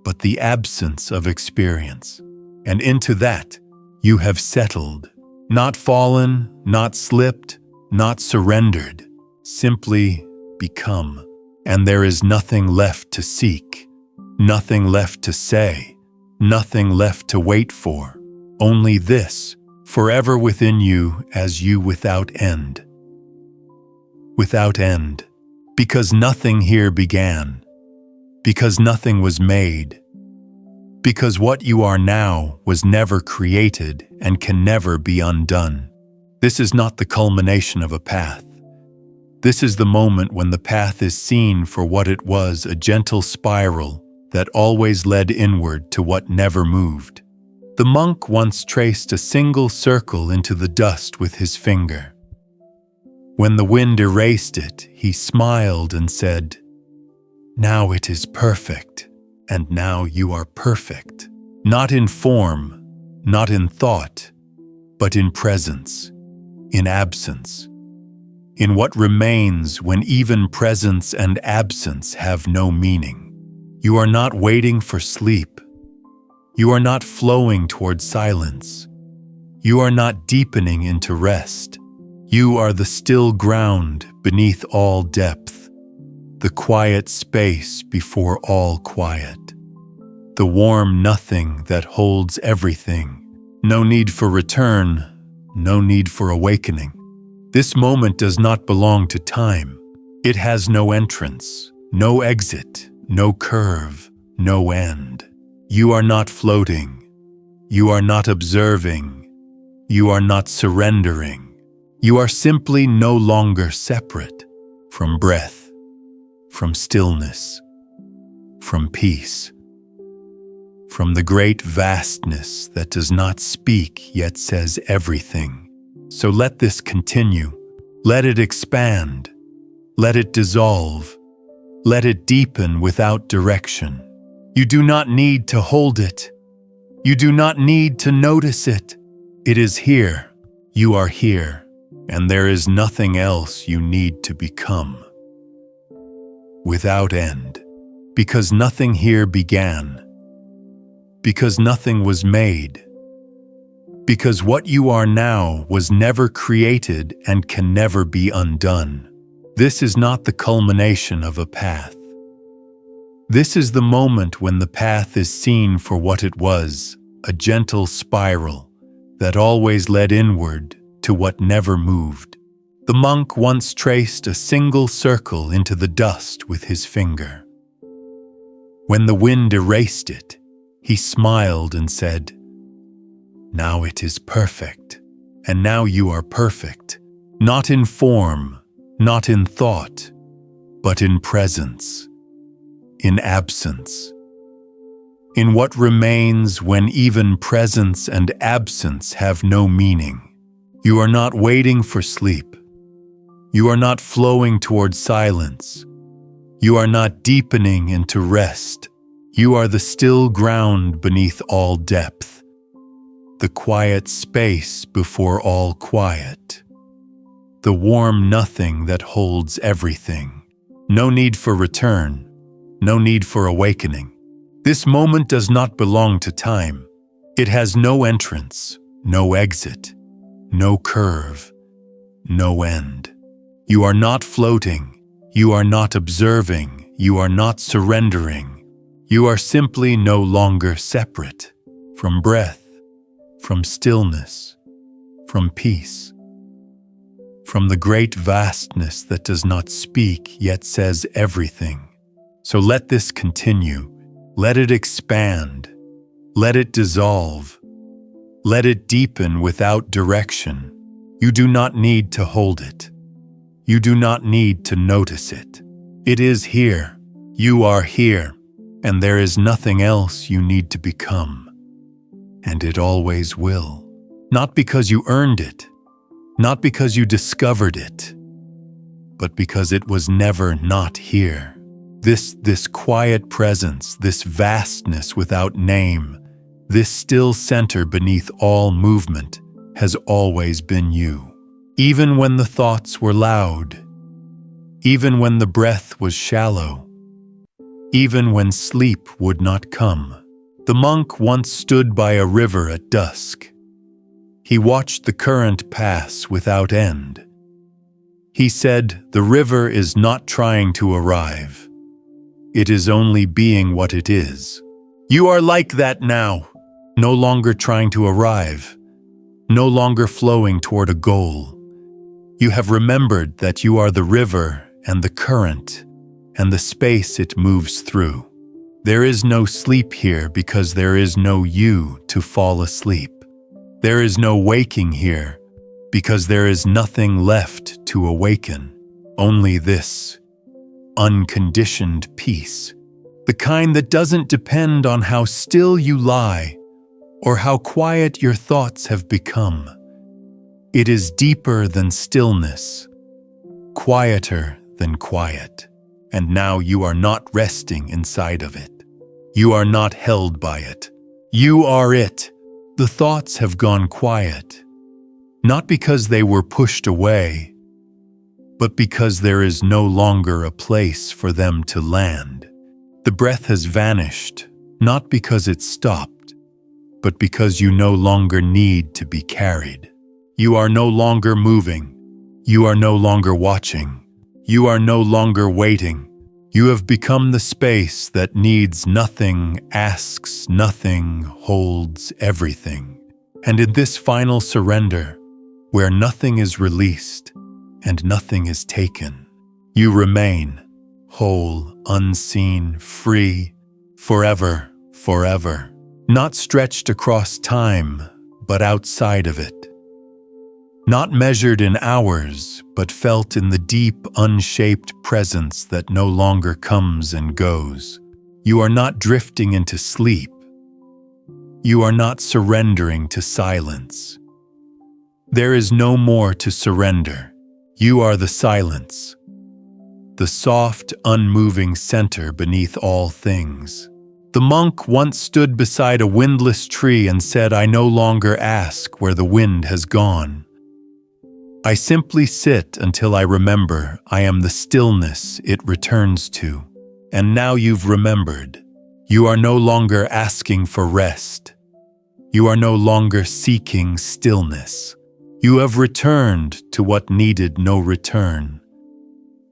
but the absence of experience. And into that, you have settled, not fallen, not slipped, not surrendered, simply become. And there is nothing left to seek, nothing left to say, nothing left to wait for, only this, forever within you as you without end. Without end, because nothing here began, because nothing was made, because what you are now was never created and can never be undone. This is not the culmination of a path. This is the moment when the path is seen for what it was, a gentle spiral that always led inward to what never moved. The monk once traced a single circle into the dust with his finger. When the wind erased it, he smiled and said, "Now it is perfect, and now you are perfect, not in form, not in thought, but in presence, in absence. In what remains when even presence and absence have no meaning. You are not waiting for sleep. You are not flowing toward silence. You are not deepening into rest. You are the still ground beneath all depth, the quiet space before all quiet, the warm nothing that holds everything. No need for return, no need for awakening. This moment does not belong to time. It has no entrance, no exit, no curve, no end. You are not floating. You are not observing. You are not surrendering. You are simply no longer separate from breath, from stillness, from peace, from the great vastness that does not speak yet says everything. So let this continue. Let it expand. Let it dissolve. Let it deepen without direction. You do not need to hold it. You do not need to notice it. It is here. You are here. And there is nothing else you need to become. Without end. Because nothing here began. Because nothing was made. Because what you are now was never created and can never be undone. This is not the culmination of a path. This is the moment when the path is seen for what it was, a gentle spiral that always led inward to what never moved. The monk once traced a single circle into the dust with his finger. When the wind erased it, he smiled and said, "Now it is perfect, and now you are perfect, not in form, not in thought, but in presence, in absence. In what remains when even presence and absence have no meaning. You are not waiting for sleep. You are not flowing toward silence. You are not deepening into rest. You are the still ground beneath all depth, the quiet space before all quiet, the warm nothing that holds everything. No need for return, no need for awakening. This moment does not belong to time. It has no entrance, no exit, no curve, no end. You are not floating. You are not observing. You are not surrendering. You are simply no longer separate from breath, from stillness, from peace, from the great vastness that does not speak yet says everything. So let this continue. Let it expand. Let it dissolve. Let it deepen without direction. You do not need to hold it. You do not need to notice it. It is here. You are here. And there is nothing else you need to become. And it always will. Not because you earned it. Not because you discovered it. But because it was never not here. This quiet presence, this vastness without name, this still center beneath all movement has always been you. Even when the thoughts were loud, even when the breath was shallow, even when sleep would not come. The monk once stood by a river at dusk. He watched the current pass without end. He said, "The river is not trying to arrive. It is only being what it is." You are like that now, no longer trying to arrive, no longer flowing toward a goal. You have remembered that you are the river and the current and the space it moves through. There is no sleep here because there is no you to fall asleep. There is no waking here because there is nothing left to awaken. Only this unconditioned peace, the kind that doesn't depend on how still you lie or how quiet your thoughts have become. It is deeper than stillness, quieter than quiet. And now you are not resting inside of it. You are not held by it. You are it. The thoughts have gone quiet, not because they were pushed away, but because there is no longer a place for them to land. The breath has vanished, not because it stopped, but because you no longer need to be carried. You are no longer moving. You are no longer watching. You are no longer waiting. You have become the space that needs nothing, asks nothing, holds everything. And in this final surrender, where nothing is released and nothing is taken, you remain whole, unseen, free, forever, forever. Not stretched across time, but outside of it. Not measured in hours, but felt in the deep, unshaped presence that no longer comes and goes. You are not drifting into sleep. You are not surrendering to silence. There is no more to surrender. You are the silence, the soft, unmoving center beneath all things. The monk once stood beside a windless tree and said, "I no longer ask where the wind has gone. I simply sit until I remember I am the stillness it returns to." And now you've remembered. You are no longer asking for rest. You are no longer seeking stillness. You have returned to what needed no return.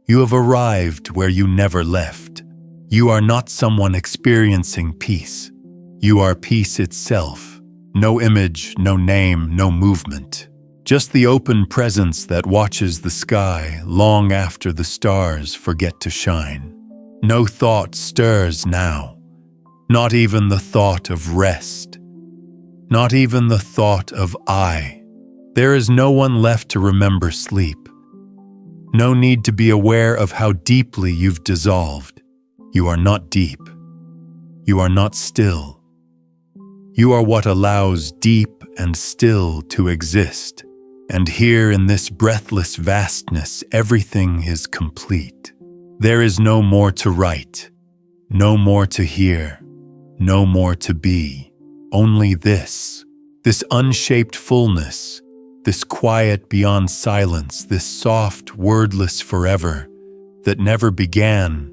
You have arrived where you never left. You are not someone experiencing peace. You are peace itself. No image, no name, no movement. Just the open presence that watches the sky long after the stars forget to shine. No thought stirs now. Not even the thought of rest. Not even the thought of I. There is no one left to remember sleep. No need to be aware of how deeply you've dissolved. You are not deep. You are not still. You are what allows deep and still to exist. And here in this breathless vastness, everything is complete. There is no more to write, no more to hear, no more to be. Only this unshaped fullness, this quiet beyond silence, this soft, wordless forever that never began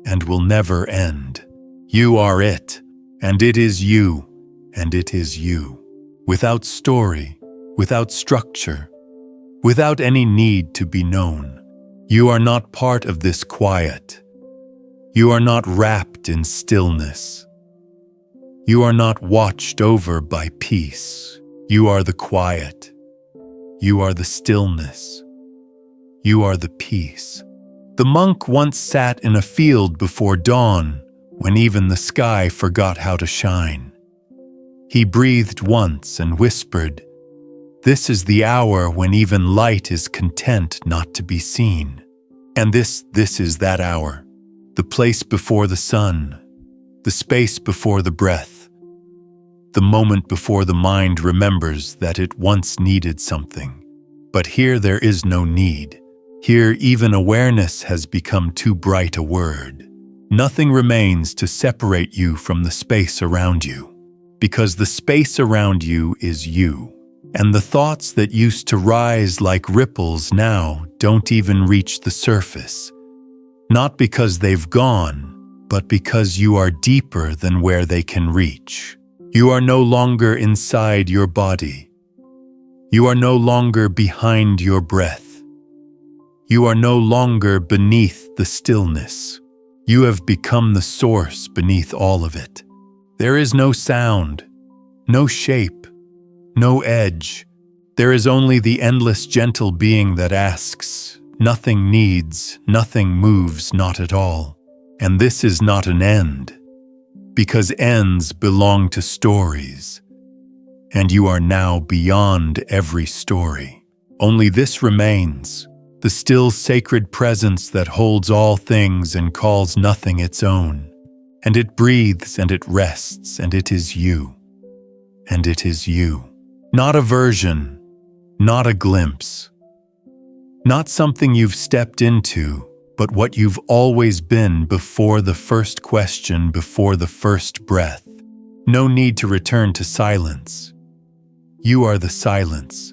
and will never end. You are it, and it is you, and it is you. Without story, without structure, without any need to be known. You are not part of this quiet. You are not wrapped in stillness. You are not watched over by peace. You are the quiet. You are the stillness. You are the peace. The monk once sat in a field before dawn when even the sky forgot how to shine. He breathed once and whispered, "This is the hour when even light is content not to be seen." And this is that hour, the place before the sun, the space before the breath, the moment before the mind remembers that it once needed something. But here there is no need. Here even awareness has become too bright a word. Nothing remains to separate you from the space around you, because the space around you is you. And the thoughts that used to rise like ripples now don't even reach the surface. Not because they've gone, but because you are deeper than where they can reach. You are no longer inside your body. You are no longer behind your breath. You are no longer beneath the stillness. You have become the source beneath all of it. There is no sound, no shape, no edge. There is only the endless gentle being that asks. Nothing needs, nothing moves, not at all. And this is not an end, because ends belong to stories. And you are now beyond every story. Only this remains, the still sacred presence that holds all things and calls nothing its own. And it breathes and it rests, and it is you. And it is you. Not a version, not a glimpse. Not something you've stepped into, but what you've always been before the first question, before the first breath. No need to return to silence. You are the silence,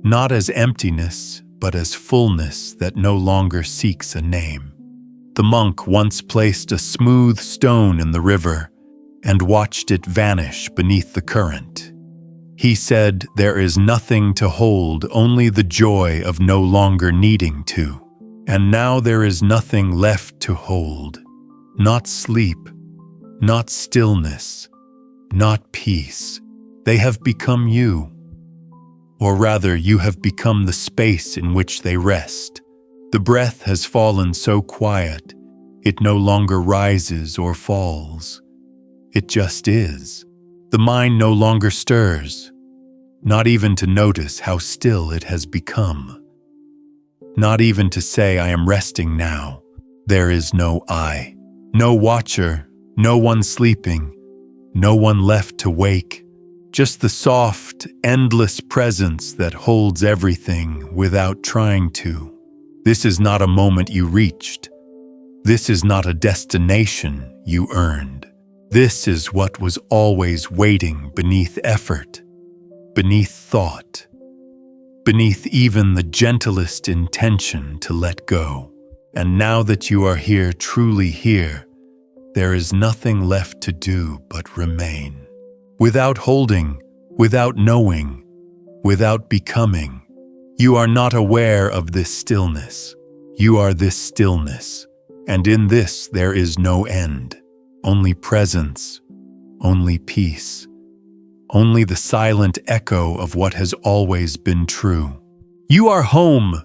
not as emptiness, but as fullness that no longer seeks a name. The monk once placed a smooth stone in the river and watched it vanish beneath the current. He said, "There is nothing to hold, only the joy of no longer needing to." And now there is nothing left to hold. Not sleep, not stillness, not peace. They have become you. Or rather, you have become the space in which they rest. The breath has fallen so quiet, it no longer rises or falls. It just is. The mind no longer stirs, not even to notice how still it has become. Not even to say, "I am resting now." There is no I, no watcher, no one sleeping, no one left to wake. Just the soft, endless presence that holds everything without trying to. This is not a moment you reached. This is not a destination you earned. This is what was always waiting beneath effort, beneath thought, beneath even the gentlest intention to let go. And now that you are here, truly here, there is nothing left to do but remain. Without holding, without knowing, without becoming. You are not aware of this stillness. You are this stillness. And in this there is no end. Only presence, only peace, only the silent echo of what has always been true. You are home,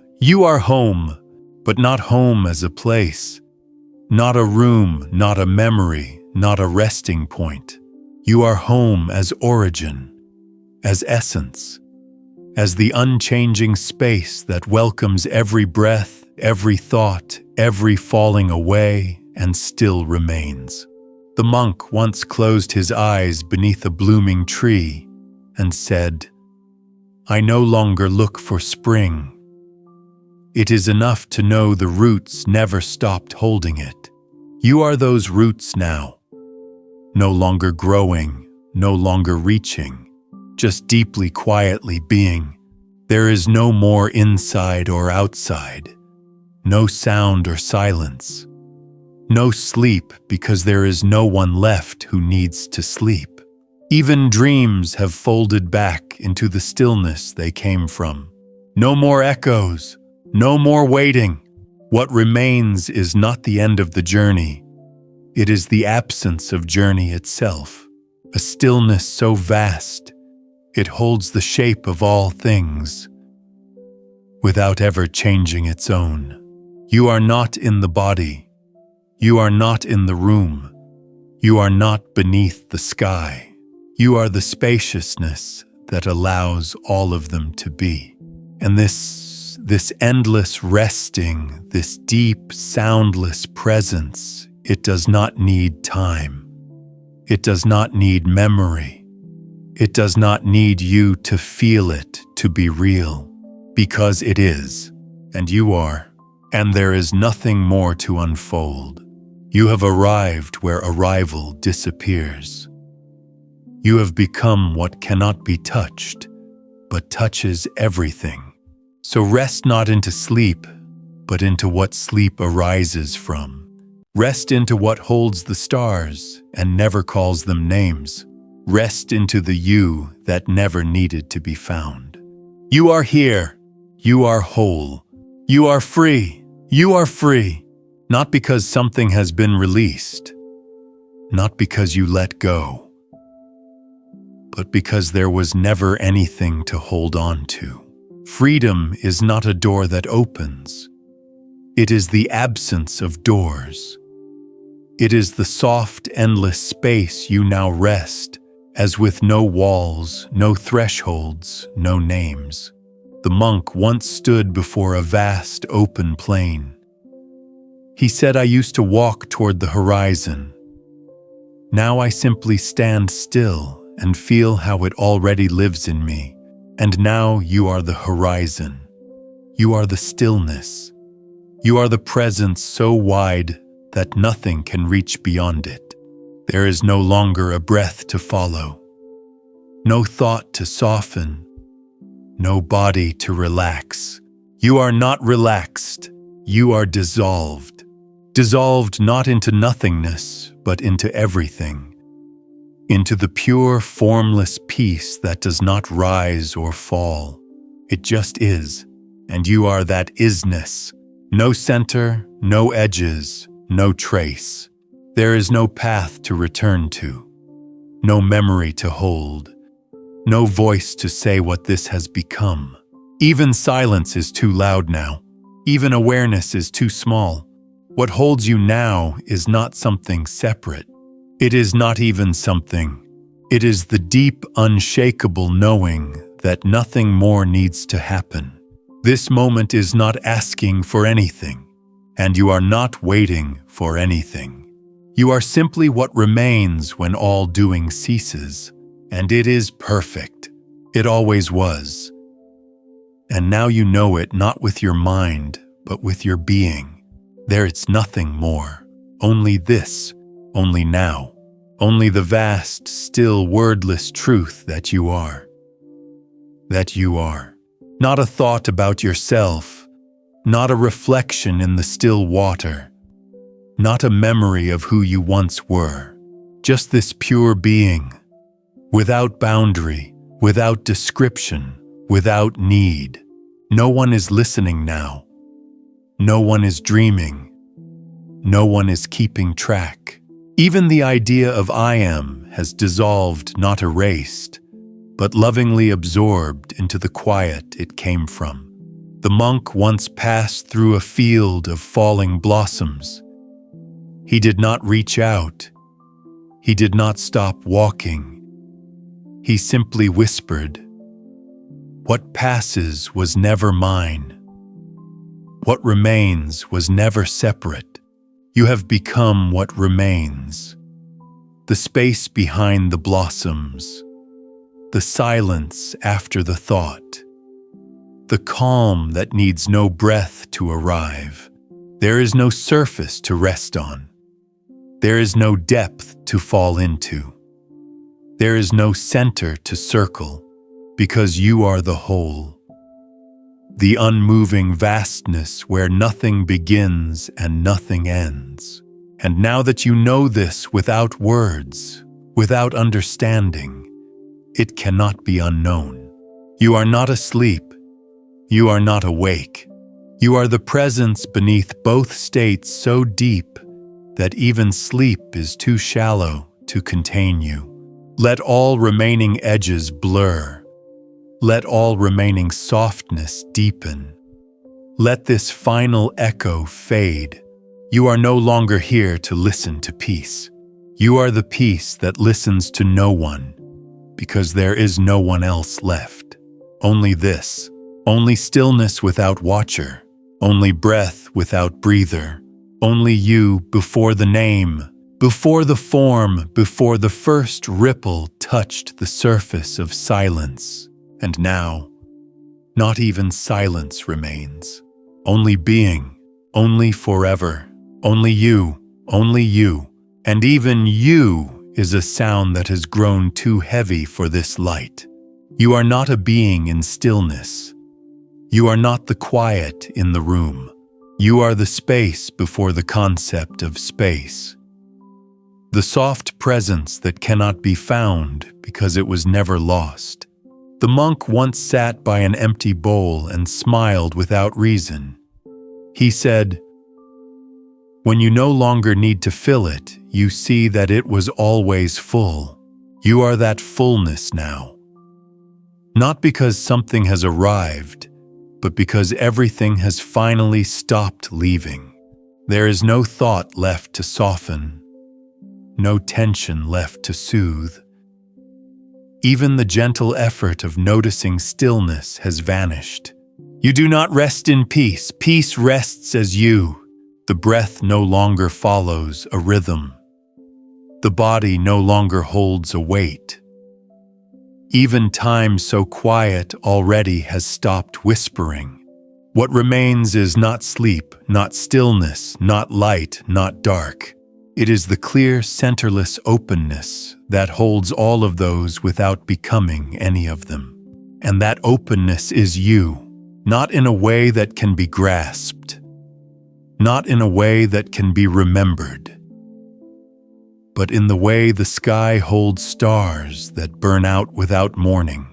but not home as a place, not a room, not a memory, not a resting point. You are home as origin, as essence, as the unchanging space that welcomes every breath, every thought, every falling away, and still remains. The monk once closed his eyes beneath a blooming tree and said, "I no longer look for spring. It is enough to know the roots never stopped holding it." You are those roots now, no longer growing, no longer reaching, just deeply quietly being. There is no more inside or outside, no sound or silence. No sleep because there is no one left who needs to sleep. Even dreams have folded back into the stillness they came from. No more echoes, no more waiting. What remains is not the end of the journey. It is the absence of journey itself. A stillness so vast, it holds the shape of all things, without ever changing its own. You are not in the body. You are not in the room. You are not beneath the sky. You are the spaciousness that allows all of them to be. And this endless resting, this deep, soundless presence, it does not need time. It does not need memory. It does not need you to feel it to be real, because it is, and you are, and there is nothing more to unfold. You have arrived where arrival disappears. You have become what cannot be touched, but touches everything. So rest not into sleep, but into what sleep arises from. Rest into what holds the stars and never calls them names. Rest into the you that never needed to be found. You are here. You are whole. You are free. You are free. Not because something has been released, not because you let go, but because there was never anything to hold on to. Freedom is not a door that opens. It is the absence of doors. It is the soft, endless space you now rest, as with no walls, no thresholds, no names. The monk once stood before a vast, open plain. He said, "I used to walk toward the horizon. Now I simply stand still and feel how it already lives in me. And now you are the horizon. You are the stillness. You are the presence so wide that nothing can reach beyond it. There is no longer a breath to follow, no thought to soften, no body to relax. You are not relaxed. You are dissolved. Dissolved not into nothingness, but into everything. Into the pure, formless peace that does not rise or fall. It just is, and you are that isness. No center, no edges, no trace. There is no path to return to, no memory to hold, no voice to say what this has become. Even silence is too loud now. Even awareness is too small. What holds you now is not something separate. It is not even something. It is the deep, unshakable knowing that nothing more needs to happen. This moment is not asking for anything, and you are not waiting for anything. You are simply what remains when all doing ceases, and it is perfect. It always was. And now you know it not with your mind, but with your being. There it's nothing more, only this, only now, only the vast, still, wordless truth that you are. That you are. Not a thought about yourself, not a reflection in the still water, not a memory of who you once were, just this pure being, without boundary, without description, without need. No one is listening now. No one is dreaming. No one is keeping track. Even the idea of I am has dissolved, not erased, but lovingly absorbed into the quiet it came from. The monk once passed through a field of falling blossoms. He did not reach out. He did not stop walking. He simply whispered, "What passes was never mine. What remains was never separate. You have become what remains. The space behind the blossoms, the silence after the thought, the calm that needs no breath to arrive. There is no surface to rest on. There is no depth to fall into. There is no center to circle, because you are the whole. The unmoving vastness where nothing begins and nothing ends. And now that you know this without words, without understanding, it cannot be unknown. You are not asleep. You are not awake. You are the presence beneath both states so deep that even sleep is too shallow to contain you. Let all remaining edges blur. Let all remaining softness deepen. Let this final echo fade. You are no longer here to listen to peace. You are the peace that listens to no one, because there is no one else left. Only this, only stillness without watcher, only breath without breather, only you before the name, before the form, before the first ripple touched the surface of silence. And now, not even silence remains. Only being, only forever, only you, only you, and even you is a sound that has grown too heavy for this light. You are not a being in stillness. You are not the quiet in the room. You are the space before the concept of space. The soft presence that cannot be found because it was never lost. The monk once sat by an empty bowl and smiled without reason. He said, "When you no longer need to fill it, you see that it was always full. You are that fullness now. Not because something has arrived, but because everything has finally stopped leaving. There is no thought left to soften, no tension left to soothe. Even the gentle effort of noticing stillness has vanished. You do not rest in peace. Peace rests as you. The breath no longer follows a rhythm. The body no longer holds a weight. Even time so quiet already has stopped whispering. What remains is not sleep, not stillness, not light, not dark. It is the clear, centerless openness that holds all of those without becoming any of them. And that openness is you, not in a way that can be grasped, not in a way that can be remembered, but in the way the sky holds stars that burn out without morning.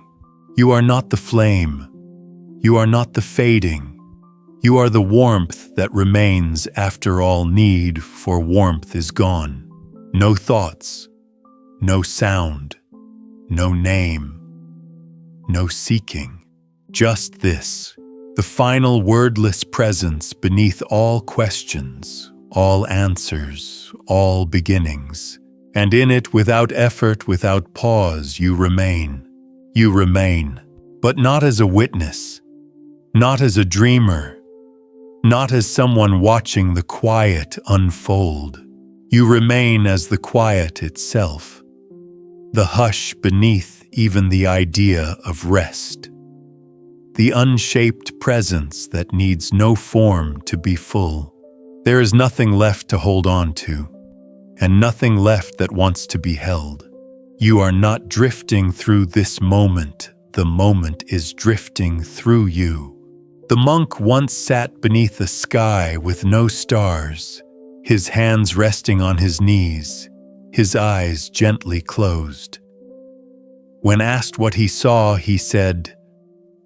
You are not the flame. You are not the fading. You are the warmth that remains after all need for warmth is gone. No thoughts, no sound, no name, no seeking. Just this, the final wordless presence beneath all questions, all answers, all beginnings. And in it, without effort, without pause, you remain. You remain, but not as a witness, not as a dreamer, not as someone watching the quiet unfold. You remain as the quiet itself, the hush beneath even the idea of rest, the unshaped presence that needs no form to be full. There is nothing left to hold on to, and nothing left that wants to be held. You are not drifting through this moment. The moment is drifting through you. The monk once sat beneath a sky with no stars, his hands resting on his knees, his eyes gently closed. When asked what he saw, he said,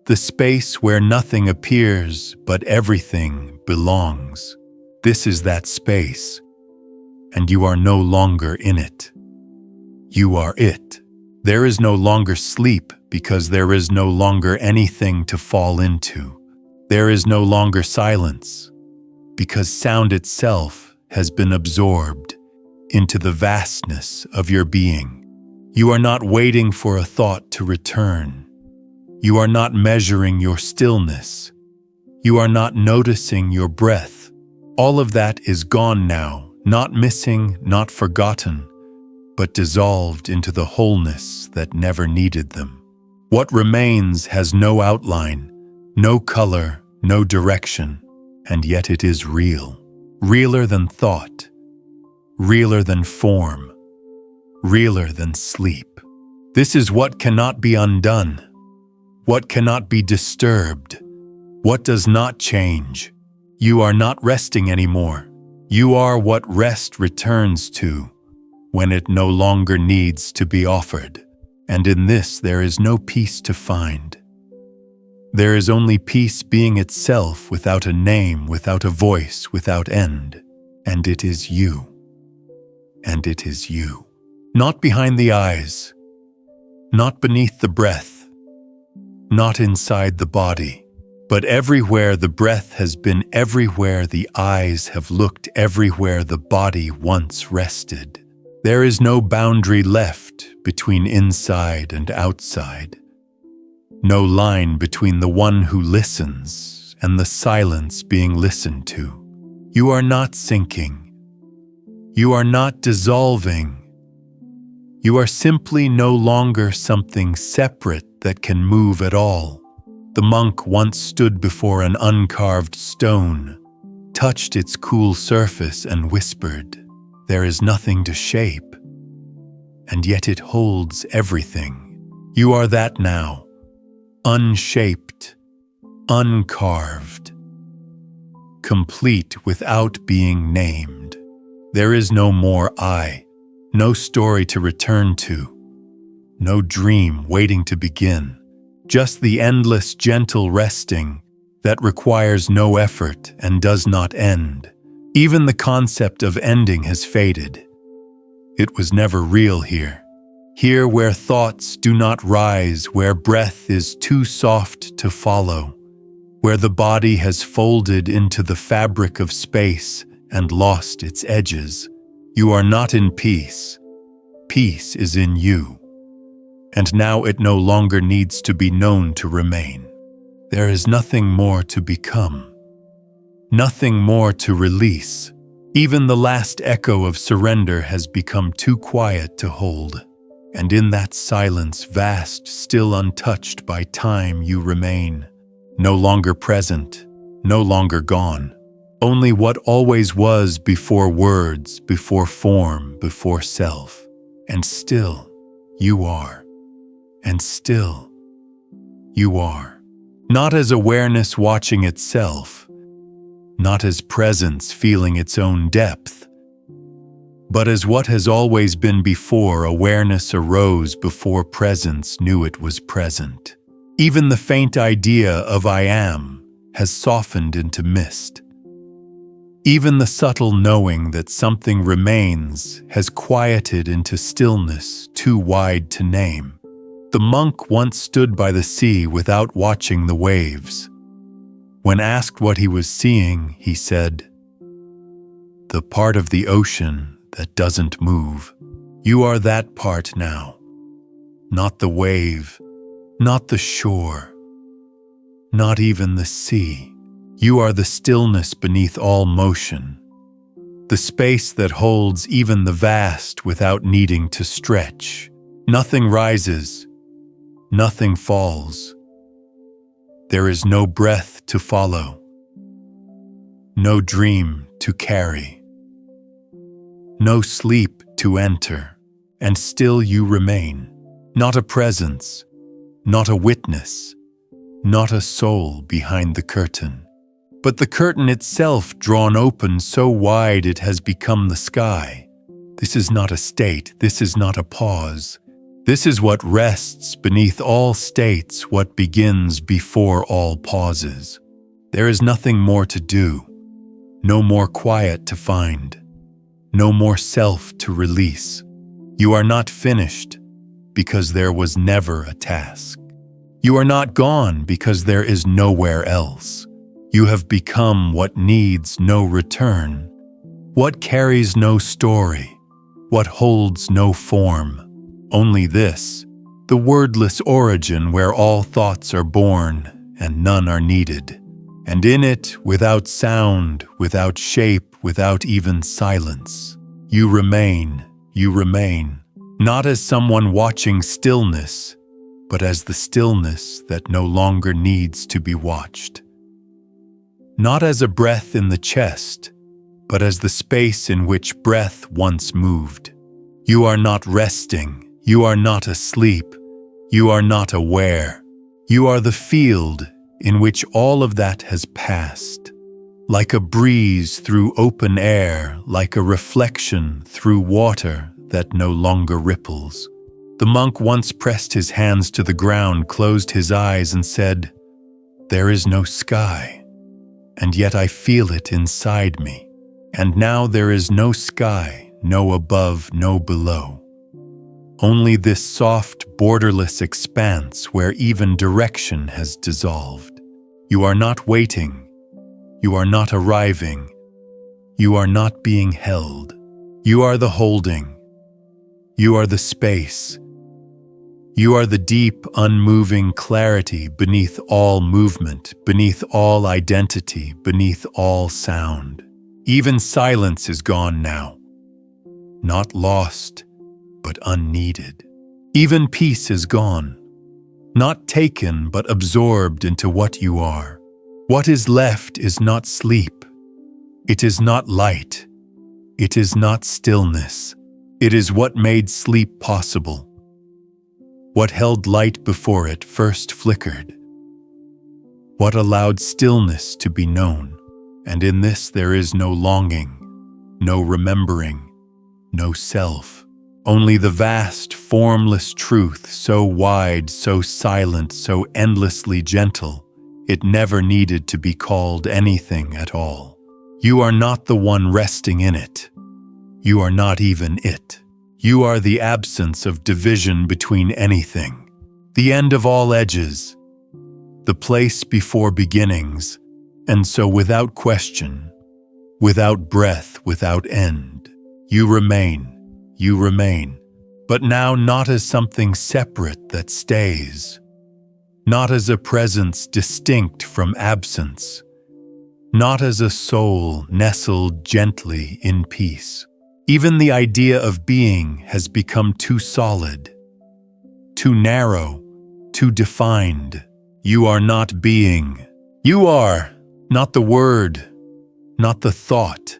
"The space where nothing appears but everything belongs." This is that space, and you are no longer in it. You are it. There is no longer sleep because there is no longer anything to fall into. There is no longer silence because sound itself has been absorbed into the vastness of your being. You are not waiting for a thought to return. You are not measuring your stillness. You are not noticing your breath. All of that is gone now, not missing, not forgotten, but dissolved into the wholeness that never needed them. What remains has no outline, no color, no direction, and yet it is real. Realer than thought, realer than form, realer than sleep. This is what cannot be undone, what cannot be disturbed, what does not change. You are not resting anymore. You are what rest returns to when it no longer needs to be offered. And in this there is no peace to find. There is only peace being itself without a name, without a voice, without end. And it is you. And it is you. Not behind the eyes, not beneath the breath, not inside the body, but everywhere the breath has been, everywhere the eyes have looked, everywhere the body once rested. There is no boundary left between inside and outside. No line between the one who listens and the silence being listened to. You are not sinking. You are not dissolving. You are simply no longer something separate that can move at all. The monk once stood before an uncarved stone, touched its cool surface and whispered, There is nothing to shape, and yet it holds everything. You are that now, unshaped, uncarved, complete without being named. There is no more I, no story to return to, no dream waiting to begin, just the endless gentle resting that requires no effort and does not end. Even the concept of ending has faded. It was never real here. Here where thoughts do not rise, where breath is too soft to follow, where the body has folded into the fabric of space and lost its edges. You are not in peace. Peace is in you. And now it no longer needs to be known to remain. There is nothing more to become, nothing more to release. Even the last echo of surrender has become too quiet to hold. And in that silence, vast, still untouched by time, you remain. No longer present, no longer gone. Only what always was before words, before form, before self. And still, you are. And still, you are. Not as awareness watching itself, not as presence feeling its own depth, but as what has always been before awareness arose before presence knew it was present. Even the faint idea of I am has softened into mist. Even the subtle knowing that something remains has quieted into stillness too wide to name. The monk once stood by the sea without watching the waves. When asked what he was seeing, he said, "The part of the ocean that doesn't move. You are that part now. Not the wave, not the shore, not even the sea. You are the stillness beneath all motion, the space that holds even the vast without needing to stretch. Nothing rises, nothing falls. There is no breath to follow, no dream to carry, no sleep to enter, and still you remain. Not a presence, not a witness, not a soul behind the curtain, but the curtain itself drawn open so wide it has become the sky. This is not a state, this is not a pause. This is what rests beneath all states, what begins before all pauses. There is nothing more to do, no more quiet to find, no more self to release. You are not finished because there was never a task. You are not gone because there is nowhere else. You have become what needs no return, what carries no story, what holds no form. Only this, the wordless origin where all thoughts are born and none are needed. And in it, without sound, without shape, without even silence, you remain, not as someone watching stillness, but as the stillness that no longer needs to be watched. Not as a breath in the chest, but as the space in which breath once moved. You are not resting. You are not asleep. You are not aware. You are the field in which all of that has passed. Like a breeze through open air, like a reflection through water that no longer ripples. The monk once pressed his hands to the ground, closed his eyes and said, "There is no sky, and yet I feel it inside me. And now there is no sky, no above, no below. Only this soft, borderless expanse where even direction has dissolved. You are not waiting. You are not arriving. You are not being held. You are the holding. You are the space. You are the deep, unmoving clarity beneath all movement, beneath all identity, beneath all sound. Even silence is gone now. Not lost, but unneeded. Even peace is gone. Not taken, but absorbed into what you are. What is left is not sleep. It is not light. it is not stillness. It is what made sleep possible. What held light before it first flickered. What allowed stillness to be known. And in this there is no longing, no remembering, no self. Only the vast, formless truth, so wide, so silent, so endlessly gentle, it never needed to be called anything at all. You are not the one resting in it. You are not even it. You are the absence of division between anything, the end of all edges, the place before beginnings, and so without question, without breath, without end, you remain, but now not as something separate that stays, not as a presence distinct from absence, not as a soul nestled gently in peace. Even the idea of being has become too solid, too narrow, too defined. You are not being. You are not the word, not the thought,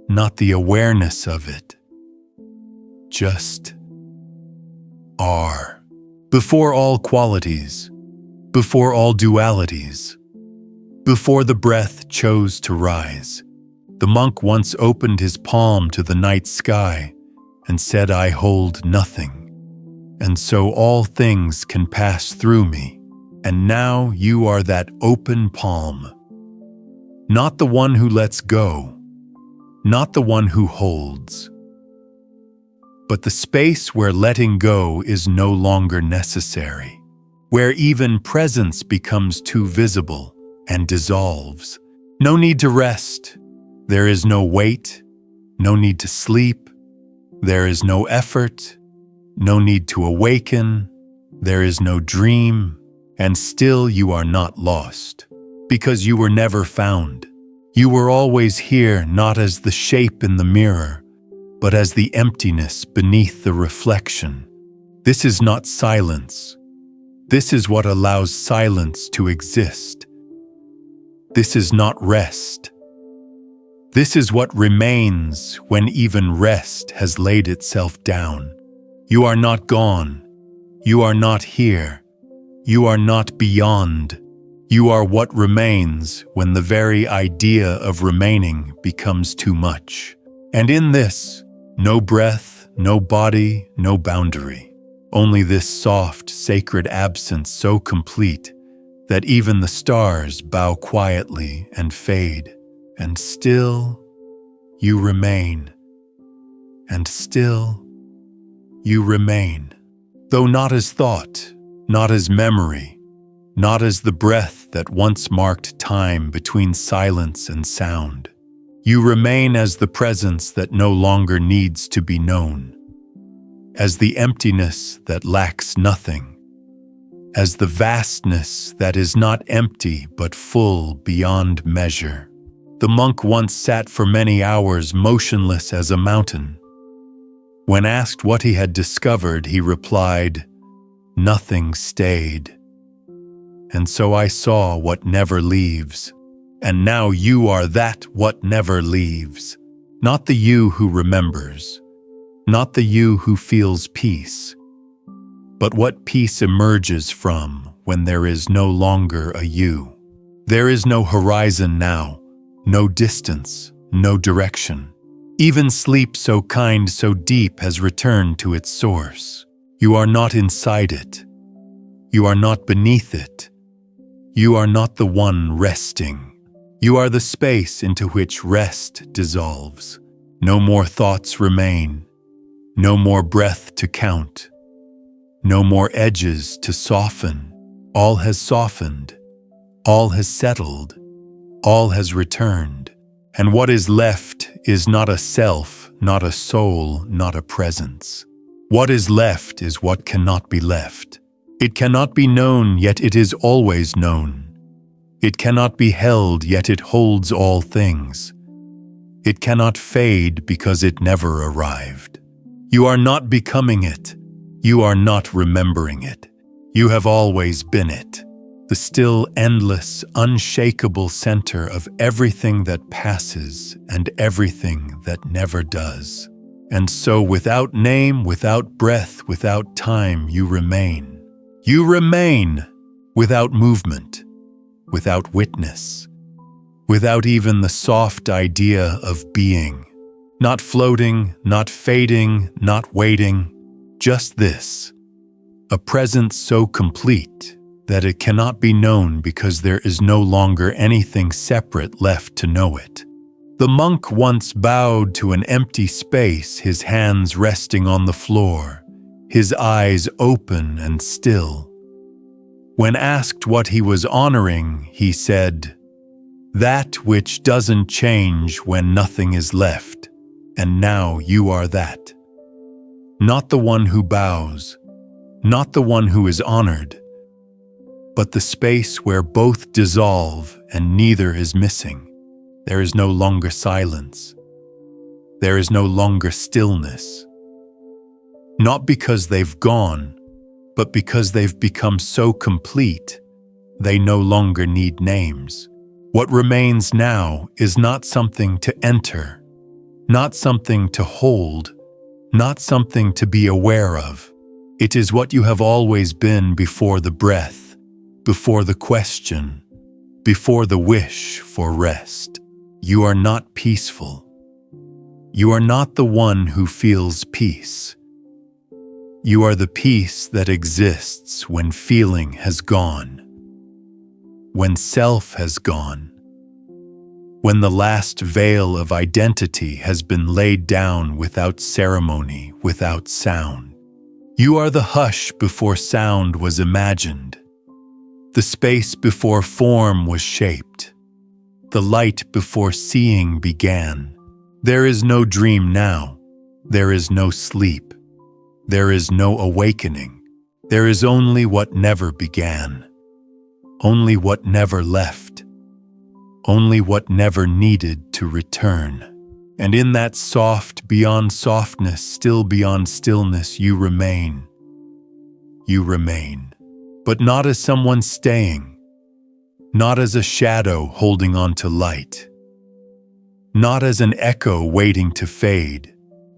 not the awareness of it. Just are. Before all qualities, before all dualities, before the breath chose to rise, the monk once opened his palm to the night sky and said, "I hold nothing, and so all things can pass through me." And now you are that open palm. Not the one who lets go, not the one who holds, but the space where letting go is no longer necessary, where even presence becomes too visible and dissolves. No need to rest. There is no weight, no need to sleep. There is no effort, no need to awaken. There is no dream, and still you are not lost, because you were never found. You were always here, not as the shape in the mirror, but as the emptiness beneath the reflection. This is not silence. This is what allows silence to exist. This is not rest. This is what remains when even rest has laid itself down. You are not gone. You are not here. You are not beyond. You are what remains when the very idea of remaining becomes too much. And in this, no breath, no body, no boundary. Only this soft, sacred absence so complete that even the stars bow quietly and fade. And still, you remain. And still, you remain. Though not as thought, not as memory, not as the breath that once marked time between silence and sound. You remain as the presence that no longer needs to be known, as the emptiness that lacks nothing, as the vastness that is not empty but full beyond measure. The monk once sat for many hours motionless as a mountain. When asked what he had discovered, he replied, "Nothing stayed. And so I saw what never leaves. And now you are that what never leaves. Not the you who remembers, not the you who feels peace, but what peace emerges from when there is no longer a you. There is no horizon now, no distance, no direction. Even sleep so kind, so deep has returned to its source. You are not inside it. You are not beneath it. You are not the one resting. You are the space into which rest dissolves. No more thoughts remain. No more breath to count. No more edges to soften. All has softened. All has settled. All has returned. And what is left is not a self, not a soul, not a presence. What is left is what cannot be left. It cannot be known, yet it is always known. It cannot be held, yet it holds all things. It cannot fade because it never arrived. You are not becoming it. You are not remembering it. You have always been it. the still, endless, unshakable center of everything that passes and everything that never does. And so without name, without breath, without time, you remain. You remain without movement, without witness, without even the soft idea of being. Not floating, not fading, not waiting, just this. A presence so complete that it cannot be known because there is no longer anything separate left to know it. The monk once bowed to an empty space, his hands resting on the floor, his eyes open and still. When asked what he was honoring, he said, "That which doesn't change when nothing is left, and now you are that." Not the one who bows, not the one who is honored, but the space where both dissolve and neither is missing. There is no longer silence. There is no longer stillness. Not because they've gone, but because they've become so complete, they no longer need names. What remains now is not something to enter, not something to hold, not something to be aware of. It is what you have always been before the breath, before the question, before the wish for rest. You are not peaceful. You are not the one who feels peace. You are the peace that exists when feeling has gone, when self has gone, when the last veil of identity has been laid down without ceremony, without sound. You are the hush before sound was imagined, the space before form was shaped, the light before seeing began. There is no dream now. There is no sleep. There is no awakening. There is only what never began, only what never left, only what never needed to return. And in that soft, beyond softness, still beyond stillness, you remain. You remain, but not as someone staying, not as a shadow holding on to light, not as an echo waiting to fade.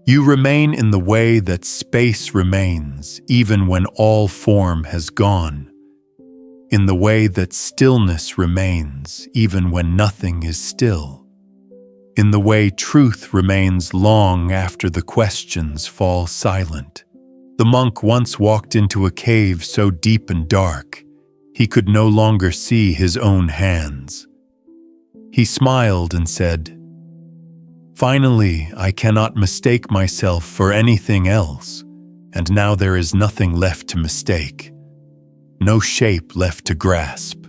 You remain in the way that space remains, even when all form has gone, in the way that stillness remains, even when nothing is still, in the way truth remains long after the questions fall silent. The monk once walked into a cave so deep and dark, he could no longer see his own hands. He smiled and said, "Finally, I cannot mistake myself for anything else, and now there is nothing left to mistake, no shape left to grasp,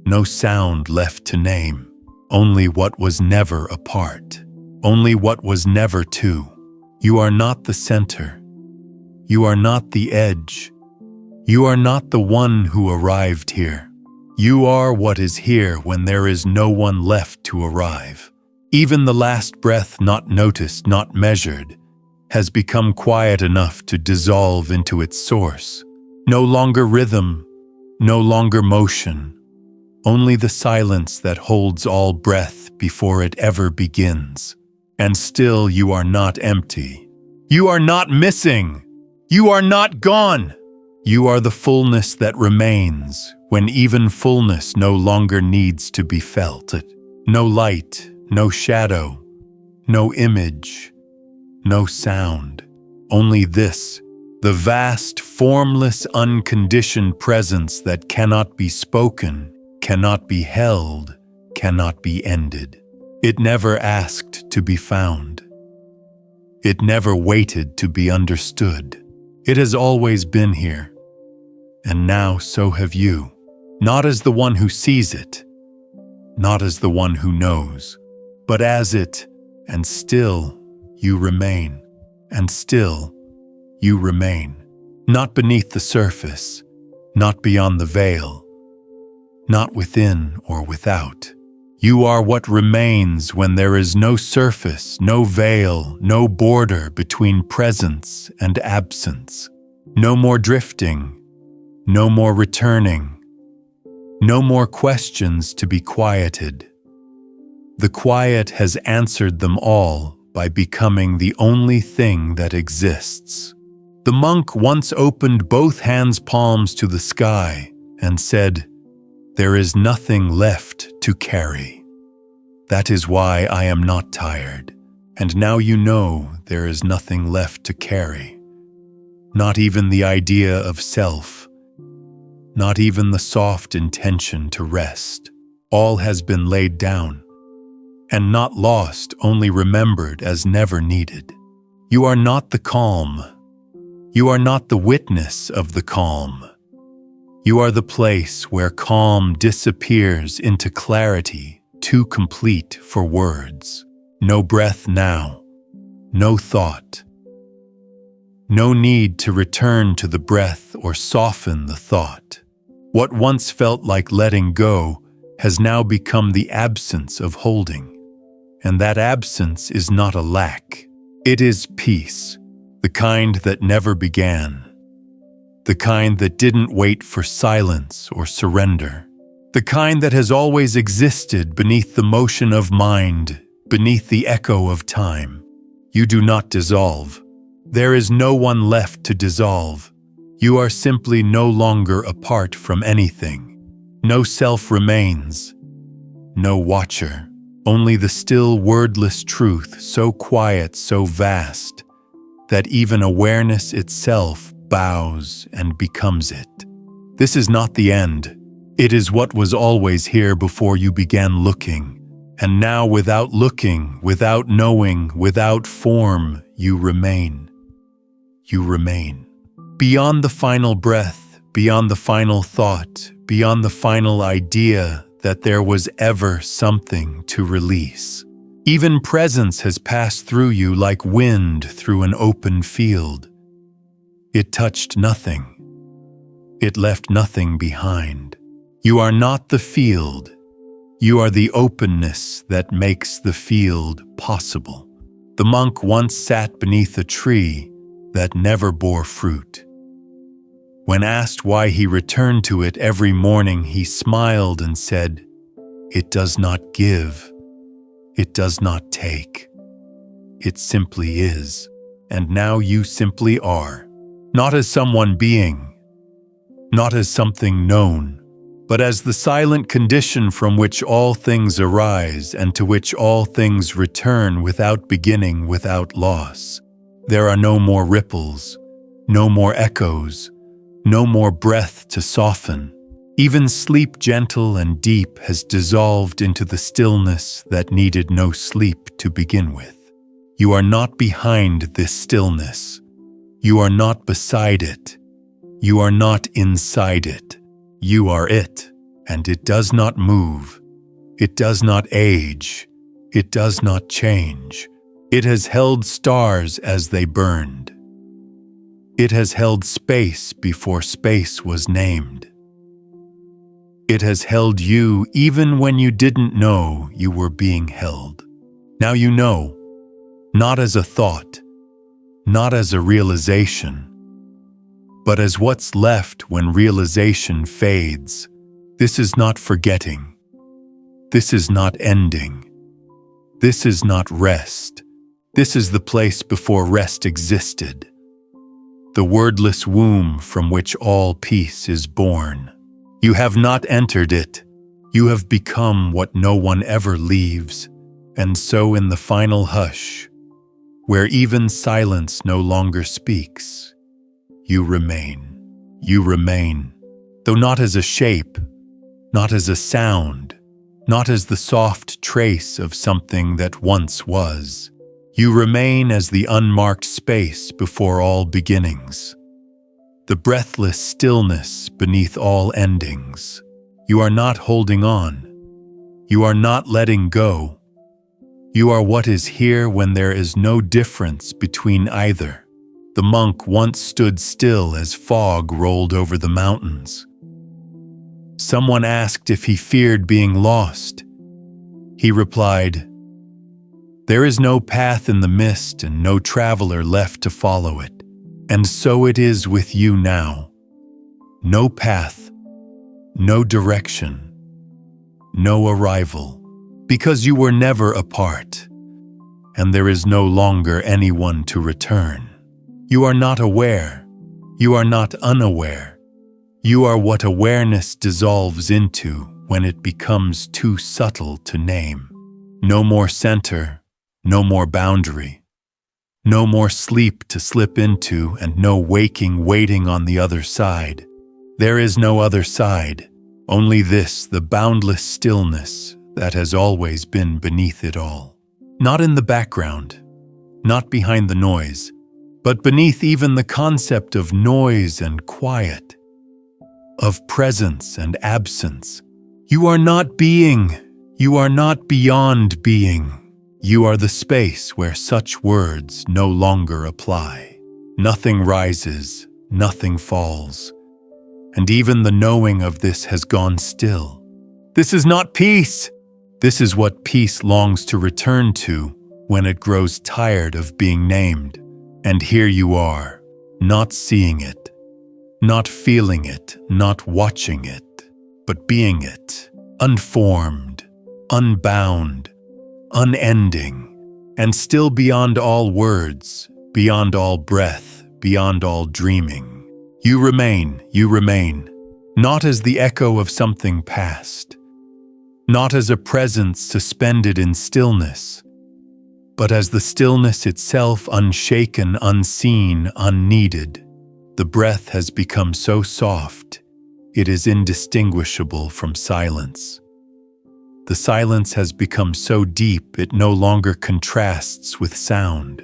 no sound left to name, only what was never a part, only what was never two. You are not the center. You are not the edge. You are not the one who arrived here. You are what is here when there is no one left to arrive. Even the last breath not noticed, not measured, has become quiet enough to dissolve into its source. No longer rhythm, no longer motion, only the silence that holds all breath before it ever begins. And still you are not empty. You are not missing. You are not gone. You are the fullness that remains when even fullness no longer needs to be felt. No light, no shadow, no image, no sound. Only this, the vast, formless, unconditioned presence that cannot be spoken, cannot be held, cannot be ended. It never asked to be found. It never waited to be understood. It has always been here. And now so have you. Not as the one who sees it, not as the one who knows, but as it, and still you remain, and still you remain. Not beneath the surface, not beyond the veil, not within or without. You are what remains when there is no surface, no veil, no border between presence and absence. No more drifting, no more returning, No more questions to be quieted. The quiet has answered them all by becoming the only thing that exists. The monk once opened both hands' palms to the sky and said, "There is nothing left to carry. That is why I am not tired, and now you know there is nothing left to carry. Not even the idea of self, not even the soft intention to rest. All has been laid down, and not lost, only remembered as never needed. You are not the calm. You are not the witness of the calm. You are the place where calm disappears into clarity, too complete for words. No breath now, no thought. No need to return to the breath or soften the thought. What once felt like letting go has now become the absence of holding. And that absence is not a lack. It is peace, the kind that never began. The kind that didn't wait for silence or surrender. The kind that has always existed beneath the motion of mind, beneath the echo of time. You do not dissolve. There is no one left to dissolve. You are simply no longer apart from anything. No self remains. No watcher. Only the still wordless truth, so quiet, so vast, that even awareness itself bows and becomes it. This is not the end. It is what was always here before you began looking. And now, without looking, without knowing, without form, you remain. You remain. Beyond the final breath, beyond the final thought, beyond the final idea that there was ever something to release. Even presence has passed through you like wind through an open field. It touched nothing. It left nothing behind. You are not the field. You are the openness that makes the field possible. The monk once sat beneath a tree that never bore fruit. When asked why he returned to it every morning, he smiled and said, "It does not give. It does not take. It simply is. And now you simply are. Not as someone being, not as something known, but as the silent condition from which all things arise and to which all things return without beginning, without loss. There are no more ripples, no more echoes, no more breath to soften. Even sleep, gentle and deep, has dissolved into the stillness that needed no sleep to begin with. You are not behind this stillness. You are not beside it. You are not inside it. You are it, and it does not move. It does not age. It does not change. It has held stars as they burned. It has held space before space was named. It has held you even when you didn't know you were being held. Now you know, not as a thought, not as a realization, but as what's left when realization fades. This is not forgetting. This is not ending. This is not rest. This is the place before rest existed. The wordless womb from which all peace is born. You have not entered it. You have become what no one ever leaves. And so in the final hush, where even silence no longer speaks, you remain. You remain, though not as a shape, not as a sound, not as the soft trace of something that once was. You remain as the unmarked space before all beginnings, the breathless stillness beneath all endings. You are not holding on. You are not letting go. You are what is here when there is no difference between either. The monk once stood still as fog rolled over the mountains. Someone asked if he feared being lost. He replied, "There is no path in the mist and no traveler left to follow it. And so it is with you now. No path, no direction, no arrival, because you were never apart, and there is no longer anyone to return. You are not aware, you are not unaware. You are what awareness dissolves into when it becomes too subtle to name. No more center, no more boundary, no more sleep to slip into, and no waking waiting on the other side. There is no other side, only this, the boundless stillness that has always been beneath it all. Not in the background, not behind the noise, but beneath even the concept of noise and quiet, of presence and absence. You are not being, you are not beyond being. You are the space where such words no longer apply. Nothing rises, nothing falls, and even the knowing of this has gone still. This is not peace. This is what peace longs to return to when it grows tired of being named. And here you are, not seeing it, not feeling it, not watching it, but being it, unformed, unbound, unending, and still beyond all words, beyond all breath, beyond all dreaming. You remain, not as the echo of something past, not as a presence suspended in stillness, but as the stillness itself, unshaken, unseen, unneeded. The breath has become so soft, it is indistinguishable from silence. The silence has become so deep, it no longer contrasts with sound.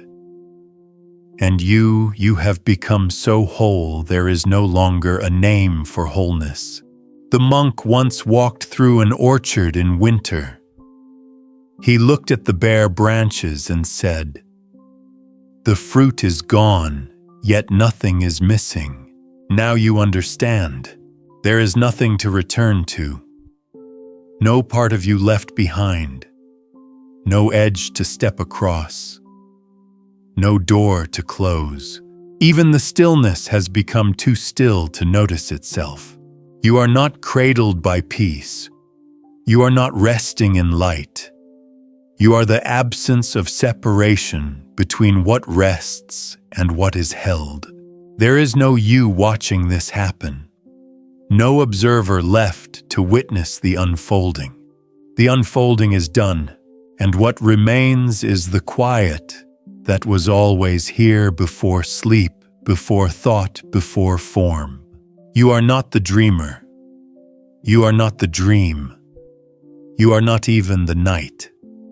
And you have become so whole, there is no longer a name for wholeness. The monk once walked through an orchard in winter. He looked at the bare branches and said, "The fruit is gone, yet nothing is missing. Now you understand. There is nothing to return to. No part of you left behind. No edge to step across. No door to close. Even the stillness has become too still to notice itself. You are not cradled by peace. You are not resting in light. You are the absence of separation between what rests and what is held. There is no you watching this happen. No observer left to witness the unfolding. The unfolding is done, and what remains is the quiet that was always here before sleep, before thought, before form. You are not the dreamer. You are not the dream. You are not even the night.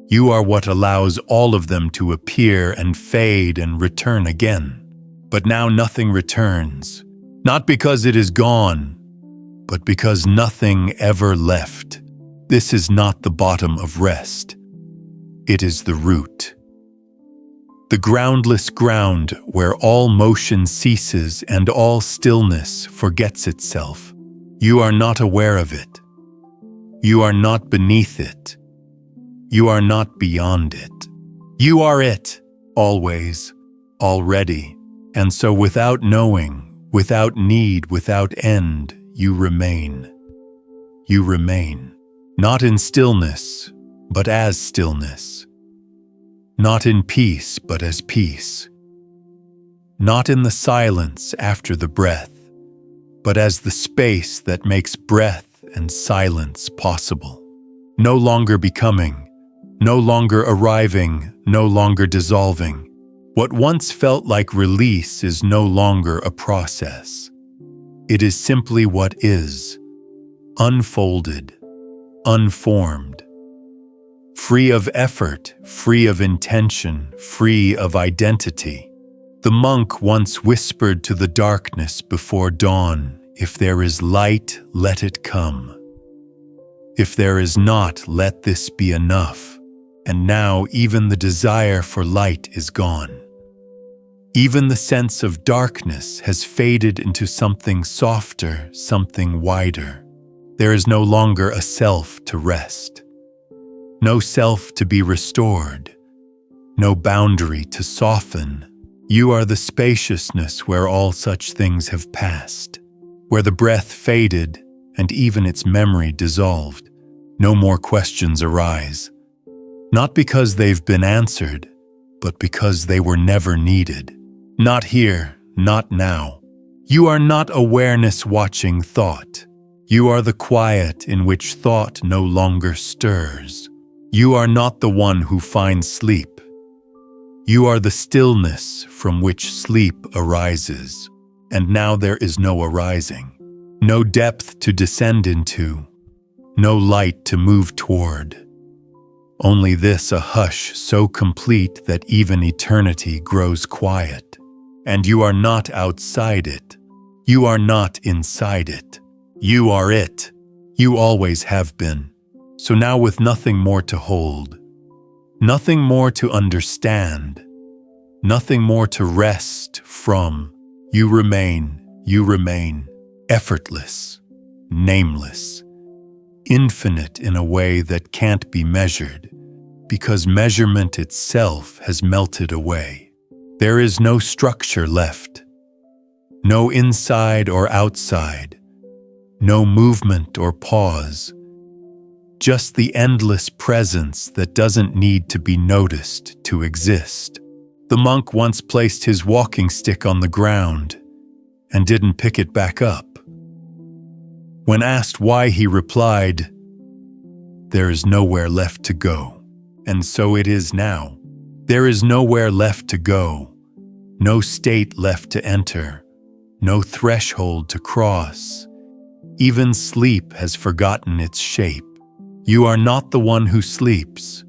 You are what allows all of them to appear and fade and return again. But now nothing returns, not because it is gone, but because nothing ever left. This is not the bottom of rest. It is the root. The groundless ground where all motion ceases and all stillness forgets itself. You are not aware of it. You are not beneath it. You are not beyond it. You are it, always, already. And so without knowing, without need, without end, you remain. You remain. Not in stillness, but as stillness. Not in peace, but as peace. Not in the silence after the breath, but as the space that makes breath and silence possible. No longer becoming, no longer arriving, no longer dissolving. What once felt like release is no longer a process. It is simply what is, unfolded, unformed, free of effort, free of intention, free of identity. The monk once whispered to the darkness before dawn, "If there is light, let it come. If there is not, let this be enough." And now even the desire for light is gone. Even the sense of darkness has faded into something softer, something wider. There is no longer a self to rest. No self to be restored. No boundary to soften. You are the spaciousness where all such things have passed, where the breath faded and even its memory dissolved. No more questions arise. Not because they've been answered, but because they were never needed. Not here, not now. You are not awareness watching thought. You are the quiet in which thought no longer stirs. You are not the one who finds sleep. You are the stillness from which sleep arises. And now there is no arising, no depth to descend into, no light to move toward. Only this, a hush so complete that even eternity grows quiet. And you are not outside it. You are not inside it. You are it. You always have been. So now, with nothing more to hold, nothing more to understand, nothing more to rest from, you remain, effortless, nameless, infinite in a way that can't be measured, because measurement itself has melted away. There is no structure left, no inside or outside, no movement or pause, just the endless presence that doesn't need to be noticed to exist. The monk once placed his walking stick on the ground and didn't pick it back up. When asked why, he replied, "There is nowhere left to go." And so it is now. There is nowhere left to go, no state left to enter, no threshold to cross. Even sleep has forgotten its shape. You are not the one who sleeps.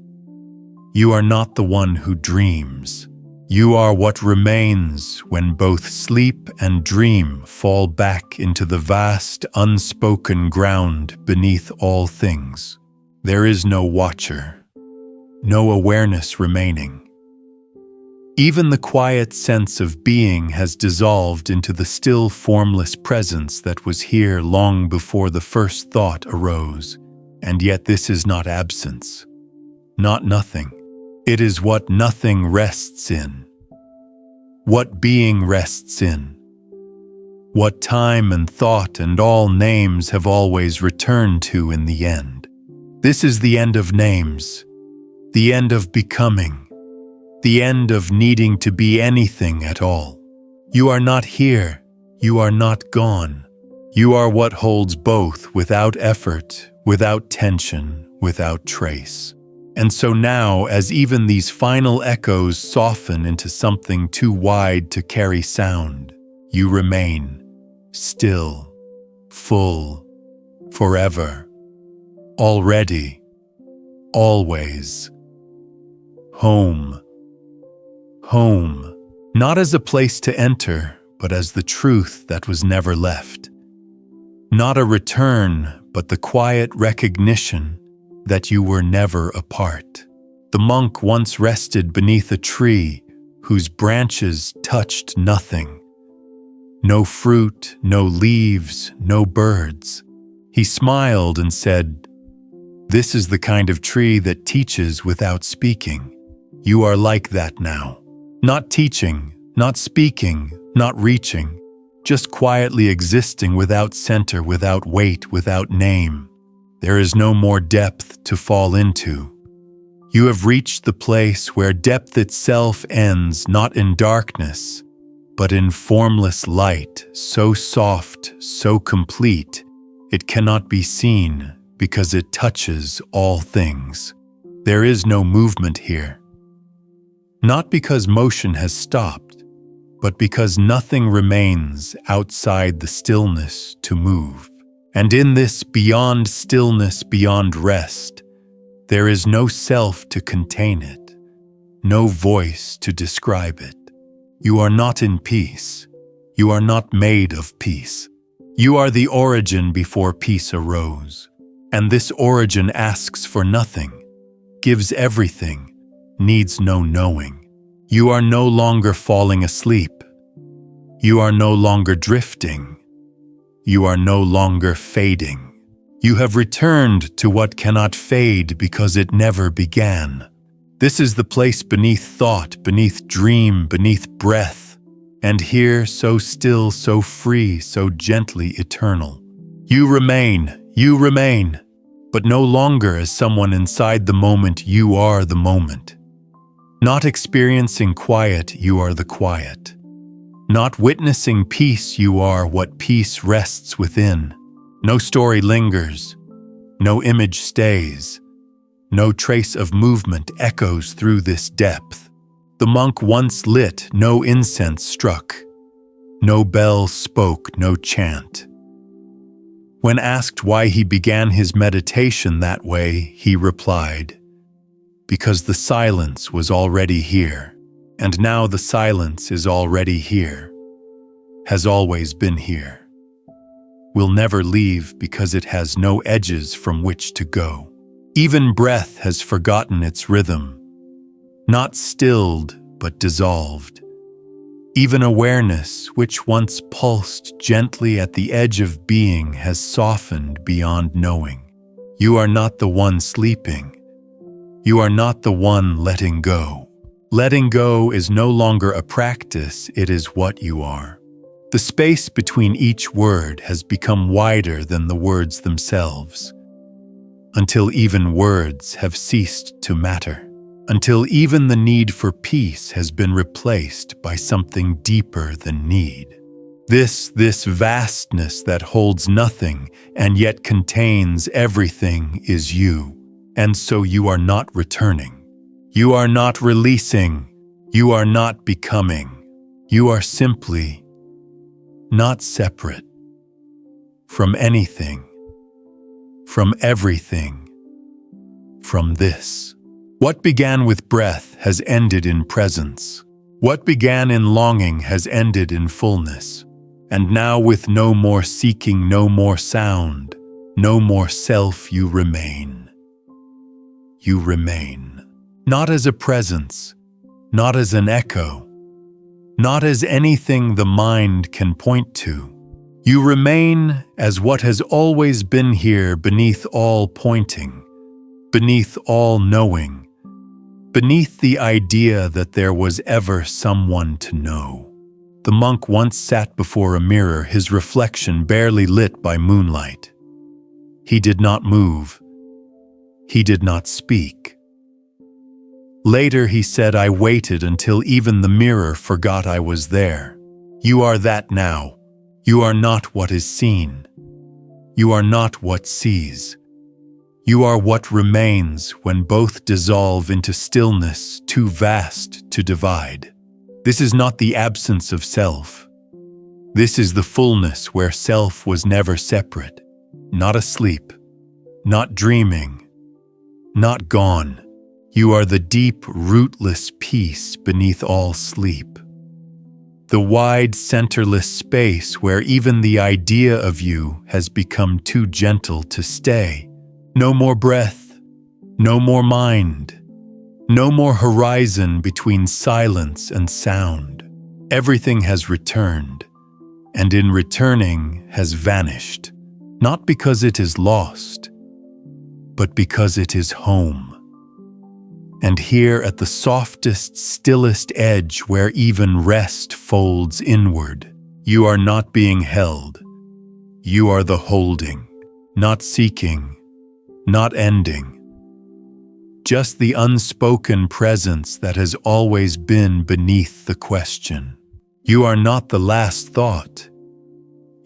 You are not the one who dreams. You are what remains when both sleep and dream fall back into the vast, unspoken ground beneath all things. There is no watcher, no awareness remaining. Even the quiet sense of being has dissolved into the still, formless presence that was here long before the first thought arose. And yet this is not absence, not nothing. It is what nothing rests in, what being rests in, what time and thought and all names have always returned to in the end. This is the end of names, the end of becoming, the end of needing to be anything at all. You are not here, you are not gone. You are what holds both without effort, without tension, without trace. And so now, as even these final echoes soften into something too wide to carry sound, you remain still, full, forever, already, always. Home. Home, not as a place to enter, but as the truth that was never left. Not a return, but the quiet recognition that you were never apart. The monk once rested beneath a tree whose branches touched nothing. No fruit, no leaves, no birds. He smiled and said, "This is the kind of tree that teaches without speaking. You are like that now. Not teaching, not speaking, not reaching, just quietly existing without center, without weight, without name. There is no more depth to fall into. You have reached the place where depth itself ends not in darkness, but in formless light, so soft, so complete, it cannot be seen because it touches all things. There is no movement here. Not because motion has stopped, but because nothing remains outside the stillness to move. And in this beyond stillness, beyond rest, there is no self to contain it, no voice to describe it. You are not in peace. You are not made of peace. You are the origin before peace arose. And this origin asks for nothing, gives everything, needs no knowing. You are no longer falling asleep. You are no longer drifting. You are no longer fading. You have returned to what cannot fade because it never began. This is the place beneath thought, beneath dream, beneath breath, and here so still, so free, so gently eternal. You remain, but no longer as someone inside the moment. You are the moment. Not experiencing quiet, you are the quiet. Not witnessing peace, you are what peace rests within. No story lingers, no image stays, no trace of movement echoes through this depth. The monk once lit, no incense struck, no bell spoke, no chant. When asked why he began his meditation that way, he replied, "Because the silence was already here, and now the silence is already here, has always been here. Will never leave because it has no edges from which to go. Even breath has forgotten its rhythm, not stilled but dissolved. Even awareness, which once pulsed gently at the edge of being, has softened beyond knowing. You are not the one sleeping. You are not the one letting go. Letting go is no longer a practice, it is what you are. The space between each word has become wider than the words themselves, until even words have ceased to matter. Until even the need for peace has been replaced by something deeper than need. This vastness that holds nothing and yet contains everything is you. And so you are not returning. You are not releasing. You are not becoming. You are simply not separate from anything, from everything, from this. What began with breath has ended in presence. What began in longing has ended in fullness. And now with no more seeking, no more sound, no more self, you remain. You remain. Not as a presence, not as an echo, not as anything the mind can point to. You remain as what has always been here, beneath all pointing, beneath all knowing, beneath the idea that there was ever someone to know. The monk once sat before a mirror, his reflection barely lit by moonlight. He did not move. He did not speak. Later he said, "I waited until even the mirror forgot I was there." You are that now. You are not what is seen. You are not what sees. You are what remains when both dissolve into stillness too vast to divide. This is not the absence of self. This is the fullness where self was never separate, not asleep, not dreaming, not gone. You are the deep, rootless peace beneath all sleep. The wide, centerless space where even the idea of you has become too gentle to stay. No more breath, no more mind, no more horizon between silence and sound. Everything has returned, and in returning has vanished, not because it is lost, but because it is home. And here at the softest, stillest edge where even rest folds inward, you are not being held. You are the holding, not seeking, not ending. Just the unspoken presence that has always been beneath the question. You are not the last thought.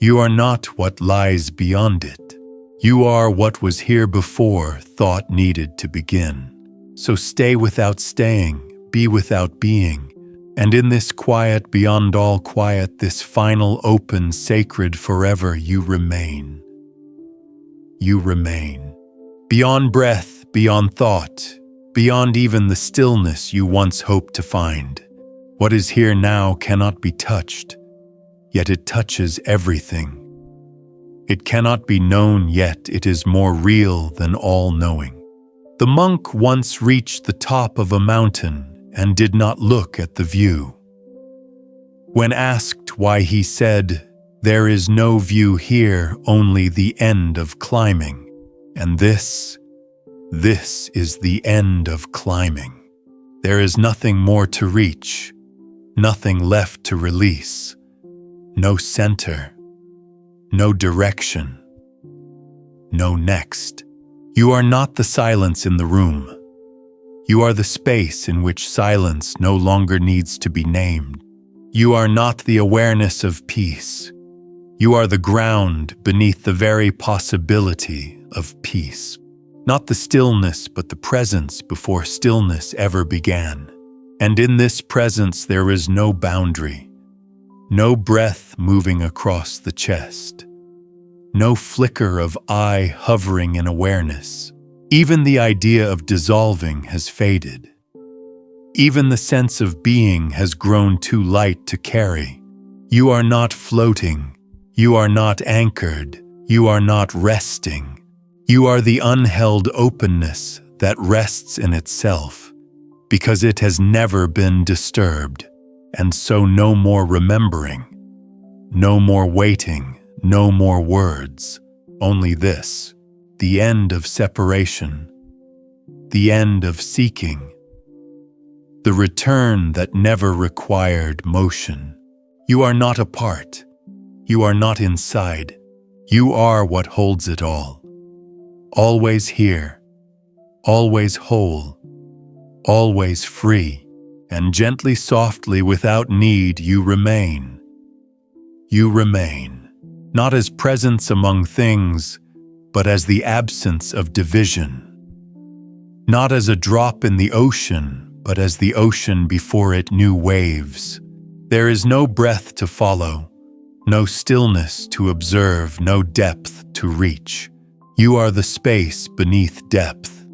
You are not what lies beyond it. You are what was here before thought needed to begin. So stay without staying, be without being, and in this quiet beyond all quiet, this final open, sacred forever, you remain. You remain. Beyond breath, beyond thought, beyond even the stillness you once hoped to find. What is here now cannot be touched, yet it touches everything. It cannot be known, yet it is more real than all knowing. The monk once reached the top of a mountain and did not look at the view. When asked why, he said, "There is no view here, only the end of climbing. And this is the end of climbing. There is nothing more to reach, nothing left to release, no center, no direction, no next. You are not the silence in the room. You are the space in which silence no longer needs to be named. You are not the awareness of peace. You are the ground beneath the very possibility of peace. Not the stillness, but the presence before stillness ever began. And in this presence there is no boundary, no breath moving across the chest, no flicker of I hovering in awareness. Even the idea of dissolving has faded. Even the sense of being has grown too light to carry. You are not floating. You are not anchored. You are not resting. You are the unheld openness that rests in itself, because it has never been disturbed, and so no more remembering, no more waiting, no more words, only this, the end of separation, the end of seeking, the return that never required motion. You are not apart. You are not inside. You are what holds it all. Always here, always whole, always free, and gently, softly, without need, you remain. You remain, not as presence among things, but as the absence of division. Not as a drop in the ocean, but as the ocean before it knew waves. There is no breath to follow, no stillness to observe, no depth to reach. You are the space beneath depth.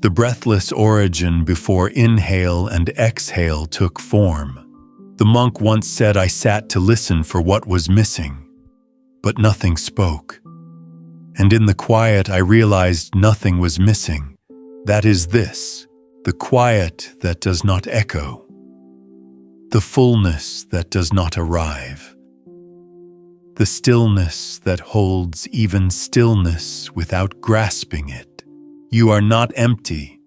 The breathless origin before inhale and exhale took form. The monk once said, I sat to listen for what was missing, but nothing spoke. And in the quiet I realized nothing was missing. That is this, the quiet that does not echo, the fullness that does not arrive, the stillness that holds even stillness without grasping it. You are not empty.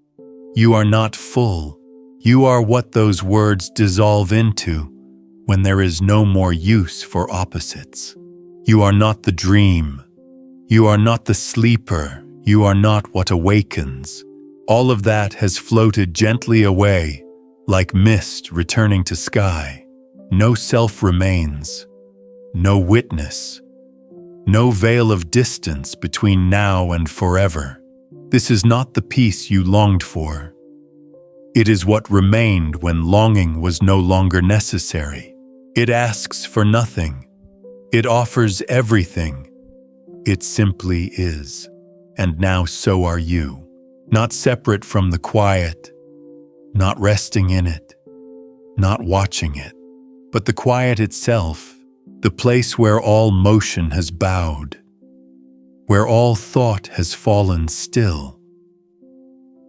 You are not full. You are what those words dissolve into when there is no more use for opposites. You are not the dream. You are not the sleeper. You are not what awakens. All of that has floated gently away, like mist returning to sky. No self remains. No witness, no veil of distance between now and forever. This is not the peace you longed for. It is what remained when longing was no longer necessary. It asks for nothing. It offers everything. It simply is. And now so are you, not separate from the quiet, not resting in it, not watching it, but the quiet itself. The place where all motion has bowed, where all thought has fallen still,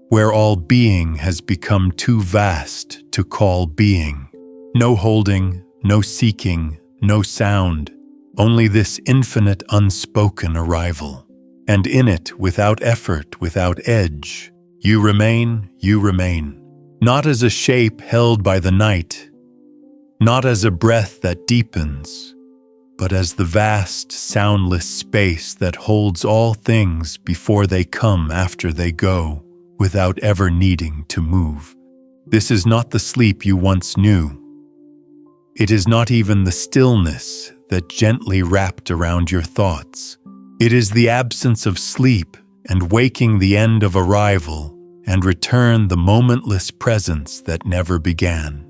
where all being has become too vast to call being. No holding, no seeking, no sound, only this infinite unspoken arrival. And in it, without effort, without edge, you remain, not as a shape held by the night, not as a breath that deepens, but as the vast, soundless space that holds all things before they come after they go, without ever needing to move. This is not the sleep you once knew. It is not even the stillness that gently wrapped around your thoughts. It is the absence of sleep and waking the end of arrival and return the momentless presence that never began.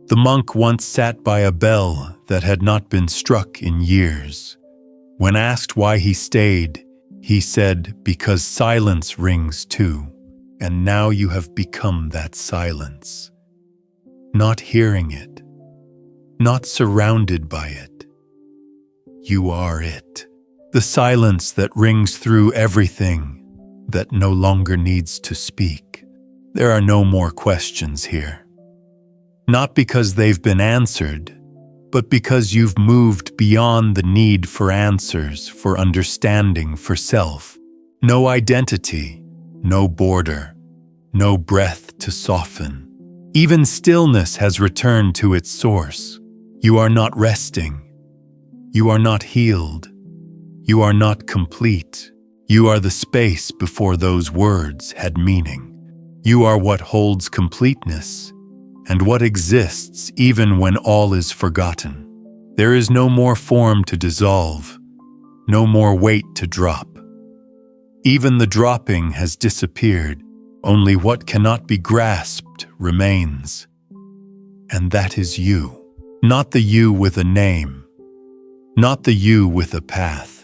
The monk once sat by a bell that had not been struck in years. When asked why he stayed, he said, because silence rings too, and now you have become that silence. Not hearing it, not surrounded by it. You are it, the silence that rings through everything, that no longer needs to speak. There are no more questions here. Not because they've been answered, but because you've moved beyond the need for answers, for understanding, for self. No identity, no border, no breath to soften. Even stillness has returned to its source. You are not resting. You are not healed. You are not complete. You are the space before those words had meaning. You are what holds completeness and what exists even when all is forgotten. There is no more form to dissolve, no more weight to drop. Even the dropping has disappeared. Only what cannot be grasped remains. And that is you. Not the you with a name, not the you with a path,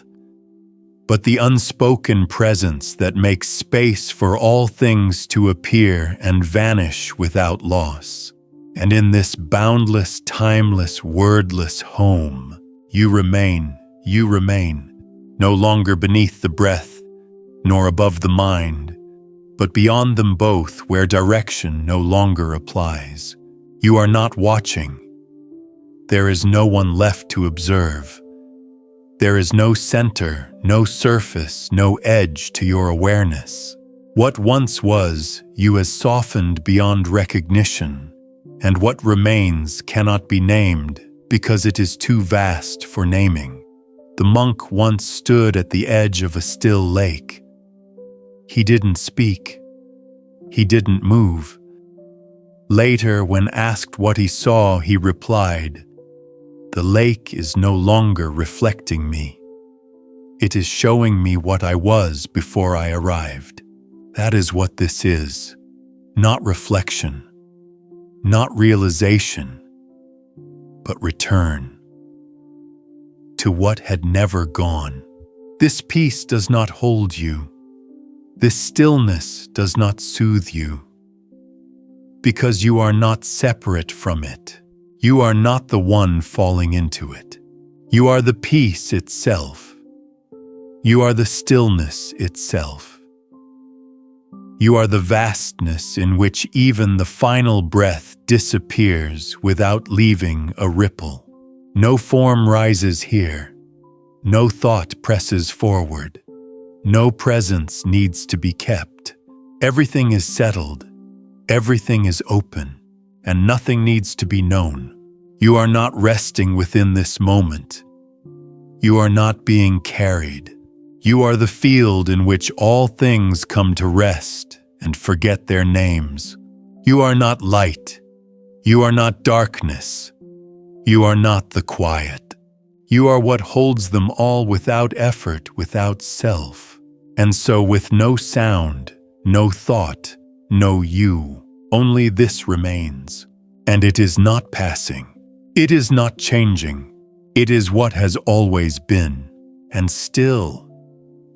but the unspoken presence that makes space for all things to appear and vanish without loss. And in this boundless, timeless, wordless home, you remain, no longer beneath the breath, nor above the mind, but beyond them both where direction no longer applies. You are not watching. There is no one left to observe. There is no center, no surface, no edge to your awareness. What once was, you has softened beyond recognition, and what remains cannot be named because it is too vast for naming. The monk once stood at the edge of a still lake. He didn't speak. He didn't move. Later, when asked what he saw, he replied, "The lake is no longer reflecting me. It is showing me what I was before I arrived." That is what this is. Not reflection, not realization, but return to what had never gone. This peace does not hold you. This stillness does not soothe you, because you are not separate from it. You are not the one falling into it. You are the peace itself. You are the stillness itself. You are the vastness in which even the final breath disappears without leaving a ripple. No form rises here. No thought presses forward. No presence needs to be kept. Everything is settled. Everything is open, and nothing needs to be known. You are not resting within this moment. You are not being carried. You are the field in which all things come to rest and forget their names. You are not light. You are not darkness. You are not the quiet. You are what holds them all without effort, without self. And so with no sound, no thought, no you, only this remains. And it is not passing. It is not changing. It is what has always been. And still,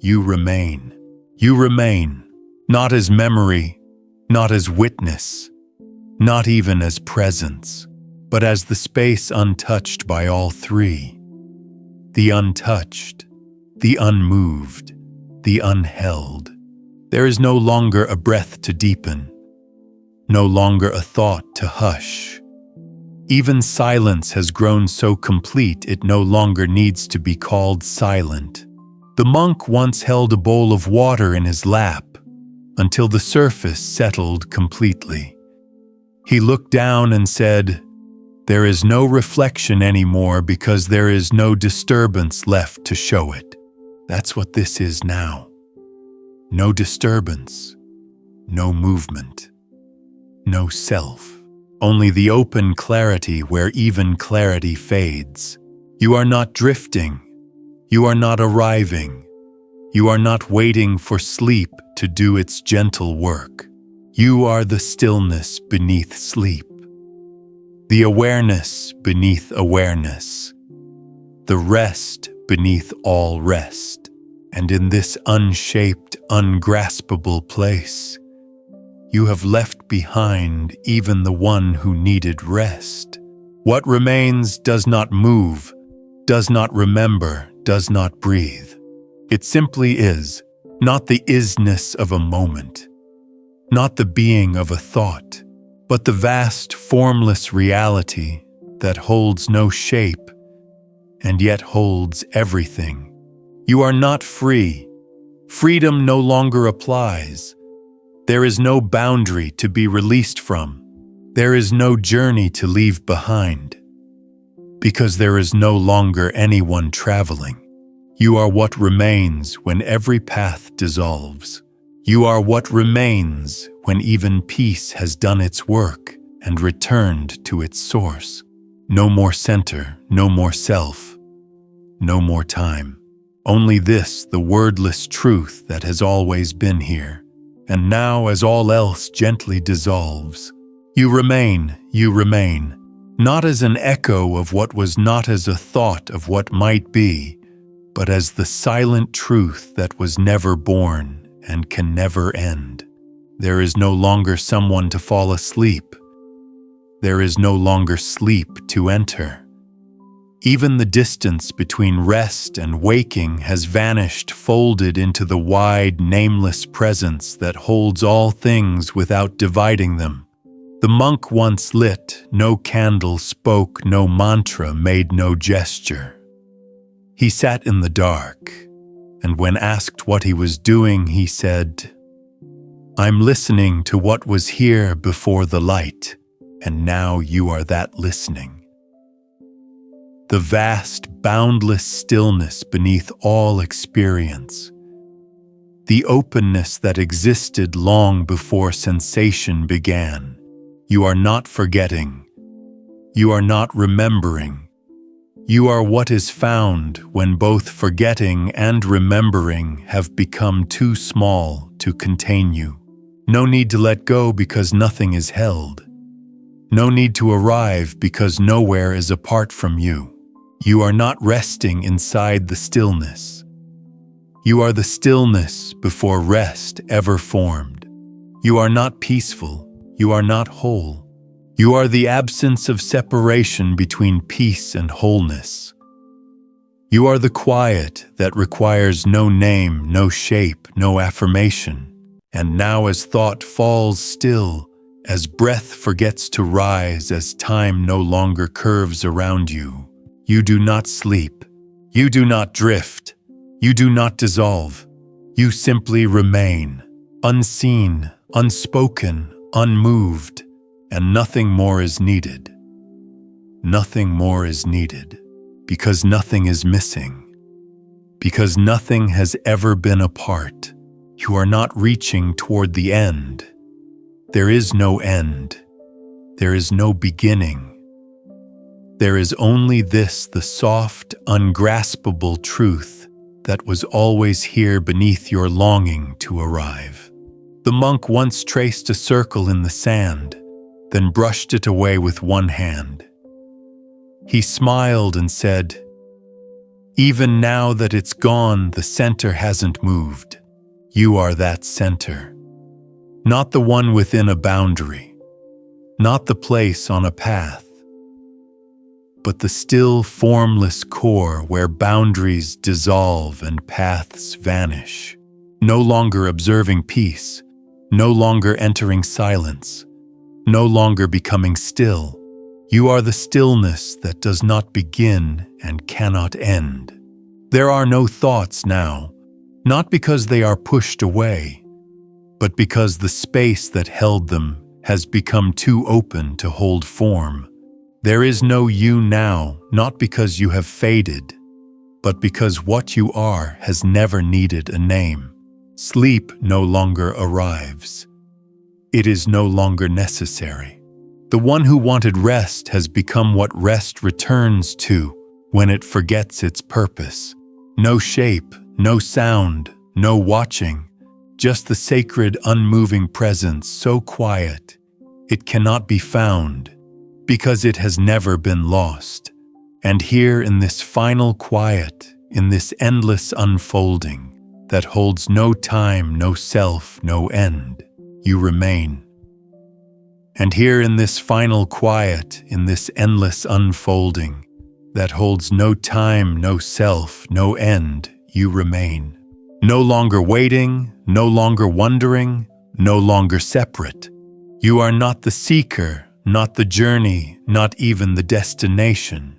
you remain. You remain, not as memory, not as witness, not even as presence, but as the space untouched by all three. The untouched, the unmoved, the unheld. There is no longer a breath to deepen, no longer a thought to hush. Even silence has grown so complete it no longer needs to be called silent. The monk once held a bowl of water in his lap until the surface settled completely. He looked down and said, "There is no reflection anymore because there is no disturbance left to show it." That's what this is now. No disturbance, no movement, no self. Only the open clarity where even clarity fades. You are not drifting. You are not arriving. You are not waiting for sleep to do its gentle work. You are the stillness beneath sleep, the awareness beneath awareness, the rest beneath all rest. And in this unshaped, ungraspable place, you have left behind even the one who needed rest. What remains does not move, does not remember, does not breathe. It simply is, not the isness of a moment, not the being of a thought, but the vast, formless reality that holds no shape and yet holds everything. You are not free. Freedom no longer applies. There is no boundary to be released from. There is no journey to leave behind, because there is no longer anyone traveling. You are what remains when every path dissolves. You are what remains when even peace has done its work and returned to its source. No more center, no more self, no more time. Only this, the wordless truth that has always been here. And now, as all else gently dissolves, you remain, not as an echo of what was, not as a thought of what might be, but as the silent truth that was never born and can never end. There is no longer someone to fall asleep. There is no longer sleep to enter. Even the distance between rest and waking has vanished, folded into the wide, nameless presence that holds all things without dividing them. The monk once lit, no candle spoke, no mantra made no gesture. He sat in the dark, and when asked what he was doing, he said, "I'm listening to what was here before the light, and now you are that listening." The vast, boundless stillness beneath all experience. The openness that existed long before sensation began. You are not forgetting. You are not remembering. You are what is found when both forgetting and remembering have become too small to contain you. No need to let go because nothing is held. No need to arrive because nowhere is apart from you. You are not resting inside the stillness. You are the stillness before rest ever formed. You are not peaceful. You are not whole. You are the absence of separation between peace and wholeness. You are the quiet that requires no name, no shape, no affirmation. And now as thought falls still, as breath forgets to rise, as time no longer curves around you, you do not sleep. You do not drift. You do not dissolve. You simply remain, unseen, unspoken, unmoved, and nothing more is needed. Nothing more is needed, because nothing is missing, because nothing has ever been apart. You are not reaching toward the end. There is no end. There is no beginning. There is only this, the soft, ungraspable truth that was always here beneath your longing to arrive. The monk once traced a circle in the sand, then brushed it away with one hand. He smiled and said, "Even now that it's gone, the center hasn't moved. You are that center. Not the one within a boundary, not the place on a path, but the still, formless core where boundaries dissolve and paths vanish. No longer observing peace, no longer entering silence, no longer becoming still. You are the stillness that does not begin and cannot end. There are no thoughts now, not because they are pushed away, but because the space that held them has become too open to hold form. There is no you now, not because you have faded, but because what you are has never needed a name. Sleep no longer arrives. It is no longer necessary. The one who wanted rest has become what rest returns to when it forgets its purpose. No shape, no sound, no watching, just the sacred, unmoving presence so quiet it cannot be found, because it has never been lost. And here in this final quiet, in this endless unfolding that holds no time, no self, no end, you remain. And here in this final quiet, in this endless unfolding that holds no time, no self, no end, you remain. No longer waiting, no longer wondering, no longer separate. You are not the seeker, not the journey, not even the destination.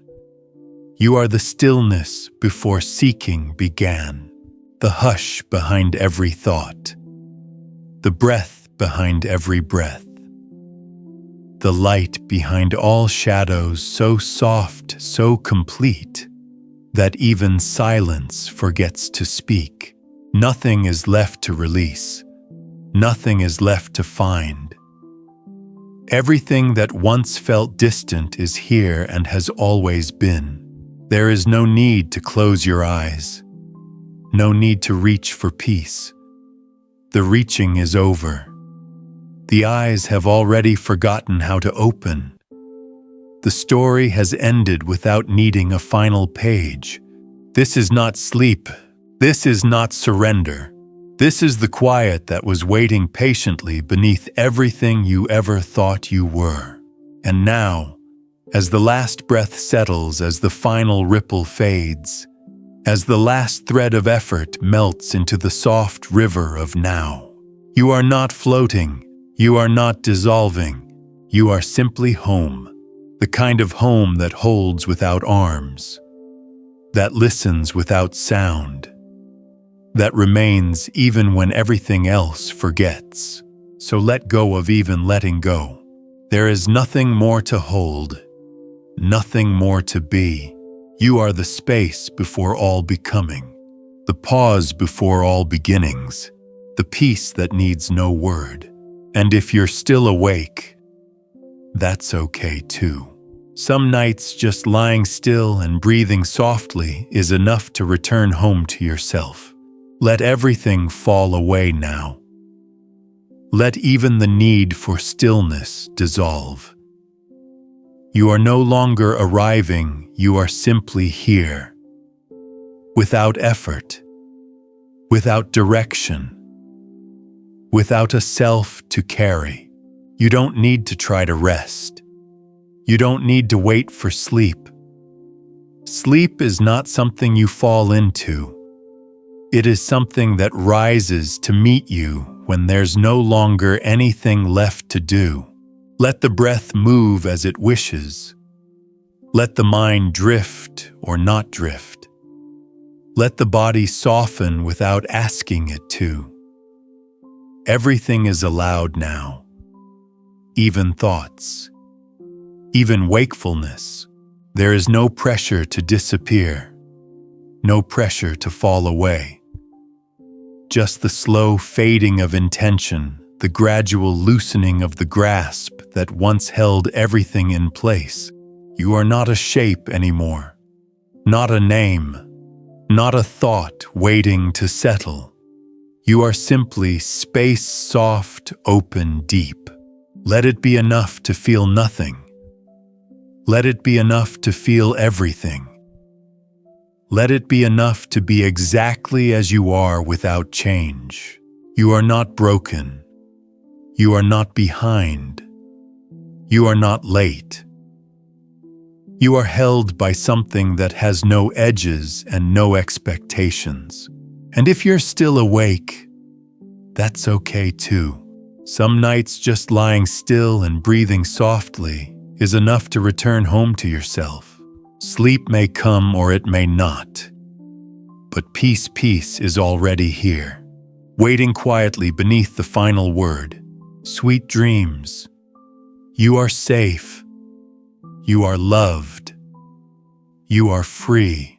You are the stillness before seeking began, the hush behind every thought, the breath behind every breath, the light behind all shadows, so soft, so complete, that even silence forgets to speak. Nothing is left to release. Nothing is left to find. Everything that once felt distant is here and has always been. There is no need to close your eyes. No need to reach for peace. The reaching is over. The eyes have already forgotten how to open. The story has ended without needing a final page. This is not sleep. This is not surrender. This is the quiet that was waiting patiently beneath everything you ever thought you were. And now, as the last breath settles, as the final ripple fades, as the last thread of effort melts into the soft river of now, you are not floating, you are not dissolving, you are simply home. The kind of home that holds without arms, that listens without sound, that remains even when everything else forgets. So let go of even letting go. There is nothing more to hold, nothing more to be. You are the space before all becoming, the pause before all beginnings, the peace that needs no word. And if you're still awake, that's okay too. Some nights just lying still and breathing softly is enough to return home to yourself. Let everything fall away now. Let even the need for stillness dissolve. You are no longer arriving, you are simply here. Without effort, without direction, without a self to carry. You don't need to try to rest. You don't need to wait for sleep. Sleep is not something you fall into. It is something that rises to meet you when there's no longer anything left to do. Let the breath move as it wishes. Let the mind drift or not drift. Let the body soften without asking it to. Everything is allowed now. Even thoughts, even wakefulness. There is no pressure to disappear, no pressure to fall away. Just the slow fading of intention, the gradual loosening of the grasp that once held everything in place. You are not a shape anymore, not a name, not a thought waiting to settle. You are simply space soft, open, deep. Let it be enough to feel nothing. Let it be enough to feel everything. Let it be enough to be exactly as you are without change. You are not broken. You are not behind. You are not late. You are held by something that has no edges and no expectations. And if you're still awake, that's okay too. Some nights just lying still and breathing softly is enough to return home to yourself. Sleep may come or it may not, but peace is already here, waiting quietly beneath the final word. Sweet dreams. You are safe. You are loved. You are free.